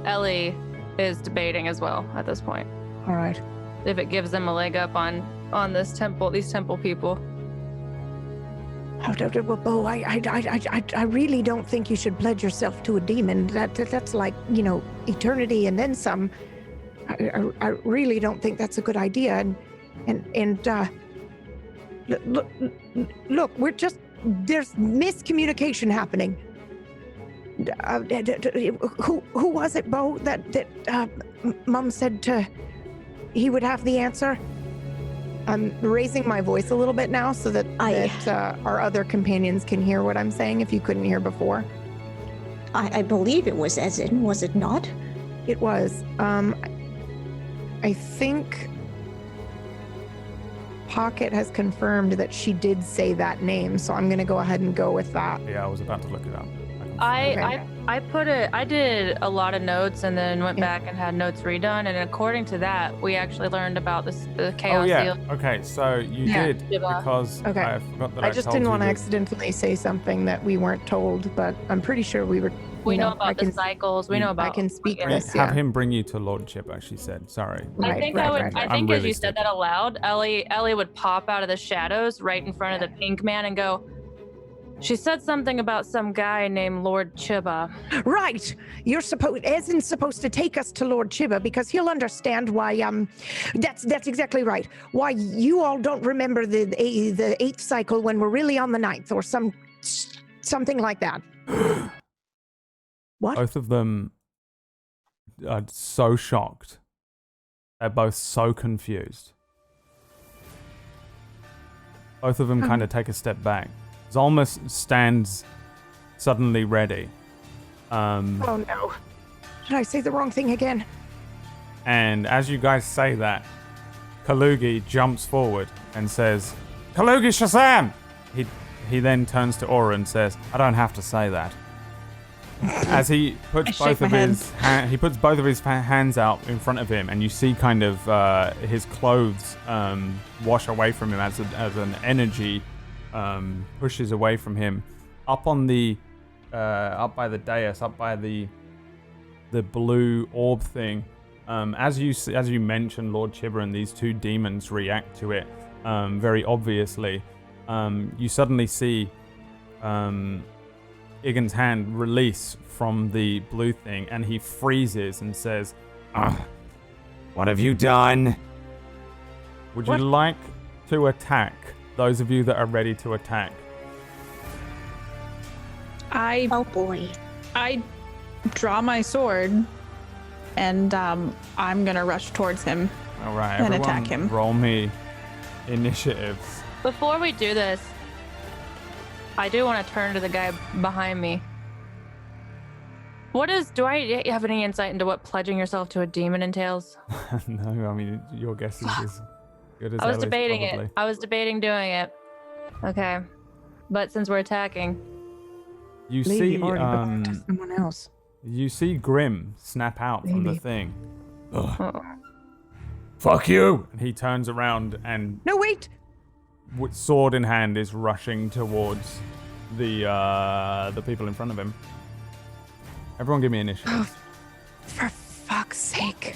Ellie is debating as well at this point. All right. If it gives them a leg up on these temple people. Well, Bo, I really don't think you should pledge yourself to a demon. That's like, eternity and then some. I really don't think that's a good idea. And look, there's miscommunication happening. Who was it, Bo, that Mom said he would have the answer? I'm raising my voice a little bit now so that our other companions can hear what I'm saying if you couldn't hear before. I believe it was Ezin, was it not? It was. I think Pocket has confirmed that she did say that name, so I'm going to go ahead and go with that. Yeah, I was about to look it up. I did a lot of notes and then went back and had notes redone, and according to that, we actually learned about the chaos seal. Okay, so you did because I forgot that I just didn't want to accidentally say something that we weren't told, but I'm pretty sure we were. We know about the cycles. We know about. I can speak this. Have him bring you to Lordship, as she said. Sorry. I think as really you said that aloud, Ellie would pop out of the shadows right in front of the pink man and go, she said something about some guy named Lord Chiba. Right. Ezin's supposed to take us to Lord Chiba because he'll understand why, that's exactly right. Why you all don't remember the 8th cycle when we're really on the 9th or something like that. What? Both of them are so shocked. They're both so confused. Both of them kind of take a step back. Zolmus stands suddenly ready. Oh no. Did I say the wrong thing again? And as you guys say that, Kalugi jumps forward and says, Kalugi Shazam! He then turns to Aura and says, I don't have to say that. As he puts both of his hands out in front of him, and you see kind of his clothes wash away from him as an energy pushes away from him. Up by the dais, up by the blue orb thing. As you mentioned, Lord Chiba and these two demons react to it very obviously. You suddenly see Igan's hand release from the blue thing, and he freezes and says, What have you done? Would you like to attack. Those of you that are ready to attack. Oh boy. I draw my sword, and I'm gonna rush towards him. All right, And everyone, attack him. roll me initiatives. Before we do this, I do want to turn to the guy behind me. Do I have any insight into what pledging yourself to a demon entails? No, I mean, your guess is as good as I was Ellie's, debating probably. it. I was debating doing it. Okay. But since we're attacking, You Lady see, already belonged to someone else. you see Grim snap out from the Maybe. thing. oh, Fuck you! And he turns around and, No, wait. with sword in hand, is rushing towards the people in front of him. Everyone, give me initiative. For fuck's sake.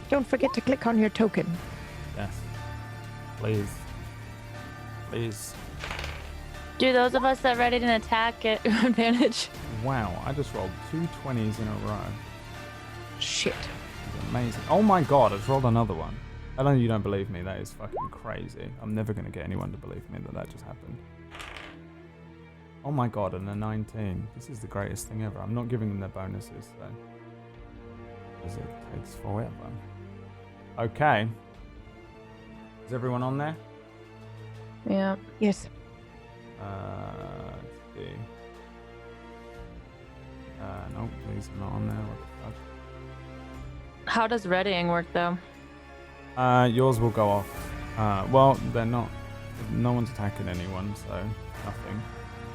Don't forget to click on your token. Yes. Please. Please. do those of us that are ready to attack get advantage? Wow, I just rolled 2 20s in a row. Shit. It's amazing. Oh my god, I've rolled another one. I know you don't believe me. That is fucking crazy. I'm never going to get anyone to believe me that just happened. Oh my god, and a 19. This is the greatest thing ever. I'm not giving them their bonuses, though. Because it takes forever. Okay. Is everyone on there? Yeah. Yes. Let's see. Nope, these are not on there. What the fuck? How does readying work though? Yours will go off. Well, they're not. No one's attacking anyone, so nothing,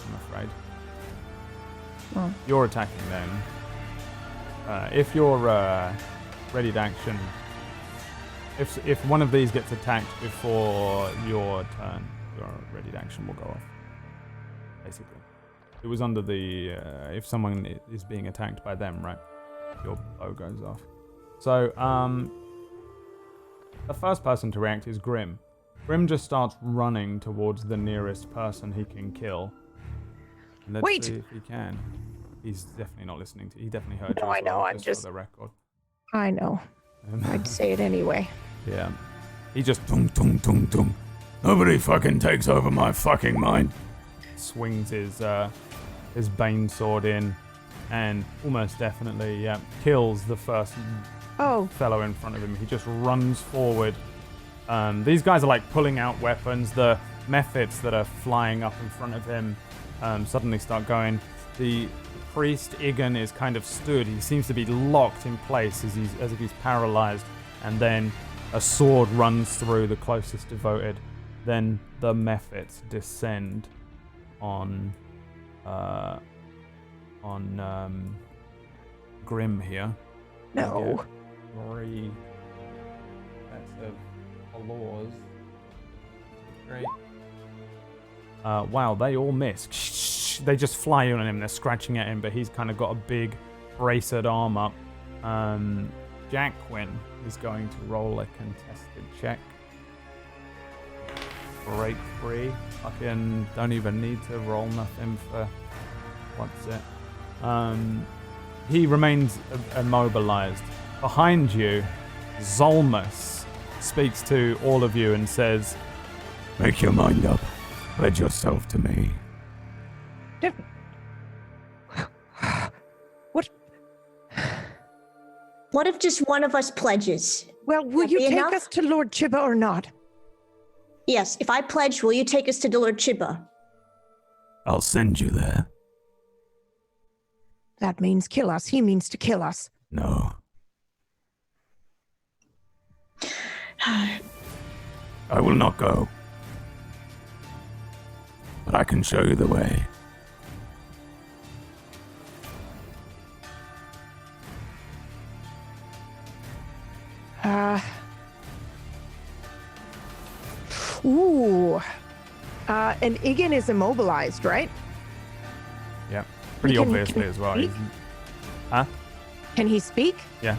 I'm afraid. Oh. You're attacking them. If you're ready to action, if one of these gets attacked before your turn, your ready to action will go off. Basically, it was under the if someone is being attacked by them, right? Your bow goes off. So the first person to react is Grim. Grim just starts running towards the nearest person he can kill. Let's Wait! see if he can. He's definitely not listening to you. He definitely heard you. No, I as well, know, I'm for just- the record. I know. I'd say it anyway. Yeah. He just dum dum dum dum. Nobody fucking takes over my fucking mind. Swings his Bane sword in and almost definitely kills the first Oh, fellow in front of him. He just runs forward. These guys are like pulling out weapons. The mephits that are flying up in front of him suddenly start going. The priest Igan is kind of stood. He seems to be locked in place as if he's paralyzed. And then a sword runs through the closest devoted. Then the mephits descend on Grim here. no. 3 sets of laws. Great. Wow, they all miss. They just fly in on him. They're scratching at him, but he's kind of got a big braced arm up. Jack Quinn is going to roll a contested check. Break free. Fucking don't even need to roll nothing for what's it. He remains immobilized. Behind you, Zolmus speaks to all of you and says, "Make your mind up. Pledge yourself to me." What? What if just one of us pledges? Well, will That you be take enough? us to Lord Chiba or not? Yes, if I pledge, will you take us to Lord Chiba? I'll send you there. That means kill us. He means to kill us. No. I will not go. But I can show you the way. Ooh. And Igan is immobilized, right? Yeah. Pretty Can- obviously can as well. he- He's- Huh? Can he speak? Yeah.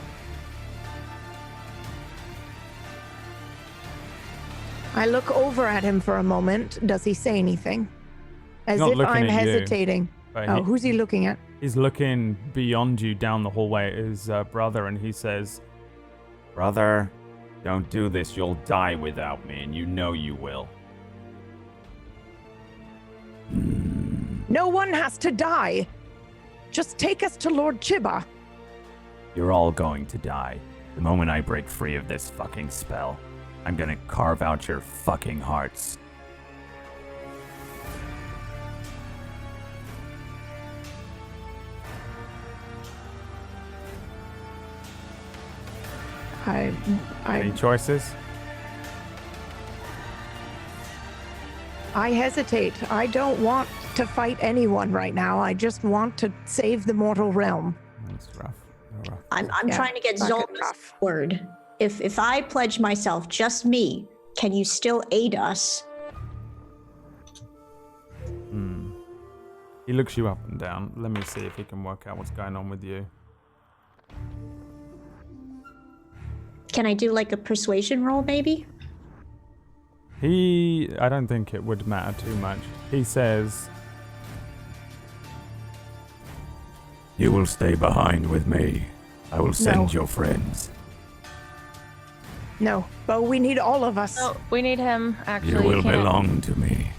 I look over at him for a moment. Does he say anything? As not if looking I'm at you. hesitating. But Oh, who's he looking at? He's looking beyond you down the hallway at his brother, and he says, Brother, don't do this. You'll die without me, and you know you will. No one has to die. Just take us to Lord Chiba. You're all going to die. The moment I break free of this fucking spell, I'm gonna carve out your fucking hearts. any choices? I hesitate. I don't want to fight anyone right now. I just want to save the mortal realm. That's rough. I'm Yeah, trying to get fucking Zolma's rough. word. If I pledge myself, just me, can you still aid us? He looks you up and down. Let me see if he can work out what's going on with you. Can I do like a persuasion roll, maybe? I don't think it would matter too much. He says, You will stay behind with me. I will send No. your friends. No, but we need all of us. Oh, we need him, actually. You will can't- belong to me.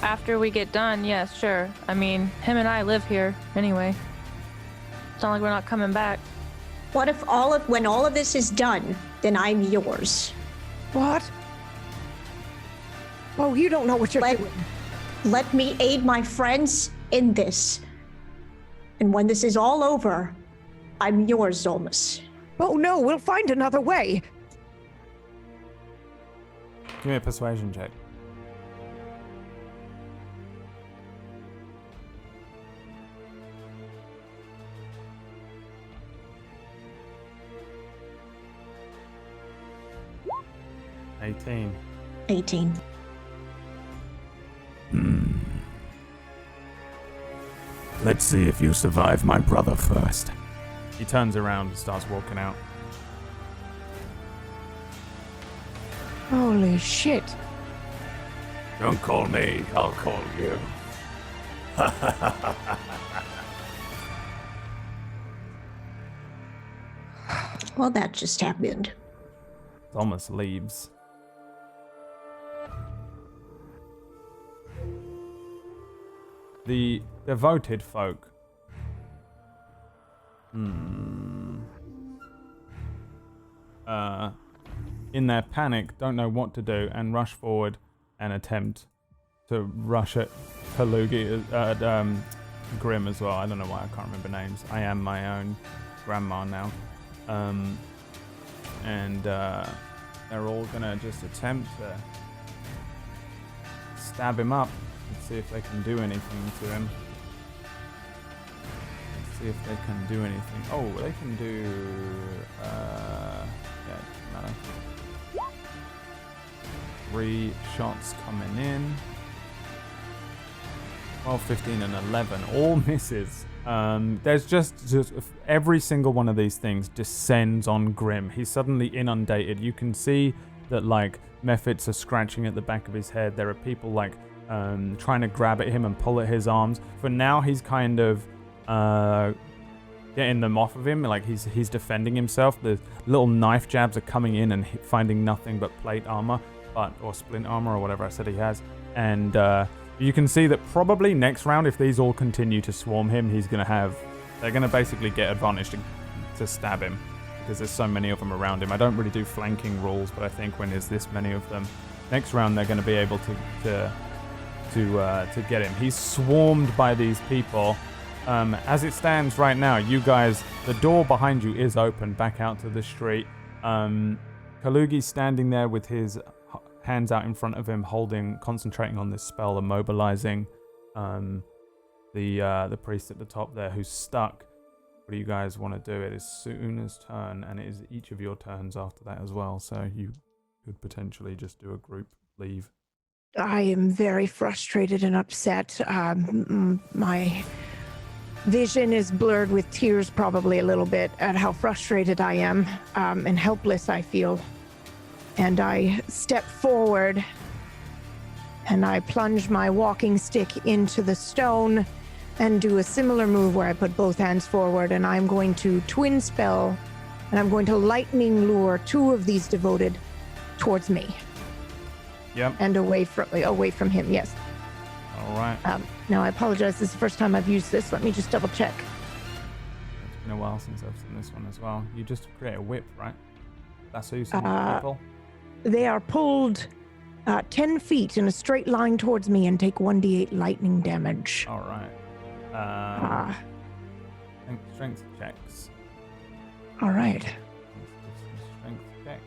After we get done, yes, sure. I mean, him and I live here anyway. It's not like we're not coming back. What if when all of this is done, then I'm yours? What? Oh, you don't know what you're Let, doing. let me aid my friends in this. And when this is all over, I'm yours, Zolmas. Oh no, we'll find another way. give me a persuasion check. $18. 18. Let's see if you survive my brother first. He turns around and starts walking out. Holy shit. Don't call me, I'll call you. Well, that just happened. Thomas leaves. The devoted folk. In their panic, don't know what to do and rush forward and attempt to rush at Kalugi, Grim as well. I don't know why I can't remember names. I am my own grandma now. And they're all gonna just attempt to stab him up and see if they can do anything to him. Let's see if they can do anything. Oh, they can do. Yeah, it doesn't matter. 3 shots coming in. 12, 15, and 11. All misses. There's just every single one of these things descends on Grim. He's suddenly inundated. You can see that like Mephits are scratching at the back of his head. There are people like trying to grab at him and pull at his arms. For now, he's kind of getting them off of him. Like he's defending himself. The little knife jabs are coming in and finding nothing but plate armor, or splint armor, or whatever I said he has. And you can see that probably next round, if these all continue to swarm him, they're gonna basically get advantage to stab him because there's so many of them around him. I don't really do flanking rules, but I think when there's this many of them, next round they're gonna be able to get him. He's swarmed by these people. As it stands right now, you guys, the door behind you is open back out to the street. Kalugi's standing there with his hands out in front of him, concentrating on this spell, immobilizing the priest at the top there who's stuck. What do you guys want to do? It is Suna's turn, and it is each of your turns after that as well, so you could potentially just do a group leave. I am very frustrated and upset. My vision is blurred with tears probably a little bit at how frustrated I am and helpless I feel. And I step forward and I plunge my walking stick into the stone and do a similar move where I put both hands forward, and I'm going to twin spell, and I'm going to lightning lure 2 of these devoted towards me. Yep. And away from him, yes. All right. Now, I apologize. This is the first time I've used this. Let me just double check. It's been a while since I've seen this one as well. You just create a whip, right? That's how you send people? They are pulled 10 feet in a straight line towards me and take 1d8 lightning damage. All right. Strength checks. All right. Strength check.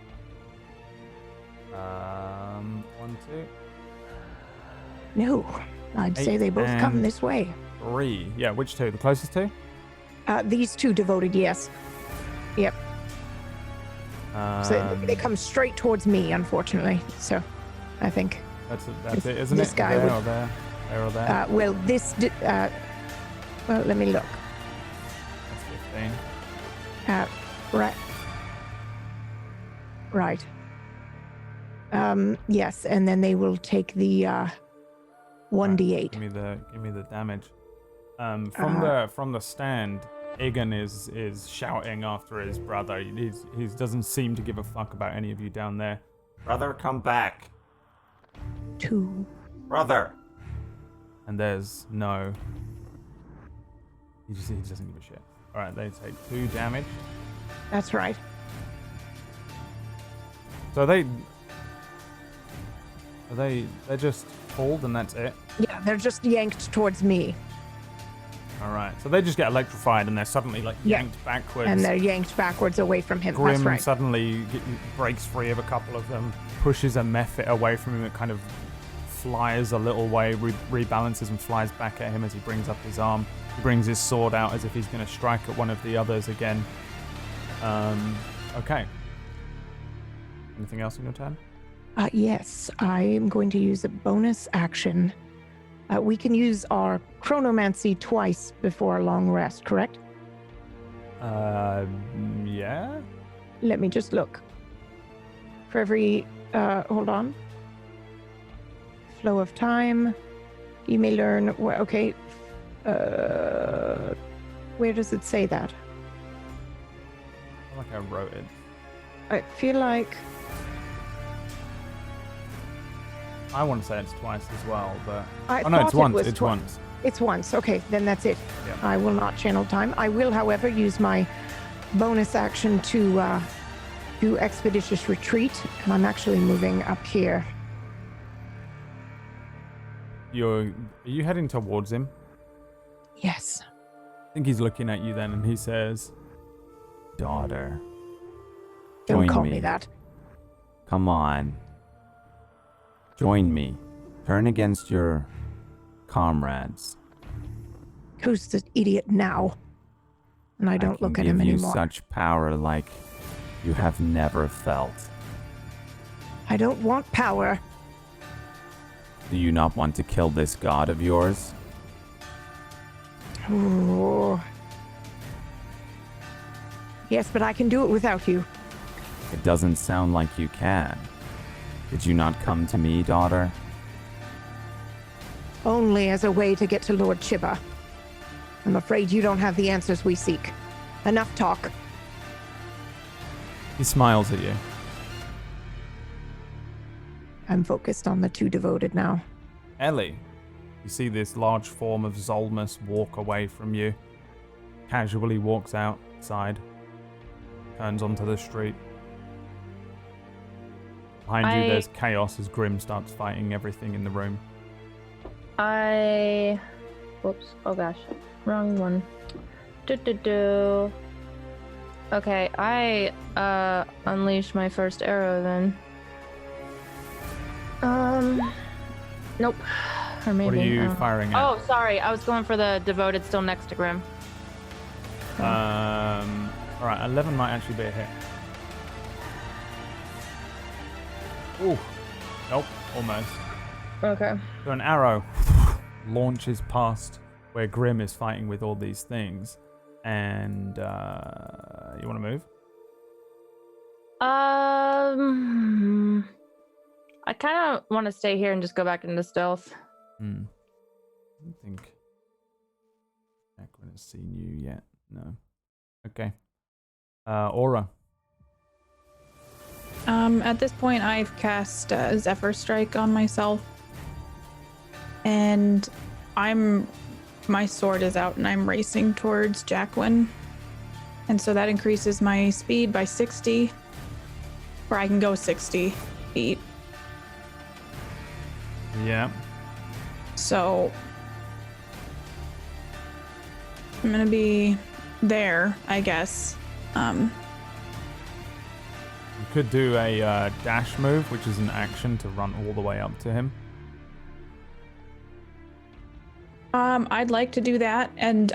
1, 2. No, I'd say they both come and this way. 3. Yeah, which 2? The closest 2? These 2 devoted, yes. Yep. So they come straight towards me, unfortunately. So, I think That's it, isn't this it? guy There would- or there? There or there? well, well, let me look. That's 15. Right. Right. Yes, and then they will take the 1d8. Give me the damage. From the stand, Egan is shouting after his brother. He doesn't seem to give a fuck about any of you down there. Brother, come back. 2. Brother. And there's no. He doesn't give a shit. All right, they take 2 damage. That's right. So they're just pulled and that's it. Yeah, they're just yanked towards me, All right. So they just get electrified and they're suddenly yanked backwards. and they're yanked backwards away from him. Grim That's right. suddenly breaks free of a couple of them, pushes a mephit away from him. It kind of flies a little way, rebalances and flies back at him as he brings up his arm. He brings his sword out as if he's going to strike at one of the others again. Okay. Anything else on your turn? Yes, I am going to use a bonus action. We can use our chronomancy twice before a long rest, correct? Yeah. Let me just look. For every, hold on. Flow of time. You may learn, okay. Where does it say that? I feel like I wrote it. I feel like, I want to say it's twice as well, but I oh no, thought it's once. was It's once. It's once. Okay, then that's it. Yeah. I will not channel time. I will, however, use my bonus action to do expeditious retreat, and I'm actually moving up here. Are you heading towards him? Yes. I think he's looking at you then, and he says, Daughter, Don't join call me. me that. Come on. Join me. Turn against your comrades. Who's the idiot now? And I don't look at him give you anymore. such power like you have never felt. I don't want power. Do you not want to kill this god of yours? Ooh. Yes, but I can do it without you. It doesn't sound like you can. Did you not come to me, daughter? Only as a way to get to Lord Chiba. I'm afraid you don't have the answers we seek. Enough talk. he smiles at you. I'm focused on the 2 devoted now. Ellie, you see this large form of Zolmus walk away from you. Casually walks outside. Turns onto the street. Behind you, there's chaos as Grim starts fighting everything in the room. Whoops. Oh gosh. Wrong one. Okay, I unleash my first arrow then. Nope. Or maybe. What are you firing at? Oh, sorry. I was going for the devoted still next to Grim. Alright, 11 might actually be a hit. Ooh. Nope, almost. Okay. So an arrow launches past where Grim is fighting with all these things. And you want to move? I kind of want to stay here and just go back into stealth. I don't think Jacqueline has seen you yet. No. Okay. Aura. At this point, I've cast Zephyr Strike on myself, and my sword is out, and I'm racing towards Jacqueline, and so that increases my speed by 60, or I can go 60 feet. Yeah. So I'm gonna be there, I guess. You could do a dash move, which is an action to run all the way up to him. I'd like to do that, and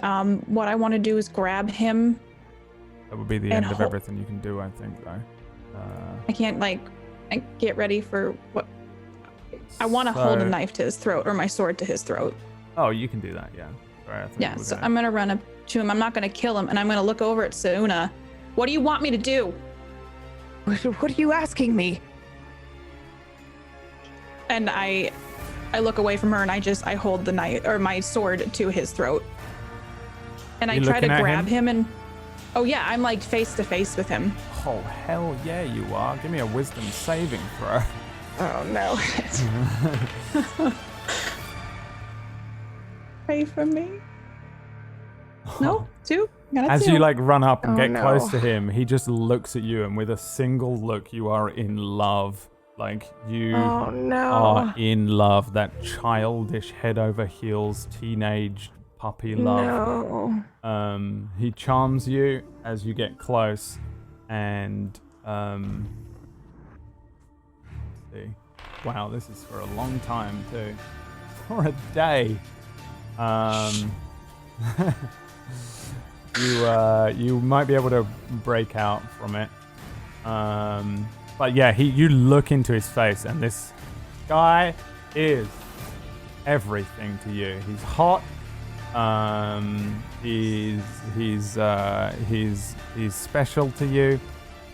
what I want to do is grab him. That would be the And end of hol- everything you can do, I think, though. I can't get ready for what I want to hold a So- knife to his throat or my sword to his throat. Oh, you can do that, yeah. Sorry, I thought Yeah, you were so gonna- I'm gonna run up to him. I'm not gonna kill him, and I'm gonna look over at Sauna. What do you want me to do? What are you asking me? And I look away from her, and I hold the knife or my sword to his throat, and I You try to looking at grab him? him, and oh yeah, I'm like face to face with him. Oh, hell yeah, you are. Give me a wisdom saving throw. Oh no. Pray for me. No, 2. Got a As 2. you like run up and Oh, get close no. to him, he just looks at you, and with a single look, you are in love. Like, you Oh no. are in love. That childish, head over heels, teenage puppy love. No. He charms you as you get close, and let's see. Wow, this is for a long time too. For a day. You might be able to break out from it. But yeah, you look into his face, and this guy is everything to you. He's hot. He's special to you.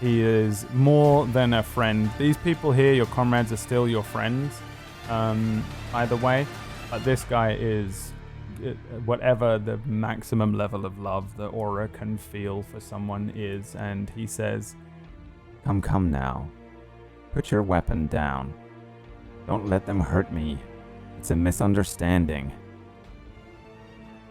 He is more than a friend. These people here, your comrades, are still your friends. Either way, but this guy is whatever the maximum level of love the Aura can feel for someone is, and he says, Come now. Put your weapon down. Don't let them hurt me. It's a misunderstanding.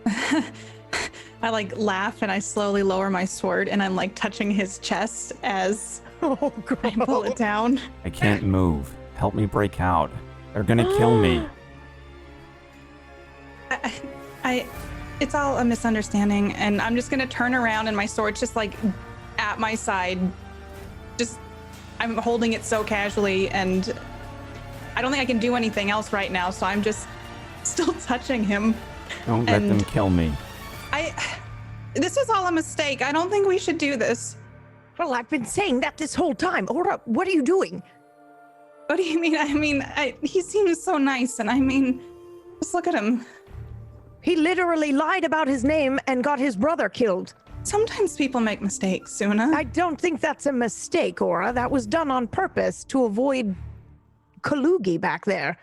I like laugh, and I slowly lower my sword, and I'm like touching his chest as Oh I pull it down. I can't move. Help me break out. They're gonna kill me. It's all a misunderstanding, and I'm just gonna turn around, and my sword's just like at my side. Just, I'm holding it so casually, and I don't think I can do anything else right now, so I'm just still touching him. Don't let them kill me. This is all a mistake. I don't think we should do this. Well, I've been saying that this whole time. Aura, what are you doing? What do you mean? He seems so nice, and I mean, just look at him. He literally lied about his name and got his brother killed. Sometimes people make mistakes, Suna. I don't think that's a mistake, Aura. That was done on purpose to avoid Kalugi back there.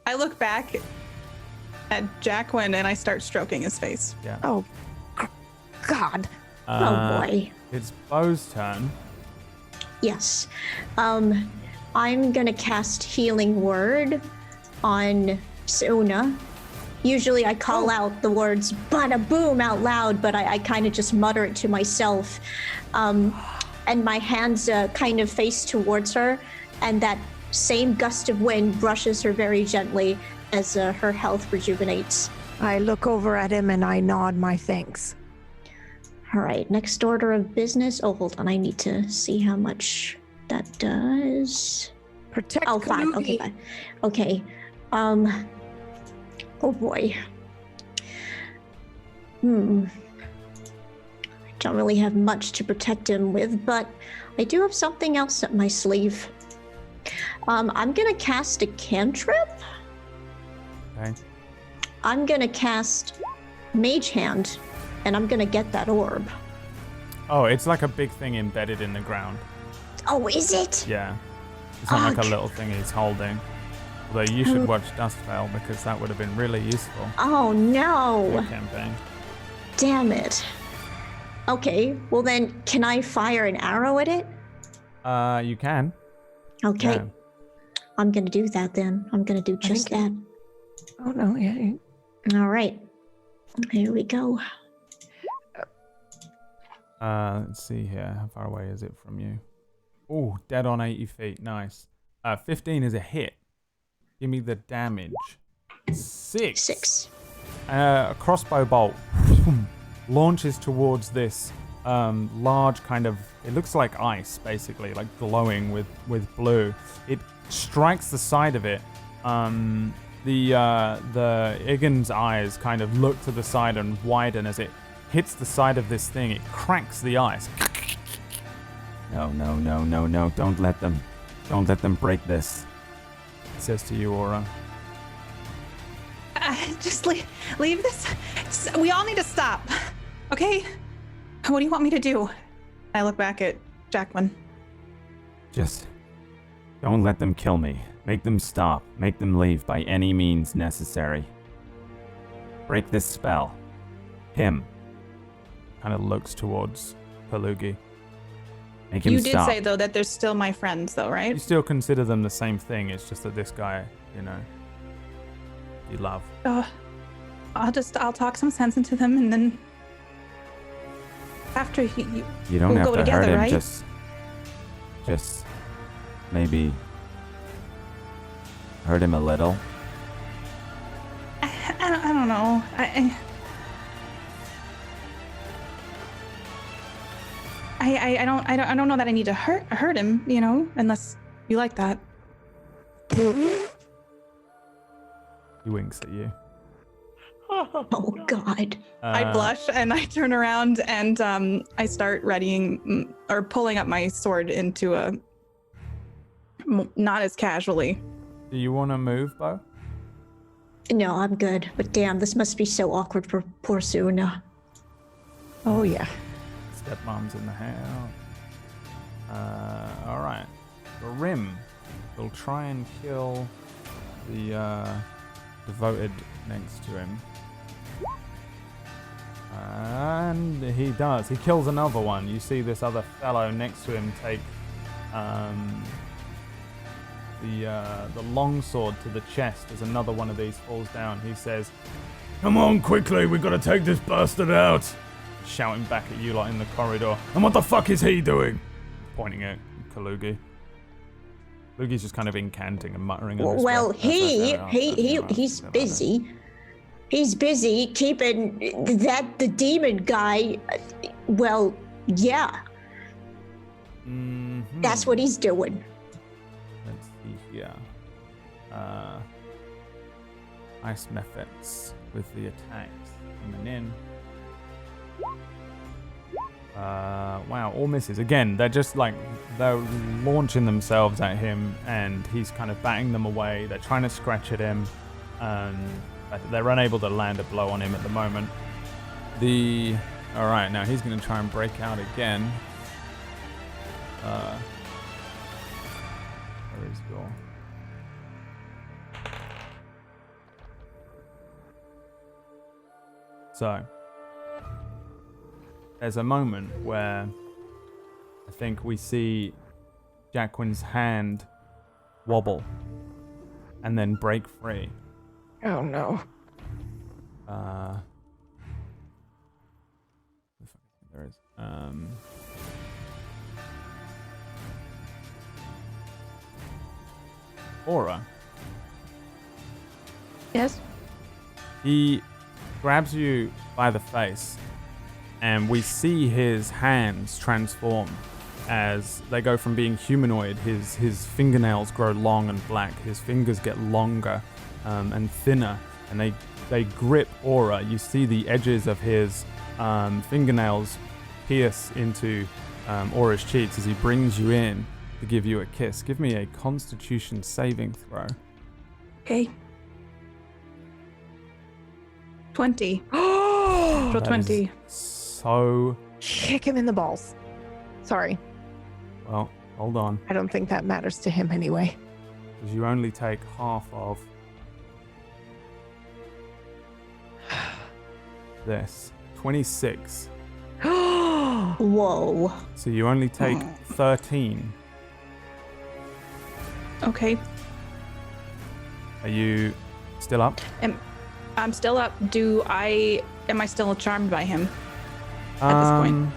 I look back at Jacqueline, and I start stroking his face. yeah. Oh, God. Oh boy. It's Bo's turn. Yes. I'm gonna cast Healing Word on Suna. Usually I call out the words bada boom out loud, but I kind of just mutter it to myself. And my hands kind of face towards her, and that same gust of wind brushes her very gently as her health rejuvenates. I look over at him and I nod my thanks. All right, next order of business. Oh, hold on. I need to see how much that does. Protect Oh, 5. Kalugi. Okay, 5. Okay. Oh boy. I don't really have much to protect him with, but I do have something else up my sleeve. I'm gonna cast a cantrip. Okay. I'm gonna cast Mage Hand, and I'm gonna get that orb. Oh, it's like a big thing embedded in the ground. Oh, is it? Yeah. It's not like a Ugh. little thing he's holding. Although you should watch Dustveil because that would have been really useful Oh in the no! campaign. Damn it. Okay, well then, can I fire an arrow at it? You can. Okay, Yeah. I'm gonna do that then. I'm gonna do just that. Oh no, yeah. All right, here we go. Let's see here. How far away is it from you? Oh, dead on 80 feet. Nice. 15 is a hit. Give me the damage. 6. 6. A crossbow bolt launches towards this large kind of, it looks like ice basically, like glowing with blue. It strikes the side of it. The Igan's eyes kind of look to the side and widen as it hits the side of this thing. It cracks the ice. No. Don't let them break this. It says to you, Aura. Just leave this. We all need to stop. Okay? What do you want me to do? I look back at Jacqueline. Just don't let them kill me. Make them stop. Make them leave by any means necessary. Break this spell. Him. Kind of looks towards Kalugi. Make him You did stop. say though that they're still my friends though, right? You still consider them the same thing. It's just that this guy, you know, you love. I'll talk some sense into them, and then after You don't we'll have go to together, hurt him. right? Just maybe hurt him a little. I don't know. I don't know that I need to hurt him, you know, unless you like that. He winks at you. Oh God. I blush and I turn around and I start readying or pulling up my sword into a not as casually. Do you want to move, Bo? No, I'm good. But damn, this must be so awkward for poor Suna. Oh yeah. Stepmom's in the house. All right. Grim will try and kill the devoted next to him. And he does. He kills another one. You see this other fellow next to him take the longsword to the chest as another one of these falls down. He says, "Come on, quickly, we gotta take this bastard out." Shouting back at you like in the corridor. "And what the fuck is he doing?" Pointing at Kalugi. Kalugi's just kind of incanting and muttering. under his Well, breath. he's busy. He's busy keeping the demon guy. Well, yeah, Mhm. that's what he's doing. Let's see here. Ice methods with the attacks coming in. Wow, all misses. Again, they're just like, they're launching themselves at him and he's kind of batting them away. They're trying to scratch at him. They're unable to land a blow on him at the moment. Alright, now he's going to try and break out again. Where is your... So, there's a moment where I think we see Jacqueline's hand wobble and then break free. Oh no. There is. Aura. Yes. He grabs you by the face, and we see his hands transform as they go from being humanoid. His fingernails grow long and black. His fingers get longer and thinner, and they grip Aura. You see the edges of his fingernails pierce into Aura's cheeks as he brings you in to give you a kiss. Give me a Constitution saving throw. Okay. 20. Oh, Roll That 20. is so kick him in the balls. Sorry. well. Hold on. I don't think that matters to him anyway. Because you only take half of this. 26. Whoa. So you only take 13. Okay. Are you still up? I'm still up. Am I still charmed by him at this point?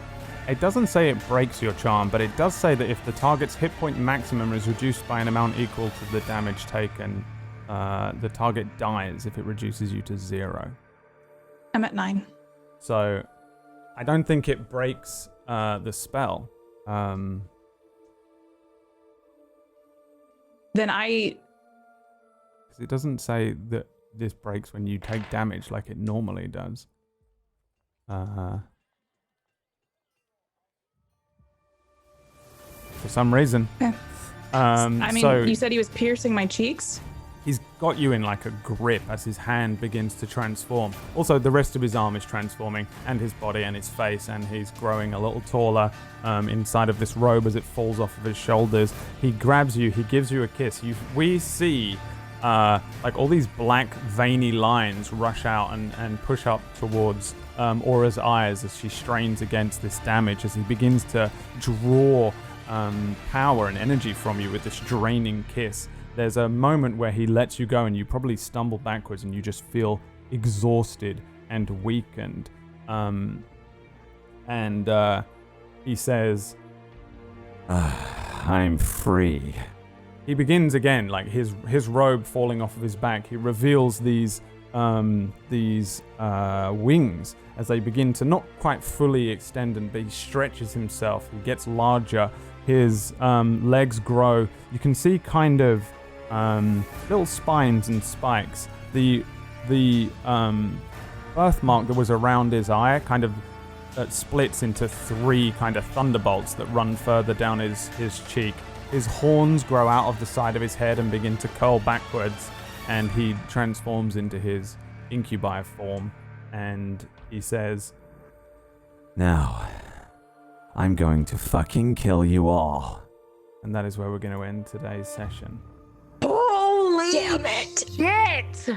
It doesn't say it breaks your charm, but it does say that if the target's hit point maximum is reduced by an amount equal to the damage taken, the target dies if it reduces you to 0. I'm at 9. So I don't think it breaks the spell. Then I... 'Cause it doesn't say that this breaks when you take damage like it normally does. For some reason. Okay. I mean, so you said he was piercing my cheeks? he's got you in like a grip as his hand begins to transform. Also, the rest of his arm is transforming, and his body and his face, and he's growing a little taller inside of this robe as it falls off of his shoulders. He grabs you, he gives you a kiss. We see like all these black veiny lines rush out and push up towards Aura's eyes as she strains against this damage, as he begins to draw power and energy from you with this draining kiss. There's a moment where he lets you go and you probably stumble backwards and you just feel exhausted and weakened. He says, I'm free. he begins again, like his robe falling off of his back. He reveals these wings as they begin to not quite fully extend, and he stretches himself. He gets larger. His legs grow. You can see kind of little spines and spikes. The birthmark that was around his eye kind of splits into 3 kind of thunderbolts that run further down his cheek. His horns grow out of the side of his head and begin to curl backwards, and he transforms into his incubi form, and he says, Now, I'm going to fucking kill you all. and that is where we're going to end today's session. Holy Damn it. shit!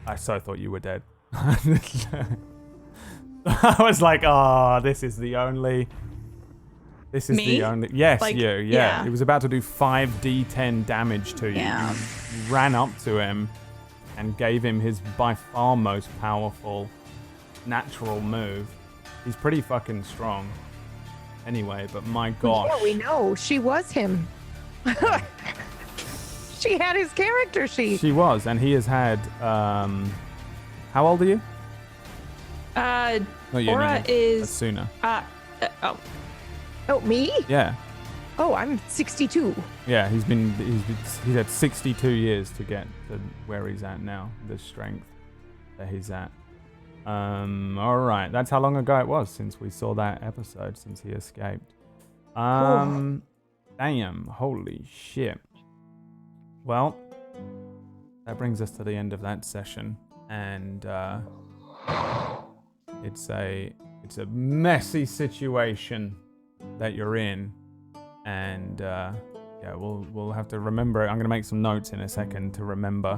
I so thought you were dead. I was like, oh, this is the only... This is Me? the only... Yes, Like, you, yeah. yeah. He was about to do 5d10 damage to you. Yeah. You ran up to him and gave him his by far most powerful natural move. He's pretty fucking strong. Anyway, but my gosh. Yeah, we know. She was him. She had his character sheet. She was, and he has had... how old are you? Not you, Aura That's is... sooner. Oh, me? Yeah. Oh, I'm 62. Yeah, he's had 62 years to get to where he's at now, the strength that he's at. All right, that's how long ago it was since we saw that episode, since he escaped. Damn, holy shit. Well, that brings us to the end of that session, and it's a messy situation that you're in, and yeah, we'll have to remember it. I'm gonna make some notes in a second to remember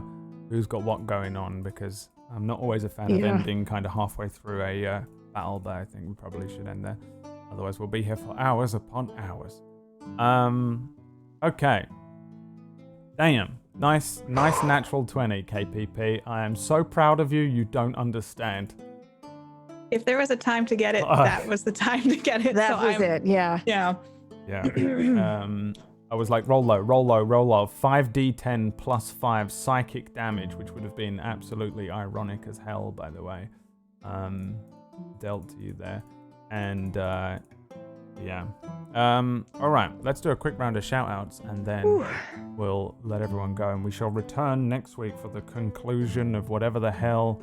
who's got what going on, because I'm not always a fan of ending kind of halfway through a battle, but I think we probably should end there. Otherwise, we'll be here for hours upon hours. Okay. Damn. Nice natural 20, KPP. I am so proud of you. You don't understand. If there was a time to get it, that was the time to get it. That was it, yeah. Yeah. Yeah. I was like, roll low. 5d10 plus 5 psychic damage, which would have been absolutely ironic as hell, by the way. Dealt to you there. And yeah. All right, let's do a quick round of shout-outs, and then we'll let everyone go. And we shall return next week for the conclusion of whatever the hell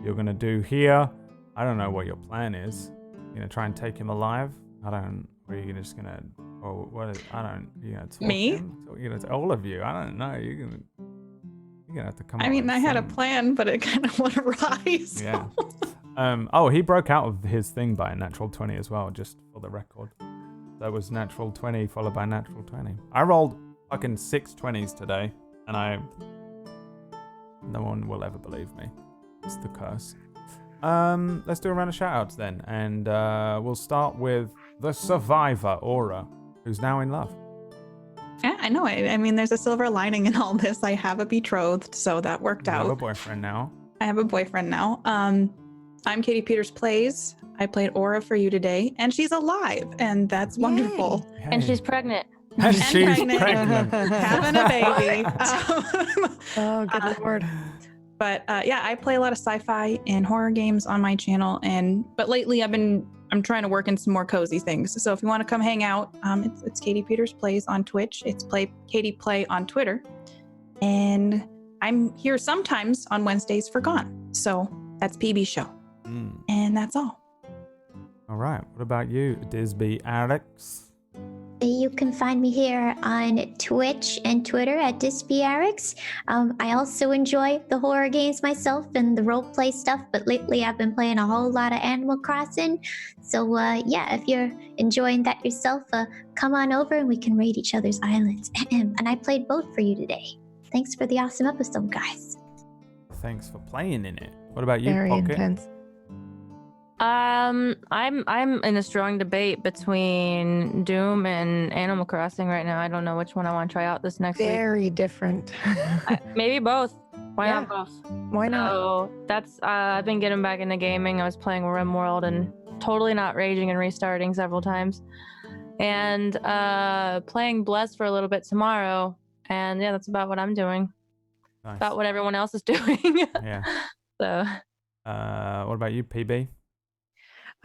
you're going to do here. I don't know what your plan is. You're going to try and take him alive? I don't... Or are you just going to... Or what is... I don't... You're going to talk Me? him? You're going to... All of you. I don't know. You're going to have to come up I mean, with I had a some- plan, but it kind of went awry. So. Yeah. Oh, he broke out of his thing by a natural 20 as well, just for the record. That was natural 20 followed by natural 20. I rolled fucking 6 20s today, and no one will ever believe me. It's the curse. Let's do a round of shoutouts then, and we'll start with the survivor, Aura, who's now in love. Yeah, I know. I mean, there's a silver lining in all this. I have a betrothed, so that worked You out. have a boyfriend now. I have a boyfriend now. I'm Katie Peters Plays. I played Aura for you today, and she's alive, and that's wonderful. And she's pregnant. And she's pregnant. pregnant. Having a baby. Oh, good lord. But yeah, I play a lot of sci-fi and horror games on my channel, but lately I'm trying to work in some more cozy things. So if you want to come hang out, it's Katie Peters Plays on Twitch. It's Katie Play on Twitter, and I'm here sometimes on Wednesdays for Gone. So that's PB Show, and that's all. All right. What about you, Disby Alex? You can find me here on Twitch and Twitter at DispyArix. I also enjoy the horror games myself and the roleplay stuff, but lately I've been playing a whole lot of Animal Crossing. So yeah, if you're enjoying that yourself, come on over and we can raid each other's islands. And I played both for you today. Thanks for the awesome episode, guys. Thanks for playing in it. What about you, Very Pocket? intense. I'm in a strong debate between Doom and Animal Crossing right now. I don't know which one I want to try out this next week. Very different. Maybe both. Why Yeah. not both? Why not? So that's I've been getting back into gaming. I was playing RimWorld and totally not raging and restarting several times, and playing Bless for a little bit tomorrow. And yeah, that's about what I'm doing. Nice. About what everyone else is doing. Yeah. So. What about you, PB?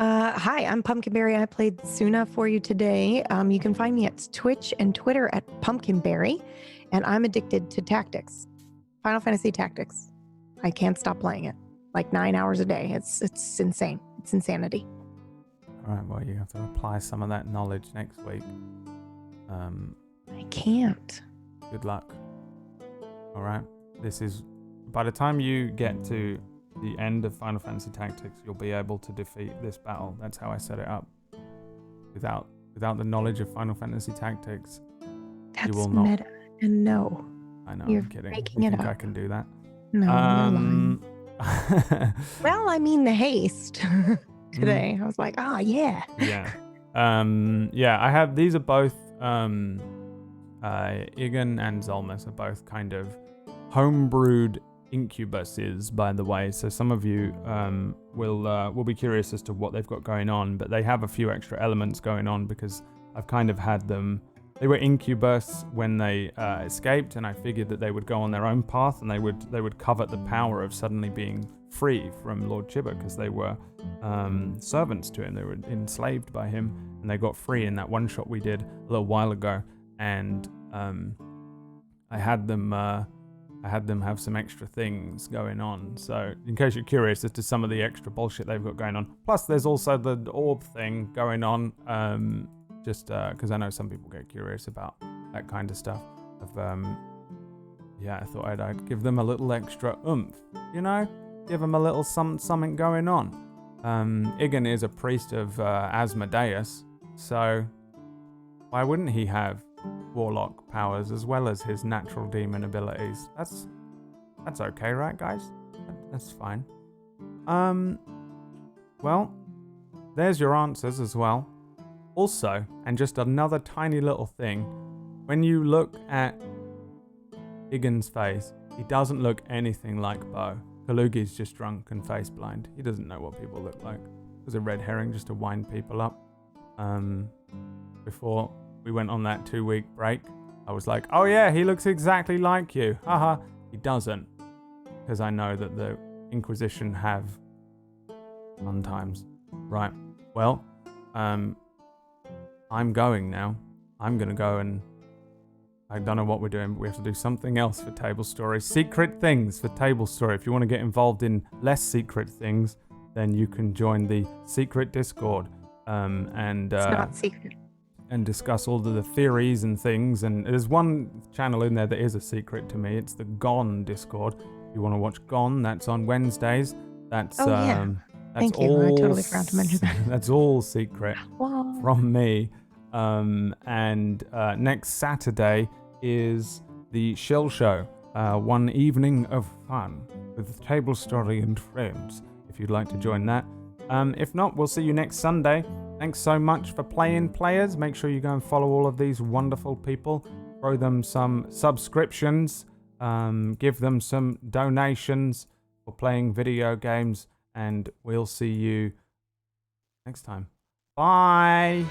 Hi, I'm Pumpkinberry. I played Suna for you today. You can find me at Twitch and Twitter at Pumpkinberry, and I'm addicted to Tactics, Final Fantasy Tactics. I can't stop playing it, like 9 hours a day. It's insane. It's insanity. All right. Well, you have to apply some of that knowledge next week. I can't. Good luck. All right. By the time you get to the end of Final Fantasy Tactics, you'll be able to defeat this battle. That's how I set it up. Without the knowledge of Final Fantasy Tactics, That's you will not. meta. And no. I know, You're I'm kidding. making You it think I up. can do that? No, you're lying. Um, Well, I mean the haste today. I was like, yeah. yeah. Yeah, I have, these are both, Igan and Zolmus are both kind of homebrewed incubuses, by the way. So some of you will be curious as to what they've got going on, but they have a few extra elements going on because I've kind of had them. They were incubus when they escaped, and I figured that they would go on their own path and they would covet the power of suddenly being free from Lord Chibba, because they were servants to him. They were enslaved by him, and they got free in that one shot we did a little while ago. And I had them have some extra things going on. So in case you're curious as to some of the extra bullshit they've got going on. Plus there's also the orb thing going on, just because I know some people get curious about that kind of stuff. I thought I'd give them a little extra oomph, give them a little something going on. Igan is a priest of Asmodeus, so why wouldn't he have warlock powers as well as his natural demon abilities? That's okay, right, guys? That's fine. Well, there's your answers as well. Also, and just another tiny little thing, when you look at Igan's face, he doesn't look anything like Bo. Kalugi's just drunk and face blind. He doesn't know what people look like. It was a red herring just to wind people up. Before we went on that 2-week break, I was like, oh yeah, he looks exactly like you. Haha. He doesn't. Because I know that the Inquisition have fun times. Right. Well, I'm going now. I'm going to go, and I don't know what we're doing, but we have to do something else for Tablestory. Secret things for Tablestory. If you want to get involved in less secret things, then you can join the secret Discord. It's not secret. And discuss all of the theories and things. And there's one channel in there that is a secret to me. It's the Gone Discord. If you want to watch Gone, that's on Wednesdays. That's yeah. that's Thank you. I totally forgot to mention that. That's all secret Wow. from me. And next Saturday is the Shill Show, one evening of fun with Tablestory and friends, if you'd like to join that. If not, we'll see you next Sunday. Thanks so much for playing, players. Make sure you go and follow all of these wonderful people. Throw them some subscriptions. Give them some donations for playing video games. And we'll see you next time. Bye!